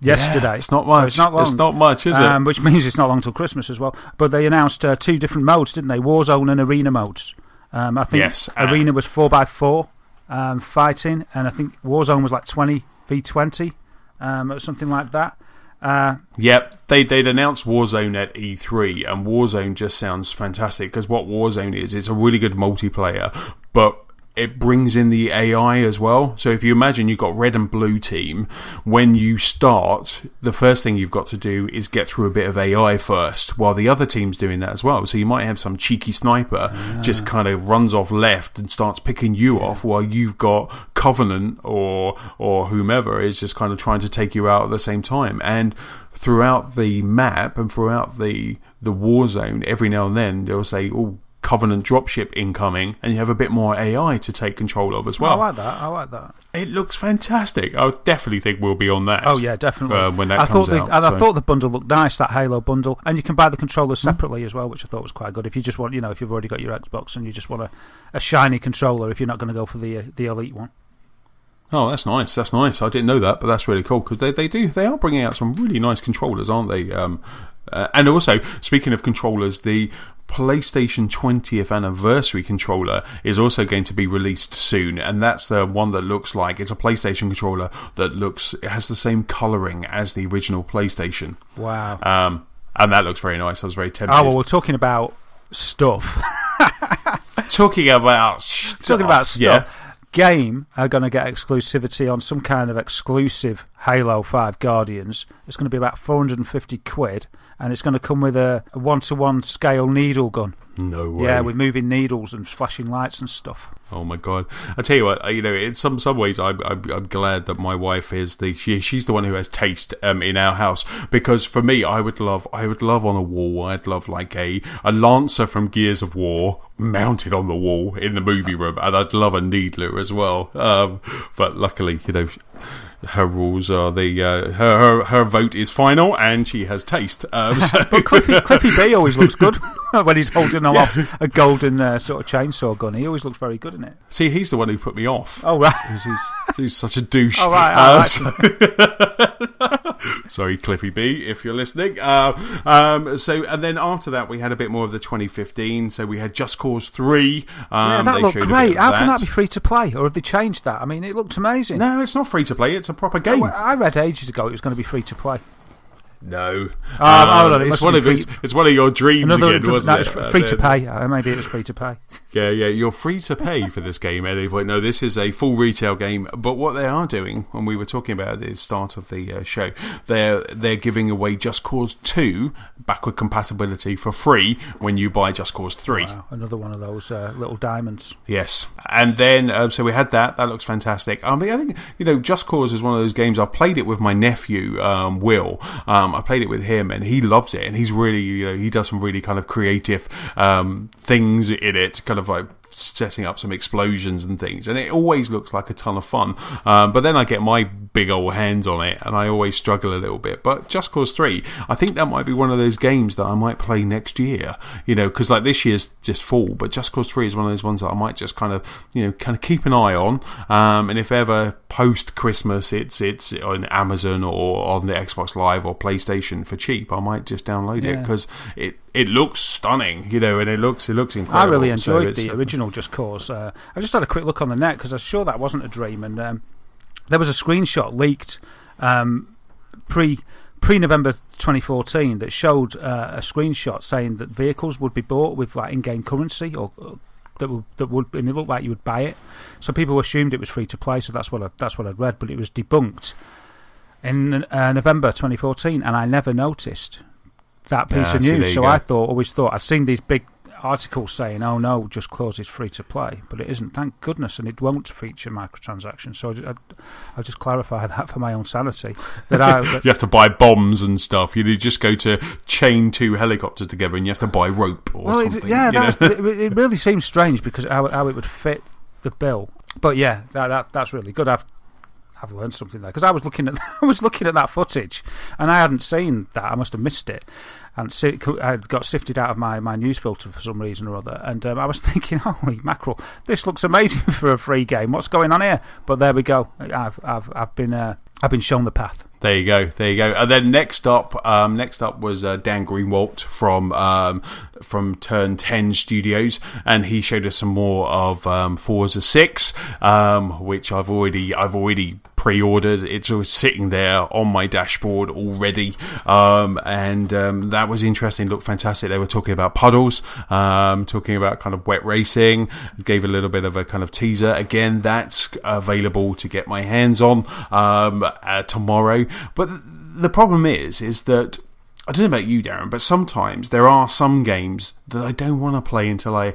Yesterday. It's not much. So it's not long. It's not much, is it? Which means it's not long till Christmas as well. But they announced 2 different modes, didn't they? Warzone and Arena modes. I think Arena was 4x4 fighting, and I think Warzone was like 20v20 or something like that. Yep, they'd announced Warzone at E3, and Warzone just sounds fantastic, because what Warzone is, it's a really good multiplayer, but it brings in the AI as well. So if you imagine you've got red and blue team, when you start, the first thing you've got to do is get through a bit of AI first, while the other team's doing that as well. So you might have some cheeky sniper just kind of runs off left and starts picking you off, while you've got Covenant or whomever is just kind of trying to take you out at the same time. And throughout the map and throughout the war zone, every now and then they'll say, oh, Covenant dropship incoming, and you have a bit more AI to take control of as well. I like that. It looks fantastic. I definitely think we'll be on that. Oh yeah, definitely. When that comes out. I thought the bundle looked nice, that Halo bundle, and you can buy the controllers separately as well, which I thought was quite good. If you just want, if you've already got your Xbox and you just want a shiny controller, if you're not going to go for the Elite one. Oh, that's nice. That's nice. I didn't know that, but that's really cool, because they are bringing out some really nice controllers, aren't they? And also, speaking of controllers, the PlayStation 20th anniversary controller is also going to be released soon, and that's the one that looks like it's a PlayStation controller that has the same colouring as the original PlayStation. Wow. And that looks very nice. I was very tempted. Oh, well, we're talking about stuff. Talking about stuff. Yeah. Game are going to get exclusivity on some kind of exclusive Halo 5 Guardians. It's going to be about £450, and it's going to come with a 1-to-1 scale needle gun. No way. Yeah, with moving needles and flashing lights and stuff. Oh my god! I tell you what, in some ways, I'm glad that my wife is she's the one who has taste in our house, because for me, I would love on a wall. I'd love like a Lancer from Gears of War mounted on the wall in the movie room, and I'd love a needler as well. But luckily, her rules are her vote is final, and she has taste. But Cliffy B always looks good when he's holding aloft a golden sort of chainsaw gun. He always looks very good in it. See, he's the one who put me off. Oh right, he's such a douche. Oh right, sorry, Cliffy B, if you're listening. And then after that, we had a bit more of the 2015. So we had Just Cause 3. Yeah, that looked great. How can that be free to play, or have they changed that? I mean, it looked amazing. No, it's not free to play. It's a proper game. I read ages ago it was going to be free to play. No, it's one of your dreams again, wasn't it? Free to pay. Maybe it was free to pay. Yeah, you're free to pay for this game at any point. No, this is a full retail game. But what they are doing, when we were talking about at the start of the show, they're giving away Just Cause 2 backward compatibility for free when you buy Just Cause 3. Wow, another one of those little diamonds. Yes, and then so we had that. That looks fantastic. I think Just Cause is one of those games. I've played it with my nephew Will. I played it with him, and he loves it, and he's really, he does some really kind of creative things in it, kind of like setting up some explosions and things, and it always looks like a ton of fun. But then I get my big old hands on it, and I always struggle a little bit. But Just Cause 3, I think that might be one of those games that I might play next year, because like this year's just full, but Just Cause 3 is one of those ones that I might just kind of keep an eye on. And if ever post Christmas it's on Amazon or on the Xbox Live or PlayStation for cheap, I might just download it, because it looks stunning, and it looks incredible. I really enjoyed the original Just Cause. I just had a quick look on the net, because I was sure that wasn't a dream, and there was a screenshot leaked pre-November 2014 that showed a screenshot saying that vehicles would be bought with like in-game currency or that would and it looked like you would buy it. So people assumed it was free to play. So that's what I'd read, but it was debunked in November 2014, and I never noticed that piece of news. So I always thought I'd seen these big articles saying, "Oh no, Just Cause is free to play," but it isn't. Thank goodness, and it won't feature microtransactions. So I'll just clarify that for my own sanity. That you have to buy bombs and stuff. You just go to chain 2 helicopters together, and you have to buy rope or something. It really seems strange because how it would fit the bill. But yeah, that's really good. I've learned something there because I was looking at that footage and I hadn't seen that. I must have missed it, and I got sifted out of my news filter for some reason or other. And I was thinking, holy mackerel, this looks amazing for a free game. What's going on here? But there we go. I've been shown the path. There you go. And then next up was Dan Greenwalt from Turn 10 Studios, and he showed us some more of Forza 6, which I've already pre-ordered. It's all sitting there on my dashboard already, and that was interesting. Looked fantastic. They were talking about puddles, talking about kind of wet racing. Gave a little bit of a kind of teaser. Again, that's available to get my hands on tomorrow. But the problem is that I don't know about you, Darren, but sometimes there are some games that I don't want to play until I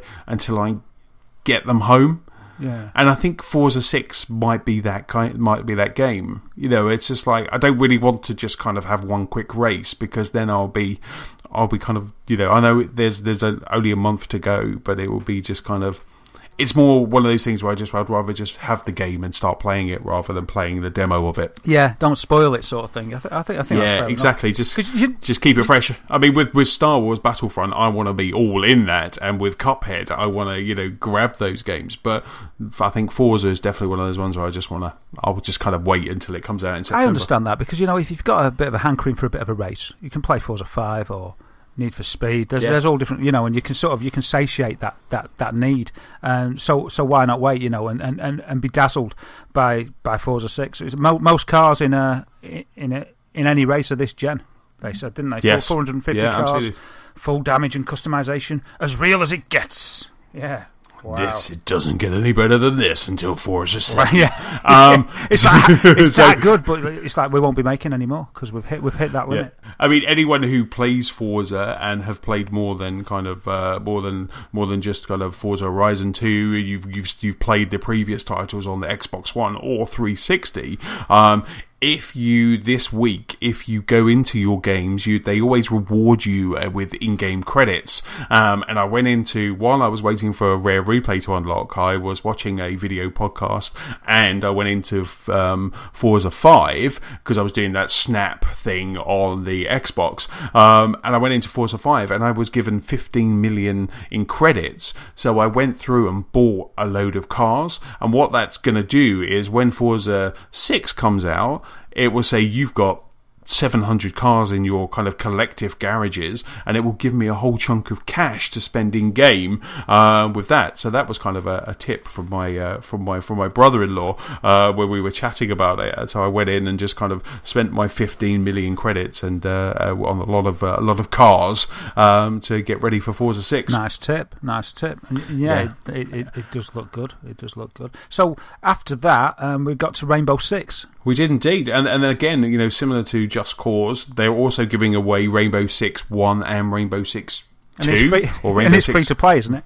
get them home. Yeah. And I think Forza 6 might be that game. You know, it's just like I don't really want to just kind of have one quick race because then I'll be kind of, you know, I know there's only a month to go, but it will be just kind of. It's more one of those things where I'd rather just have the game and start playing it rather than playing the demo of it. Yeah, don't spoil it, sort of thing. I think that's fair exactly. Enough. Just keep it fresh. I mean, with Star Wars Battlefront, I want to be all in that, and with Cuphead, I want to grab those games. But I think Forza is definitely one of those ones where I'll just kind of wait until it comes out in September. I understand that because if you've got a bit of a hankering for a bit of a race, you can play Forza 5 or Need for Speed. There's all different, and you can satiate that need. So why not wait, and be dazzled by Forza 6? It's most cars in any race of this gen. They said, didn't they? Yes. 450 cars, absolutely. Full damage and customization, as real as it gets. Yeah. Wow. It doesn't get any better than this until Forza 6. Right, yeah. It's that good, but it's like we won't be making any more because we've hit that limit. Yeah. I mean, anyone who plays Forza and have played more than kind of more than just kind of Forza Horizon 2, you've played the previous titles on the Xbox One or 360. If you go into your games, they always reward you with in-game credits. And I went into, while I was waiting for a rare replay to unlock, I was watching a video podcast and I went into Forza 5 because I was doing that snap thing on the Xbox. And I went into Forza 5 and I was given 15 million in credits. So I went through and bought a load of cars. And what that's going to do is when Forza 6 comes out, it will say you've got 700 cars in your kind of collective garages, and it will give me a whole chunk of cash to spend in game with that. So that was kind of a tip from my brother-in-law when we were chatting about it. So I went in and just kind of spent my 15 million credits and on a lot of cars to get ready for Forza 6. Nice tip. And it does look good. So after that, we got to Rainbow Six. We did indeed, and then again, similar to Just Cause, they're also giving away Rainbow Six 1 and Rainbow Six 2. And it's free to play, isn't it?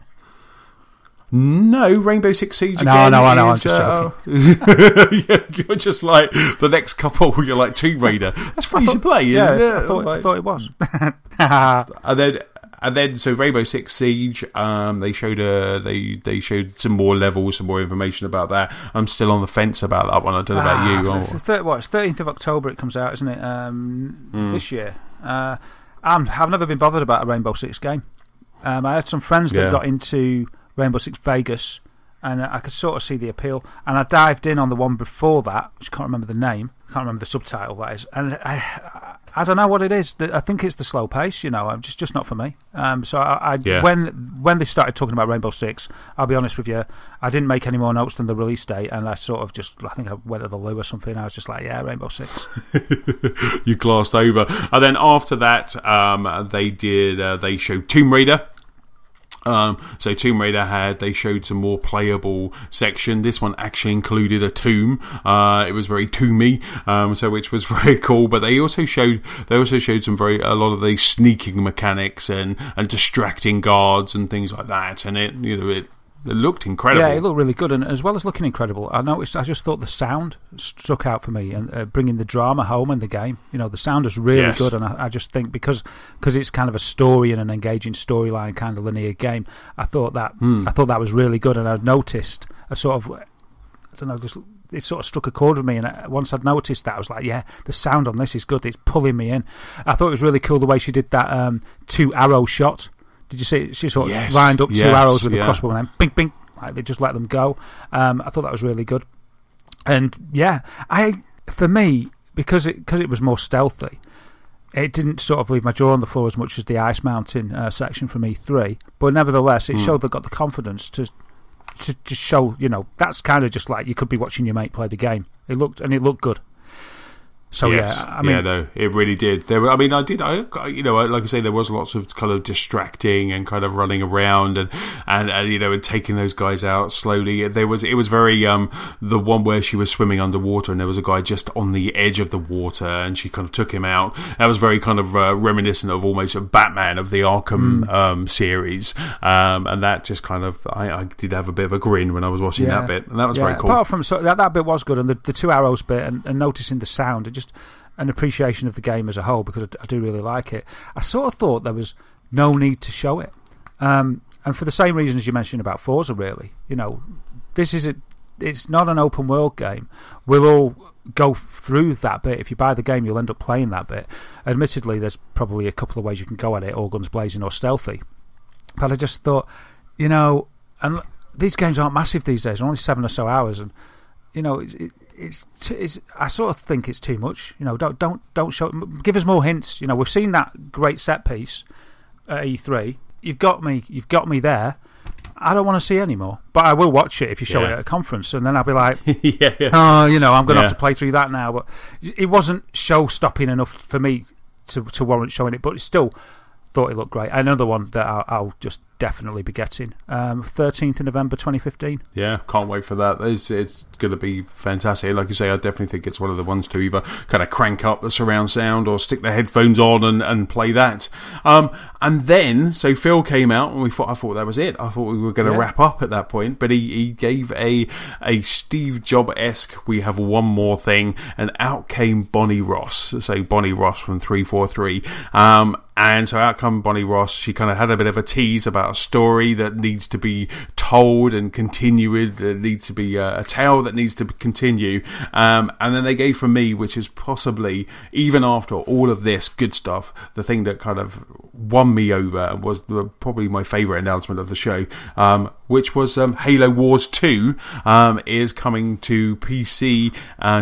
No, Rainbow Six Siege again. I know, I'm just joking. You're just like the next couple. You're like Tomb Raider. That's free to play, isn't it? I thought it was. And then, so Rainbow Six Siege, they showed some more levels, some more information about that. I'm still on the fence about that one. I don't know about you. It's 13th of October it comes out, isn't it? This year. I've never been bothered about a Rainbow Six game. I had some friends that got into Rainbow Six Vegas, and I could sort of see the appeal. And I dived in on the one before that, which I can't remember the name. I can't remember the subtitle, that is. And I I don't know what it is. I think it's the slow pace. I'm just not for me. So Yeah. when they started talking about Rainbow Six, I'll be honest with you, I didn't make any more notes than the release date, and I sort of I think I went to the loo or something. I was just like, yeah, Rainbow Six. You glanced over, and then after that, they showed Tomb Raider. So Tomb Raider they showed some more playable section. This one actually included a tomb. It was very tomby, which was very cool. But they also showed some a lot of the sneaking mechanics and distracting guards and things like that. And it looked incredible. Yeah, it looked really good, and as well as looking incredible, I just thought the sound struck out for me, and bringing the drama home in the game. The sound is really good, and I just think because it's kind of a story and an engaging storyline, kind of linear game. I thought that was really good, and I noticed a sort of, I don't know, it sort of struck a chord with me, and once I'd noticed that, I was like, yeah, the sound on this is good. It's pulling me in. I thought it was really cool the way she did that 2-arrow shot. Did you see? She sort of lined up 2 arrows with a crossbow and then bing, bing, like they just let them go. I thought that was really good. And yeah, for me, because it was more stealthy, it didn't sort of leave my jaw on the floor as much as the Ice Mountain section from E3. But nevertheless, it showed they got the confidence to show. That's kind of just like you could be watching your mate play the game. It looked good. So yes. yeah, I mean, no, it really did. Like I say, there was lots of kind of distracting and kind of running around and taking those guys out slowly. It was very the one where she was swimming underwater and there was a guy just on the edge of the water and she kind of took him out. That was very kind of reminiscent of almost a Batman of the Arkham series, and that just kind of I did have a bit of a grin when I was watching that bit, and that was very cool. Apart from that bit was good, and the 2 arrows bit and noticing the sound. Just an appreciation of the game as a whole, because I do really like it. I sort of thought there was no need to show it, and for the same reasons you mentioned about Forza. Really, it's not an open world game. We'll all go through that bit. If you buy the game, you'll end up playing that bit. Admittedly, there's probably a couple of ways you can go at it: all guns blazing or stealthy. But I just thought, and these games aren't massive these days. They're only 7 or so hours, and I sort of think it's too much. Don't show. Give us more hints. We've seen that great set piece at E3. You've got me there. I don't want to see any more, but I will watch it if you show it at a conference, and then I'll be like, I'm going to have to play through that now. But it wasn't show-stopping enough for me to warrant showing it, but it still thought it looked great. Another one that I'll just definitely be getting 13th of November 2015. Yeah, can't wait for that. It's going to be fantastic. Like you say, I definitely think it's one of the ones to either kind of crank up the surround sound or stick the headphones on and play that. And then, so Phil came out and I thought that was it. I thought we were going to wrap up at that point, but he gave a Steve Jobs-esque, we have one more thing, and out came Bonnie Ross. So Bonnie Ross from 343. And so out come Bonnie Ross. She kind of had a bit of a tease about a story that needs to be told and continued. There needs to be a tale that needs to continue. And then they gave for me, which is possibly, even after all of this good stuff, the thing that kind of won me over and was probably my favourite announcement of the show, which was Halo Wars 2 is coming to PC,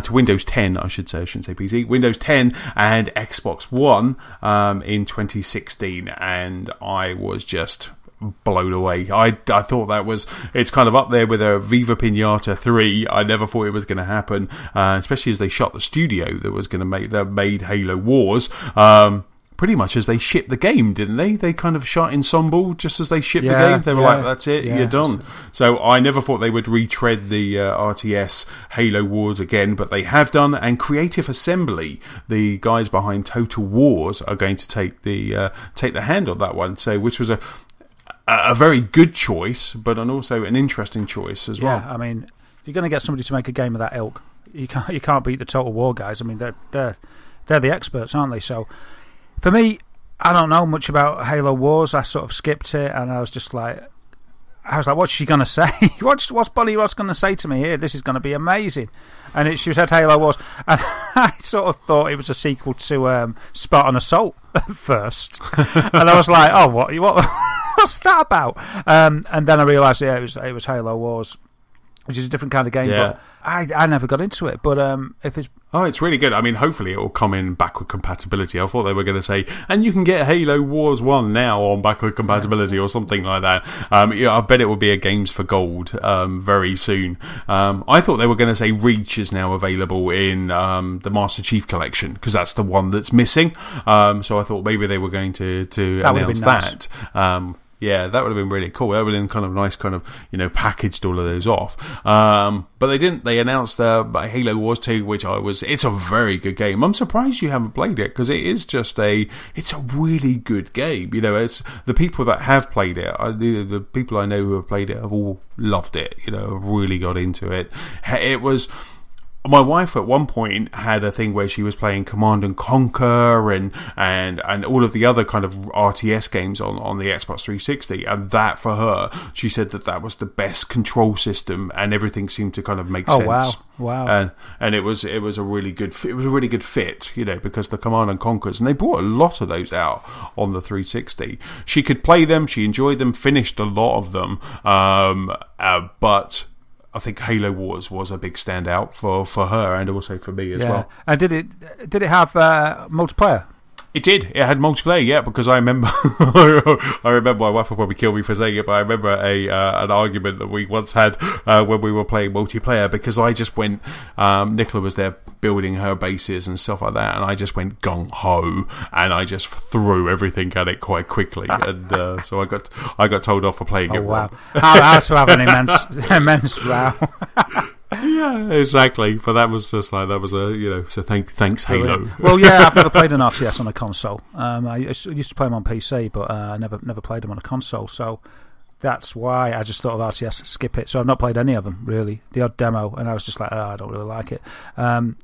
to Windows 10, I should say. I shouldn't say PC. Windows 10 and Xbox One in 2016, and I was just blown away. I thought it's kind of up there with a Viva Pinata 3. I never thought it was going to happen, especially as they shot the studio that made Halo Wars. Pretty much as they shipped the game, didn't they? They kind of shot ensemble just as they shipped the game. They were like, that's it, you're done. So I never thought they would retread the RTS Halo Wars again, but they have done, and Creative Assembly, the guys behind Total Wars, are going to take the hand on that one. So, which was a very good choice, but also an interesting choice as well. Yeah, I mean, if you're going to get somebody to make a game of that ilk, you can't beat the Total War guys. I mean, they're the experts, aren't they? So for me, I don't know much about Halo Wars. I sort of skipped it, and I was like, what's she going to say? What's Bonnie Ross going to say to me here? This is going to be amazing. And she said Halo Wars, and I sort of thought it was a sequel to Spartan Assault at first. And I was like, oh, what's that about? And then I realised, it was Halo Wars. which is a different kind of game. Yeah. But I never got into it. But if it's... Oh, it's really good. I mean, hopefully it will come in backward compatibility. I thought they were going to say, and you can get Halo Wars 1 now on backward compatibility or something like that. I bet it will be a Games for Gold very soon. I thought they were going to say Reach is now available in the Master Chief Collection, because that's the one that's missing. So I thought maybe they were going to announce that. Yeah, that would have been really cool. That would have been kind of nice, packaged all of those off. But they didn't. They announced Halo Wars 2, which it's a very good game. I'm surprised you haven't played it, because it is it's a really good game. It's the people that have played it, the people I know who have played it have all loved it. Have really got into it. It was... My wife at one point had a thing where she was playing Command and Conquer and all of the other kind of RTS games on the Xbox 360, and that for her, she said that was the best control system, and everything seemed to kind of make sense. Wow! And it was a really good fit, because the Command and Conquers, and they brought a lot of those out on the 360. She could play them, she enjoyed them, finished a lot of them, but I think Halo Wars was a big standout for her, and also for me as well. And did it have multiplayer? It did. It had multiplayer, yeah, because I remember I remember my wife will probably kill me for saying it, but I remember an argument that we once had when we were playing multiplayer, because I just went, Nicola was there building her bases and stuff like that, and I just went gung-ho, and I just threw everything at it quite quickly, and so I got told off for playing it wrong. How to have an immense row. Yeah, exactly. But that was just like, that was so thanks Halo. Well, yeah, I've never played an RTS on a console. I used to play them on PC, but I never played them on a console. So that's why I just thought of RTS, skip it. So I've not played any of them really. The odd demo, and I was just like, I don't really like it.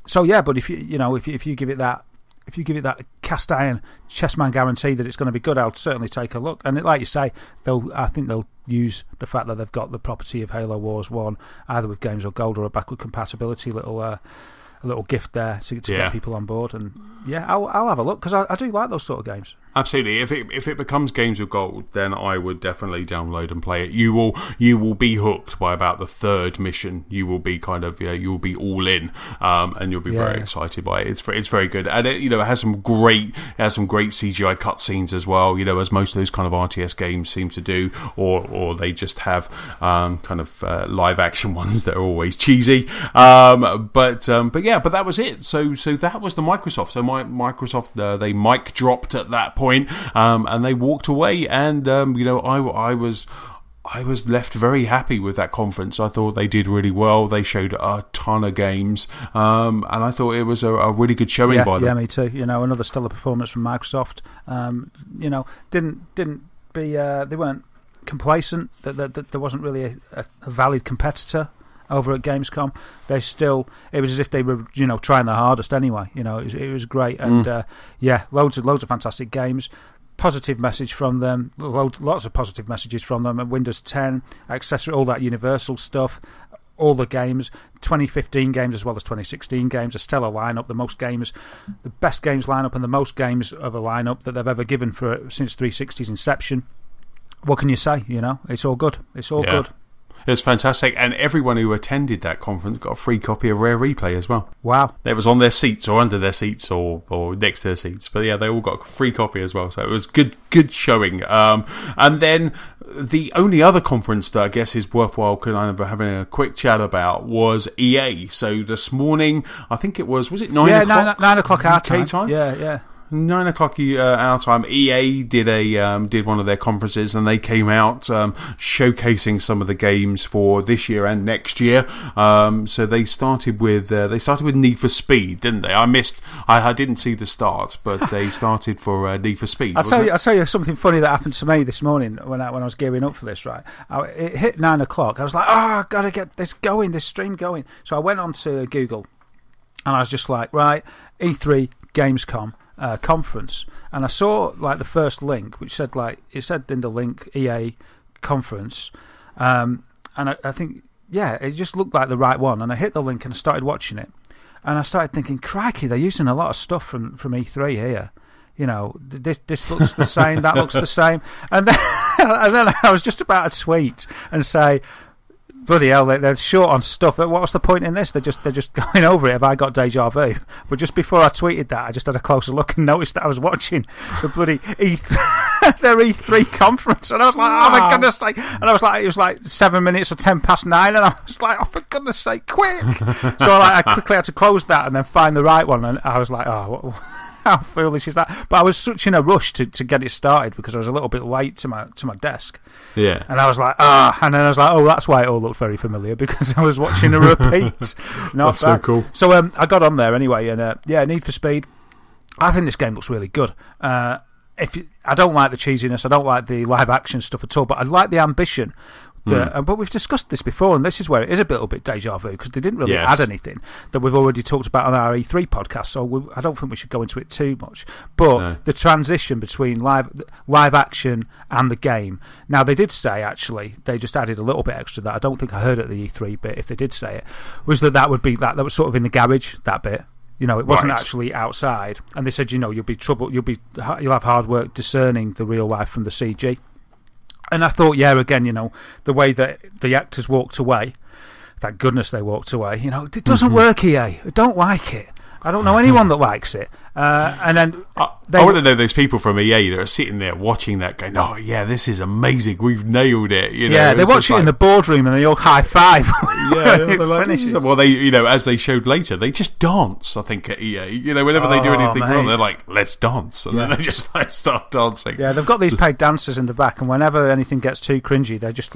So yeah, but if you give it that. If you give it that cast iron chessman guarantee that it's going to be good, I'll certainly take a look. And like you say, I think they'll use the fact that they've got the property of Halo Wars 1, either with Games of Gold or a backward compatibility little gift there to get people on board. And yeah, I'll have a look, because I do like those sort of games. Absolutely. If it becomes Games of Gold, then I would definitely download and play it. You will be hooked by about the third mission. You will be you will be all in, and you'll be very excited by it. It's very good, and it has some great CGI cutscenes as well. As most of those kind of RTS games seem to do, or they just have live action ones that are always cheesy. But that was it. So that was the Microsoft. So Microsoft they mic dropped at that point, and they walked away, and I was left very happy with that conference. I thought they did really well. They showed a ton of games, and I thought it was a really good showing by them. Yeah, me too. Another stellar performance from Microsoft. They weren't complacent. That there wasn't really a valid competitor over at Gamescom. It was as if they were, trying their hardest anyway. It was great, and loads of fantastic games. Positive message from them, lots of positive messages from them. Windows 10, accessory, all that Universal stuff, all the games, 2015 games as well as 2016 games, a stellar lineup, the best games lineup and the most games of a lineup that they've ever given since 360's inception. What can you say? It's all good. It's all good. It was fantastic, and everyone who attended that conference got a free copy of Rare Replay as well. Wow. It was on their seats or under their seats or next to their seats. But yeah, they all got a free copy as well. So it was good showing. And then the only other conference that I guess is worthwhile kind of having a quick chat about was EA. So this morning, I think it was it 9 o'clock? 9 o'clock our time? Yeah. 9 o'clock our time. EA did one of their conferences, and they came out showcasing some of the games for this year and next year. So they started with Need for Speed, didn't they? I didn't see the start, but they started for Need for Speed. I'll tell you something funny that happened to me this morning when I was gearing up for this. Right, it hit 9 o'clock. I was like, I've got to get this stream going. So I went on to Google, and I was just like, right, E3 Gamescom conference, and I saw the first link, which said it said in the link EA conference, and I think it just looked like the right one, and I hit the link and I started watching it, and I started thinking, crikey, they're using a lot of stuff from E3 here. This looks the same, that looks the same, and then I was just about to tweet and say, bloody hell, they're short on stuff. What was the point in this? They're just going over it. Have I got deja vu? But just before I tweeted that, I just had a closer look and noticed that I was watching the bloody E3, their E3 conference, and I was like, oh my goodness sake! And I was like, it was like 7 minutes or 9:10, and I was like, oh for goodness sake, quick! So I quickly had to close that and then find the right one, and I was like, oh. How foolish is that? But I was such in a rush to get it started because I was a little bit late to my desk. Yeah. And I was like, and then I was like, oh, that's why it all looked very familiar, because I was watching a repeat. That's so cool. So I got on there anyway, and Need for Speed. I think this game looks really good. I don't like the cheesiness, I don't like the live action stuff at all, but I like the ambition. But we've discussed this before, and this is where it is a little bit deja vu, because they didn't really add anything that we've already talked about on our E3 podcast, so I don't think we should go into it too much. But the transition between live action and the game, now they did say, actually, they just added a little bit extra that I don't think I heard at the E3 bit, if they did say it, was that would be that was sort of in the garage, that bit. You know, it wasn't actually outside, and they said, you'll have hard work discerning the real life from the CG. And I thought, again, the way that the actors walked away, thank goodness they walked away, it doesn't work, EA. I don't like it. I don't know anyone that likes it. And then I want to know those people from EA that are sitting there watching that going, oh, yeah, this is amazing. We've nailed it. Yeah, they watch it in the boardroom and they all high five. Well, they, as they showed later, they just dance, I think, at EA. Whenever they do anything wrong, they're like, let's dance. And then they just start dancing. Yeah, they've got these paid dancers in the back, and whenever anything gets too cringy, they just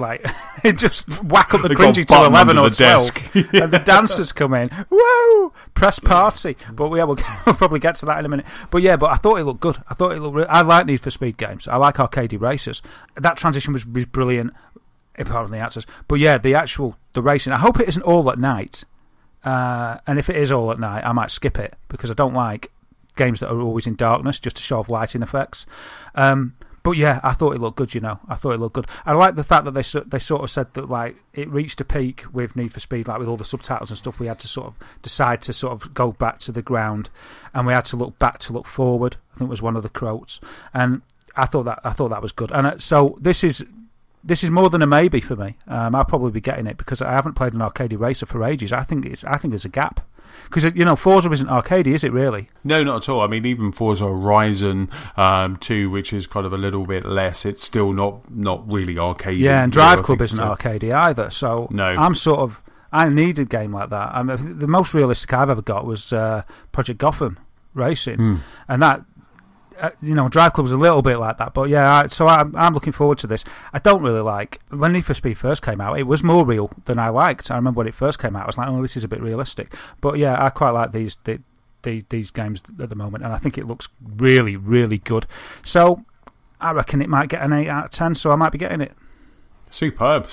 just whack up the cringy to 11 or 12. And the dancers come in. Whoa! Press party. But we'll probably get to that in a minute. But I thought it looked good. I thought it looked. I like Need for Speed games. I like arcadey races. That transition was brilliant. Apart from the actors, but the racing. I hope it isn't all at night. And if it is all at night, I might skip it because I don't like games that are always in darkness just to show off lighting effects. But I thought it looked good. I thought it looked good. I like the fact that they sort of said that like it reached a peak with Need for Speed, like with all the subtitles and stuff. We had to sort of decide to sort of go back to the ground, and we had to look back to look forward. I think was one of the quotes, and I thought that was good. And so this is more than a maybe for me. I'll probably be getting it because I haven't played an arcadey racer for ages. I think there's a gap. Because, Forza isn't arcadey, is it really? No, not at all. I mean, even Forza Horizon 2, which is kind of a little bit less, it's still not really arcadey. Yeah, and Drive Club isn't arcadey either. So no. I need a game like that. The most realistic I've ever got was Project Gotham Racing. And that... Drive Club was a little bit like that, but so I'm looking forward to this. I don't really like when Need for Speed first came out. It was more real than I liked. I remember when it first came out, I was like, "Oh, this is a bit realistic." But I quite like these games at the moment, and I think it looks really, really good. So I reckon it might get an 8 out of 10. So I might be getting it. Superb.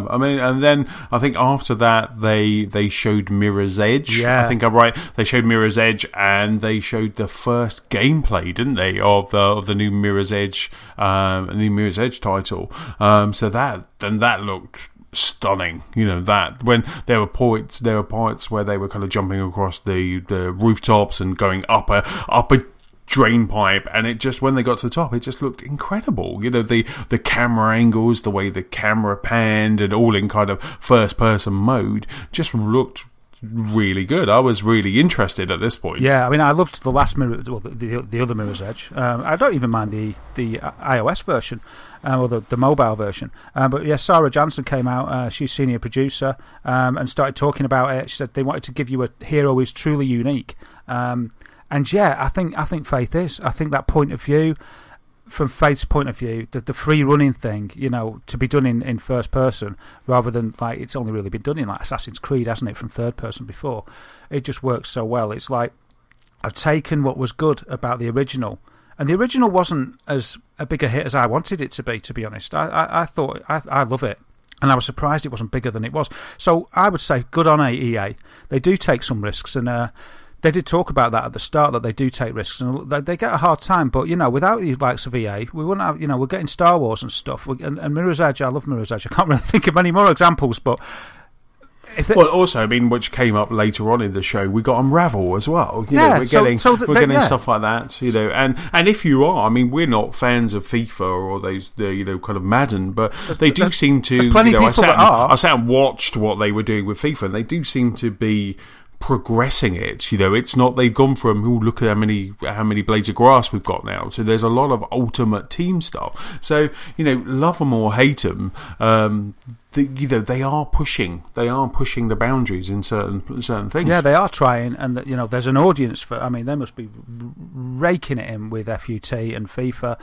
I mean, and then I think after that they showed Mirror's Edge. Yeah. I think I'm right. They showed Mirror's Edge, and they showed the first gameplay, didn't they, of the new Mirror's Edge, title. So that looked stunning. That when there were points where they were kind of jumping across the rooftops and going up a drain pipe, and it just, when they got to the top, it just looked incredible. The camera angles, the way the camera panned, and all in kind of first person mode, just looked really good. I was really interested at this point. Yeah, I mean, I loved the last the other Mirror's Edge. I don't even mind the iOS version or the mobile version. But Sarah Jansen came out. She's senior producer and started talking about it. She said they wanted to give you a hero who's truly unique. And I think Faith is. I think that point of view, from Faith's point of view, the free running thing, to be done in first person rather than like it's only really been done in like Assassin's Creed, hasn't it, from third person before. It just works so well. It's like I've taken what was good about the original, and the original wasn't as a big a hit as I wanted it to be honest. I thought I love it. And I was surprised it wasn't bigger than it was. So I would say good on EA. They do take some risks, and they did talk about that at the start, that they do take risks, and they get a hard time. But, without the likes of EA, we wouldn't have, we're getting Star Wars and stuff. And Mirror's Edge, I love Mirror's Edge. I can't really think of many more examples, but Well, also, I mean, which came up later on in the show, we got Unravel as well. You know, we're getting stuff like that. You know, and if you are, I mean, we're not fans of FIFA or those, kind of Madden, but they do seem to. There's plenty of people that are. I sat and watched what they were doing with FIFA, and they do seem to be progressing it. You know, it's not, they've gone from, look at how many blades of grass we've got now, so there's a lot of ultimate team stuff. So, you know, love them or hate them, they are pushing the boundaries in certain things. Yeah, they are trying, and there's an audience for. I mean, they must be raking it in with FUT and FIFA,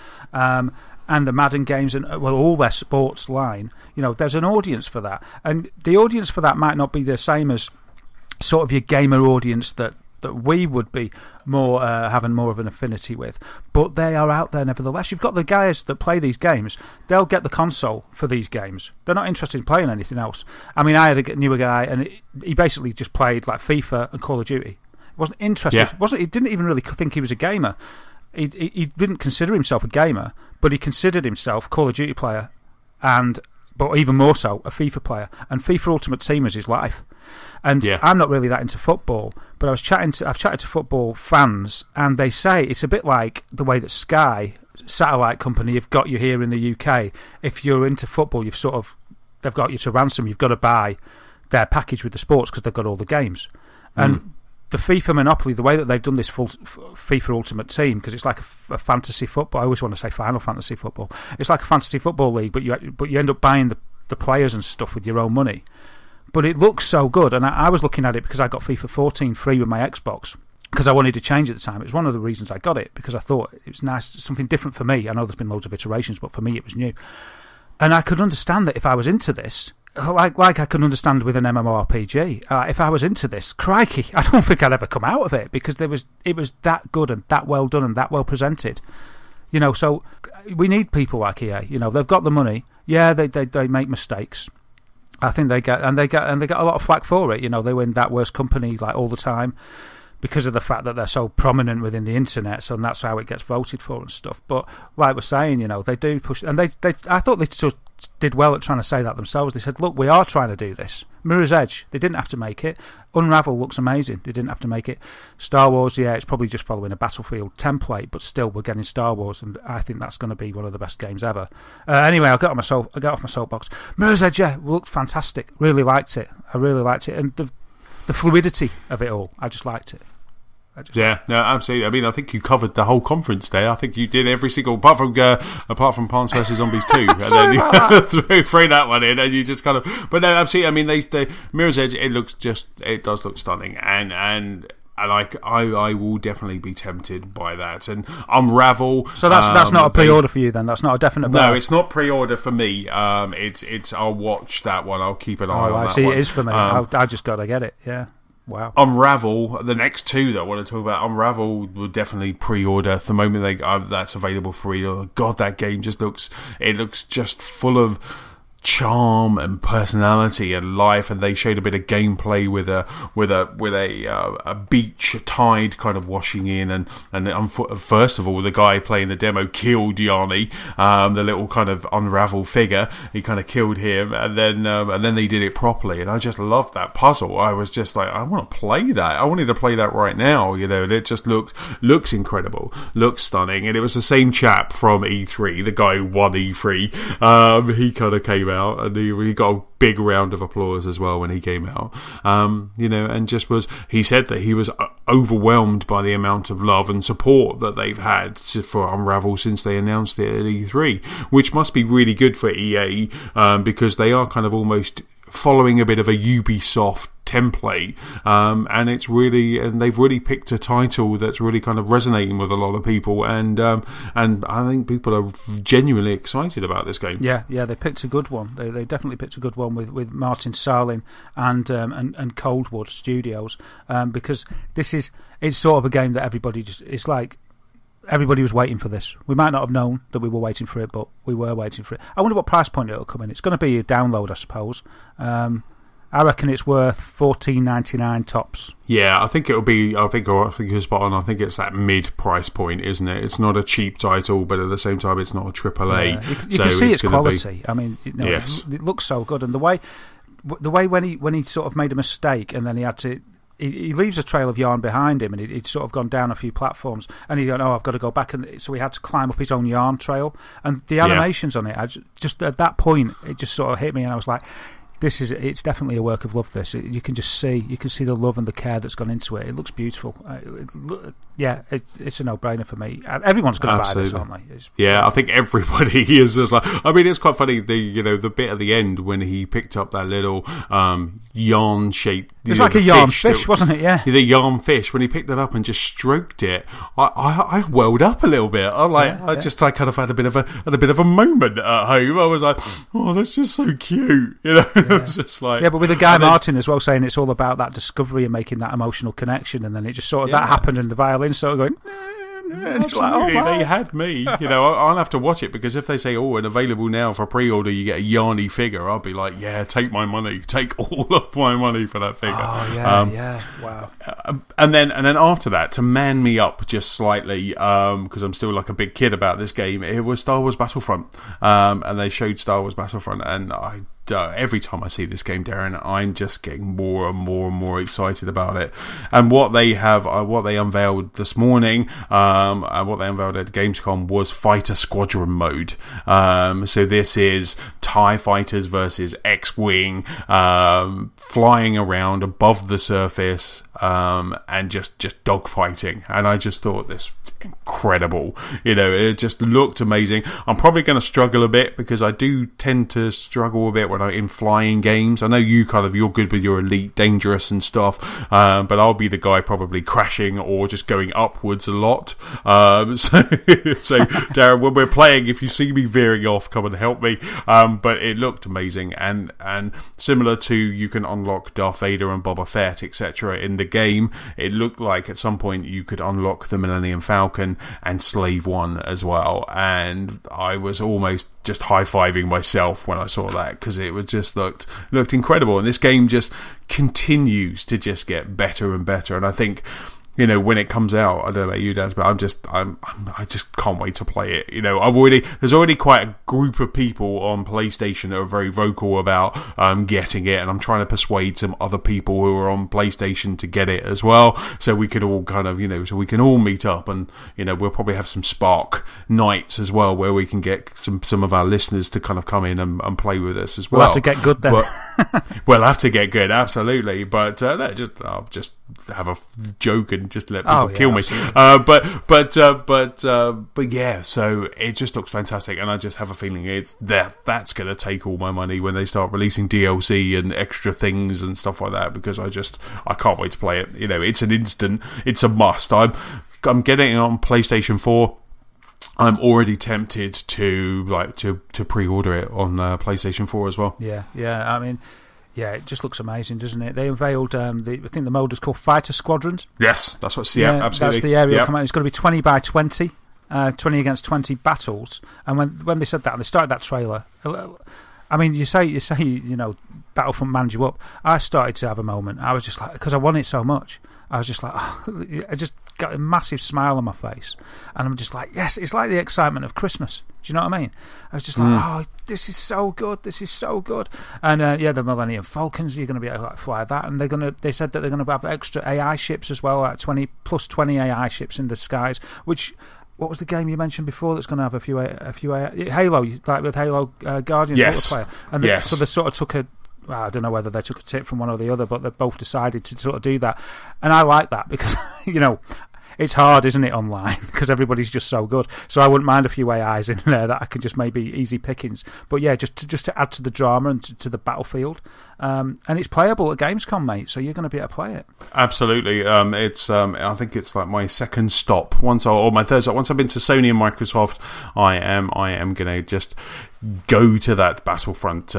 and the Madden games, and all their sports line. You know, there's an audience for that, and the audience for that might not be the same as sort of your gamer audience that we would be more having more of an affinity with, but they are out there nevertheless. You've got the guys that play these games; they'll get the console for these games. They're not interested in playing anything else. I mean, I knew a guy, and he basically just played like FIFA and Call of Duty. He wasn't interested. Yeah. He didn't even really think he was a gamer. He didn't consider himself a gamer, but he considered himself a Call of Duty player, but even more so, a FIFA player. And FIFA Ultimate Team was his life. And I'm not really that into football, but I've chatted to football fans, and they say it's a bit like the way that Sky, satellite company, have got you here in the UK. If you're into football, they've got you to ransom. You've got to buy their package with the sports because they've got all the games. And the FIFA monopoly, the way that they've done this full FIFA Ultimate Team, because it's like a fantasy football. I always want to say Final Fantasy football. It's like a fantasy football league, but you end up buying the players and stuff with your own money. But it looks so good, and I was looking at it because I got FIFA 14 free with my Xbox because I wanted to change at the time. It was one of the reasons I got it, because I thought it was nice, something different for me. I know there's been loads of iterations, but for me it was new. And I could understand that if I was into this, like I could understand with an MMORPG, if I was into this, crikey, I don't think I'd ever come out of it, because it was that good and that well done and that well presented. You know, so we need people like EA. You know, they've got the money. Yeah, they make mistakes. I think they get a lot of flack for it. You know, they win that worst company like all the time because of the fact that they're so prominent within the internet, so that's how it gets voted for and stuff. But like we're saying, you know, they do push, and I thought they sort of did well at trying to say that themselves. They said, look, we are trying to do this. Mirror's Edge, they didn't have to make it. Unravel looks amazing, they didn't have to make it. Star Wars, yeah, it's probably just following a Battlefield template, but still we're getting Star Wars, and I think that's going to be one of the best games ever. Anyway, I got off my soapbox. Mirror's Edge, yeah, looked fantastic. Really liked it. I really liked it, and the fluidity of it all, I just liked it. No, absolutely. I mean, I think you covered the whole conference there. I think you did every single, apart from Plants vs Zombies 2, and then you throw that one in, and you just kind of. But no, absolutely. I mean, they Mirror's Edge. It does look stunning, and I will definitely be tempted by that. And Unravel. So that's not a pre-order for you then. That's not a definite. No, it's not pre-order for me. It's I'll watch that one. I'll keep an eye on that one. I see. It is for me. I just got to get it. Yeah. Wow. Unravel, the next two that I want to talk about, Unravel will definitely pre-order the moment that's available for pre-order. God, that game just looks just full of charm and personality and life, and they showed a bit of gameplay with a beach tide kind of washing in, and first of all, the guy playing the demo killed Yanni, the little kind of Unravel figure. He kind of killed him, and then they did it properly, and I just loved that puzzle. I was just like, I want to play that. I wanted to play that right now, you know. And it just looks incredible, looks stunning, and it was the same chap from E3, the guy who won E3. He kind of came out, and he got a big round of applause as well when he came out. You know, and he said that he was overwhelmed by the amount of love and support that they've had for Unravel since they announced it at E3, which must be really good for EA, because they are kind of almost following a bit of a Ubisoft template, and they've really picked a title that's really kind of resonating with a lot of people, and I think people are genuinely excited about this game. Yeah, they picked a good one. They definitely picked a good one with Martin Sarlin and Coldwood Studios, because it's sort of a game that it's like everybody was waiting for this. We might not have known that we were waiting for it, but we were waiting for it. I wonder what price point it'll come in. It's going to be a download, I suppose. I reckon it's worth $14.99 tops. Yeah, I think it'll be. I think you're spot on. I think it's that mid price point, isn't it? It's not a cheap title, but at the same time, it's not a AAA. Yeah. You can see its quality. I mean, yes. It looks so good, and the way the way when he sort of made a mistake and then he had to. He leaves a trail of yarn behind him, and he'd sort of gone down a few platforms, and he'd gone, I've got to go back, and so he had to climb up his own yarn trail, and the animations on it, just at that point, it just sort of hit me, and I was like, it's definitely a work of love. You can see the love and the care that's gone into it. It looks beautiful. It's a no-brainer for me. Everyone's going to buy this, aren't they? I think everybody is just like. I mean, it's quite funny. The bit at the end when he picked up that little yarn shaped. It was like a yarn fish, wasn't it? Yeah, the yarn fish. When he picked that up and just stroked it, I welled up a little bit. I kind of had a bit of a moment at home. I was like, oh, that's just so cute, It's just like, but with the Guy Martin as well saying it's all about that discovery and making that emotional connection, and then it just sort of that happened, and the violin sort of going. Absolutely, they had me. I'll have to watch it, because if they say, and available now for pre-order, you get a yarny figure, I'll be like, yeah, take my money, take all of my money for that figure. Wow. And then after that, to man me up just slightly, because I'm still like a big kid about this game, it was Star Wars Battlefront, and they showed Star Wars Battlefront, and every time I see this game, Darren, I'm just getting more and more and more excited about it. And what they unveiled this morning, and what they unveiled at Gamescom, was Fighter Squadron mode. So this is TIE fighters versus X-Wing, flying around above the surface, and just dogfighting. And I just thought this incredible. It just looked amazing. I'm probably going to struggle a bit, because I do tend to struggle a bit when I'm in flying games. I know you're good with your Elite Dangerous and stuff, but I'll be the guy probably crashing or just going upwards a lot. So Darren, when we're playing, if you see me veering off, come and help me. But it looked amazing, and similar to, you can unlock Darth Vader and Boba Fett, etc. in the game. It looked like at some point you could unlock the Millennium Falcon and Slave One as well, and I was almost just high-fiving myself when I saw that, because it was just looked incredible, and this game just continues to just get better and better. And I think, when it comes out, I don't know about you, Daz, but I just can't wait to play it. There's already quite a group of people on PlayStation that are very vocal about getting it, and I'm trying to persuade some other people who are on PlayStation to get it as well, so we could all kind of, so we can all meet up, and we'll probably have some Spark nights as well, where we can get some of our listeners to kind of come in and play with us as well. We'll have to get good then. We'll have to get good, absolutely. But I'll just have a joke and just let people kill me. But yeah, so it just looks fantastic, and I just have a feeling that's going to take all my money when they start releasing DLC and extra things and stuff like that, because I can't wait to play it. It's an instant, it's a must. I'm getting it on PlayStation 4. I'm already tempted to pre-order it on PlayStation 4 as well. Yeah. I mean, yeah, it just looks amazing, doesn't it? They unveiled, I think the mode is called Fighter Squadrons. Yes, that's what's absolutely. That's the area. Yep. It's going to be 20 by 20, 20 against 20 battles. And when they said that, and they started that trailer, I mean, you say, Battlefront manned you up. I started to have a moment. I was just like, because I want it so much, I was just like, I just got a massive smile on my face, and I'm just like, yes, it's like the excitement of Christmas. Do you know what I mean? I was just like, this is so good, and the Millennium Falcons, you're going to be able to fly that, and they said that they're going to have extra AI ships as well, like 20 AI ships in the skies. Which, what was the game you mentioned before that's going to have a few Halo, like with Halo Guardians multiplayer, and so they sort of took I don't know whether they took a tip from one or the other, but they both decided to sort of do that. And I like that, because, it's hard, isn't it, online, because everybody's just so good. So I wouldn't mind a few AIs in there that I could just maybe easy pickings. But yeah, just to add to the drama and to the battlefield. And it's playable at Gamescom, mate, so you're going to be able to play it. Absolutely. I think it's like my second stop, or my third stop. Once I've been to Sony and Microsoft, I am going to just go to that Battlefront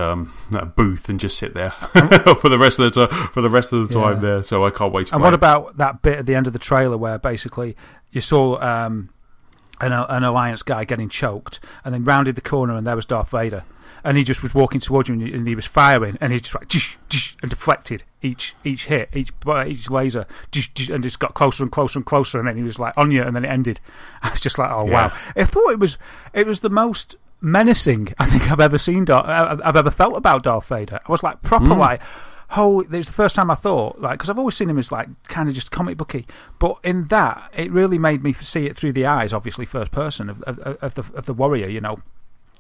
booth and just sit there for the rest of the time there. So I can't wait to play. And what about that bit at the end of the trailer where basically you saw an Alliance guy getting choked, and then rounded the corner and there was Darth Vader, and he just was walking towards you, and he was firing, and he just like and deflected each hit, each laser, and just got closer and closer and closer, and then he was like on you, and then it ended. I was just like, wow. I thought it was the most menacing I think I've ever seen. I've ever felt about Darth Vader. I was like proper like. It was the first time I thought, like, because I've always seen him as like kind of just comic booky, but in that it really made me see it through the eyes, obviously first person of the warrior, you know,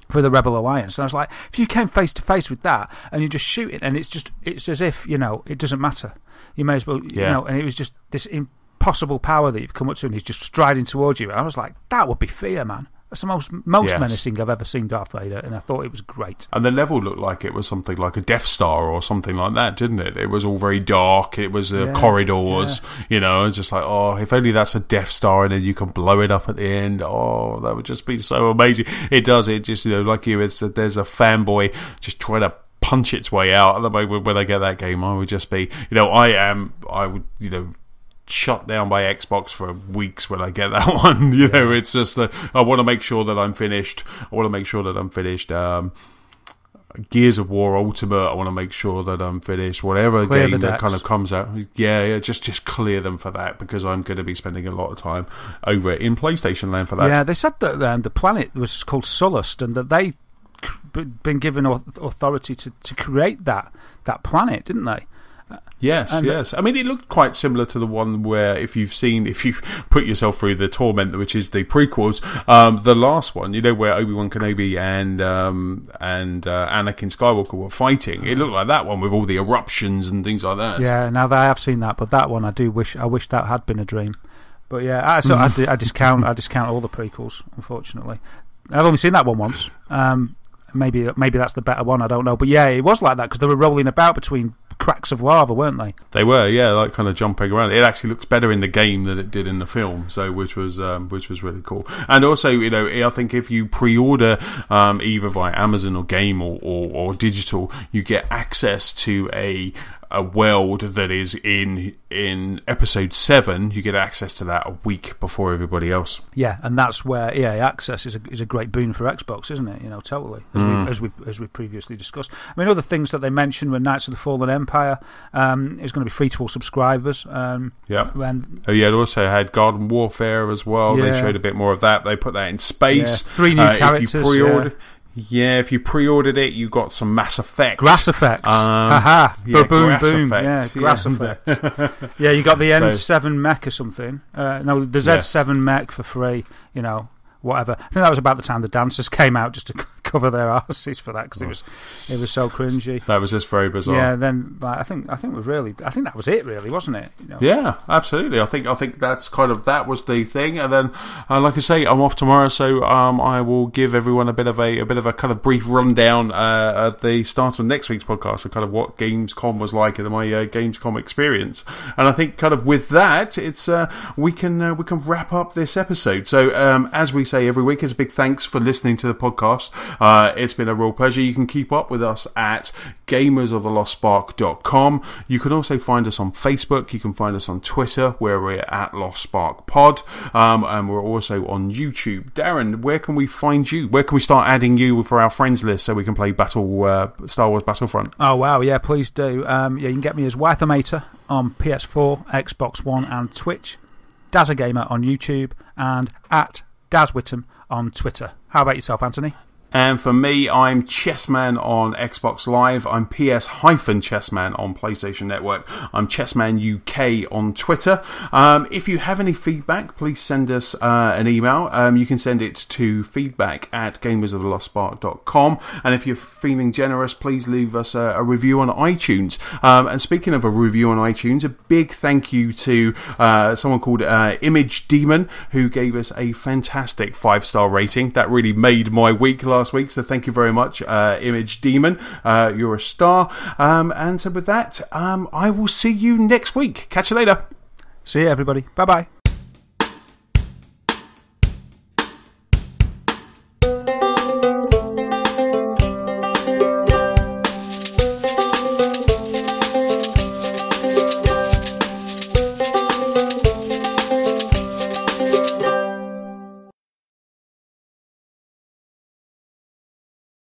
for the Rebel Alliance. And I was like, if you came face to face with that and you just shoot it, and it's as if, you know, it doesn't matter. You may as well, you know, and it was just this impossible power that you've come up to, and he's just striding towards you. And I was like, that would be fear, man. That's the most menacing I've ever seen Darth Vader, and I thought it was great. And the level looked like it was something like a Death Star or something like that, didn't it? It was all very dark. It was corridors, you know, it's just like, oh, if only that's a Death Star and then you can blow it up at the end. Oh, that would just be so amazing. It does. It just, you know, like you, there's a fanboy just trying to punch its way out. At the moment when I get that game, I would just be, you know, I would, you know, shut down by Xbox for weeks when I get that one. You know, it's just that I want to make sure that I'm finished. Gears of War Ultimate, I want to make sure that I'm finished. Whatever game that kind of comes out, just clear them for that, because I'm going to be spending a lot of time over in PlayStation Land for that. Yeah, they said that the planet was called Sullust, and that they been given authority to create that planet, didn't they? Yes. I mean, it looked quite similar to the one where if you put yourself through the Torment, which is the prequels, the last one, you know, where Obi-Wan Kenobi and Anakin Skywalker were fighting. It looked like that one with all the eruptions and things like that. Yeah, now that I have seen that, but that one I wish that had been a dream. But yeah, I discount all the prequels, unfortunately. I've only seen that one once. Maybe that's the better one, I don't know. But yeah, it was like that because they were rolling about between cracks of lava, weren't they? They were, yeah, like kind of jumping around. It actually looks better in the game than it did in the film, so which was really cool. And also, you know, I think if you pre-order either via Amazon or Game or digital, you get access to a world that is in episode 7. You get access to that a week before everybody else. Yeah, and that's where EA access is a great boon for Xbox, isn't it? You know, totally, as we previously discussed. I mean, other things that they mentioned were Knights of the Fallen Empire is going to be free to all subscribers. It also had Garden Warfare as well. Yeah. They showed a bit more of that. They put that in space. Yeah. 3 new characters. If you pre-order. Yeah, if you pre-ordered it, you got some Mass Effect. Grass Effect. Haha. Yeah, boom. Effect. Yeah, Grass Effect. Yeah, you got the N7 mech or something. No, the Z7 mech for free, you know, whatever. I think that was about the time the dancers came out just to cover their arses for that, because it was so cringy. That was just very bizarre. Yeah, then I think that was it, really, wasn't it? You know? Yeah, absolutely. I think that's that was the thing. And then, like I say, I'm off tomorrow, so I will give everyone a bit of a kind of brief rundown at the start of next week's podcast of kind of what Gamescom was like and my Gamescom experience. And I think kind of with that, it's we can wrap up this episode. So as we say every week, it's a big thanks for listening to the podcast. It's been a real pleasure. You can keep up with us at gamersoftheLostSpark.com. You can also find us on Facebook. You can find us on Twitter, where we're at Lost Spark Pod, and we're also on YouTube. Darren, where can we find you? Where can we start adding you for our friends list so we can play Star Wars Battlefront? Oh wow, yeah, please do. You can get me as Wythamator on PS4, Xbox One, and Twitch. Dazagamer on YouTube, and at Dazwitham on Twitter. How about yourself, Anthony? And for me, I'm Chessman on Xbox Live. I'm PS-Chessman on PlayStation Network. I'm Chessman UK on Twitter. If you have any feedback, please send us an email. You can send it to feedback@gamersoftheLostSpark.com. And if you're feeling generous, please leave us a review on iTunes. And speaking of a review on iTunes, a big thank you to someone called Image Demon, who gave us a fantastic 5-star rating. That really made my week last week, so thank you very much, Image Demon. You're a star. And so with that, I will see you next week. Catch you later. See you, everybody. Bye bye.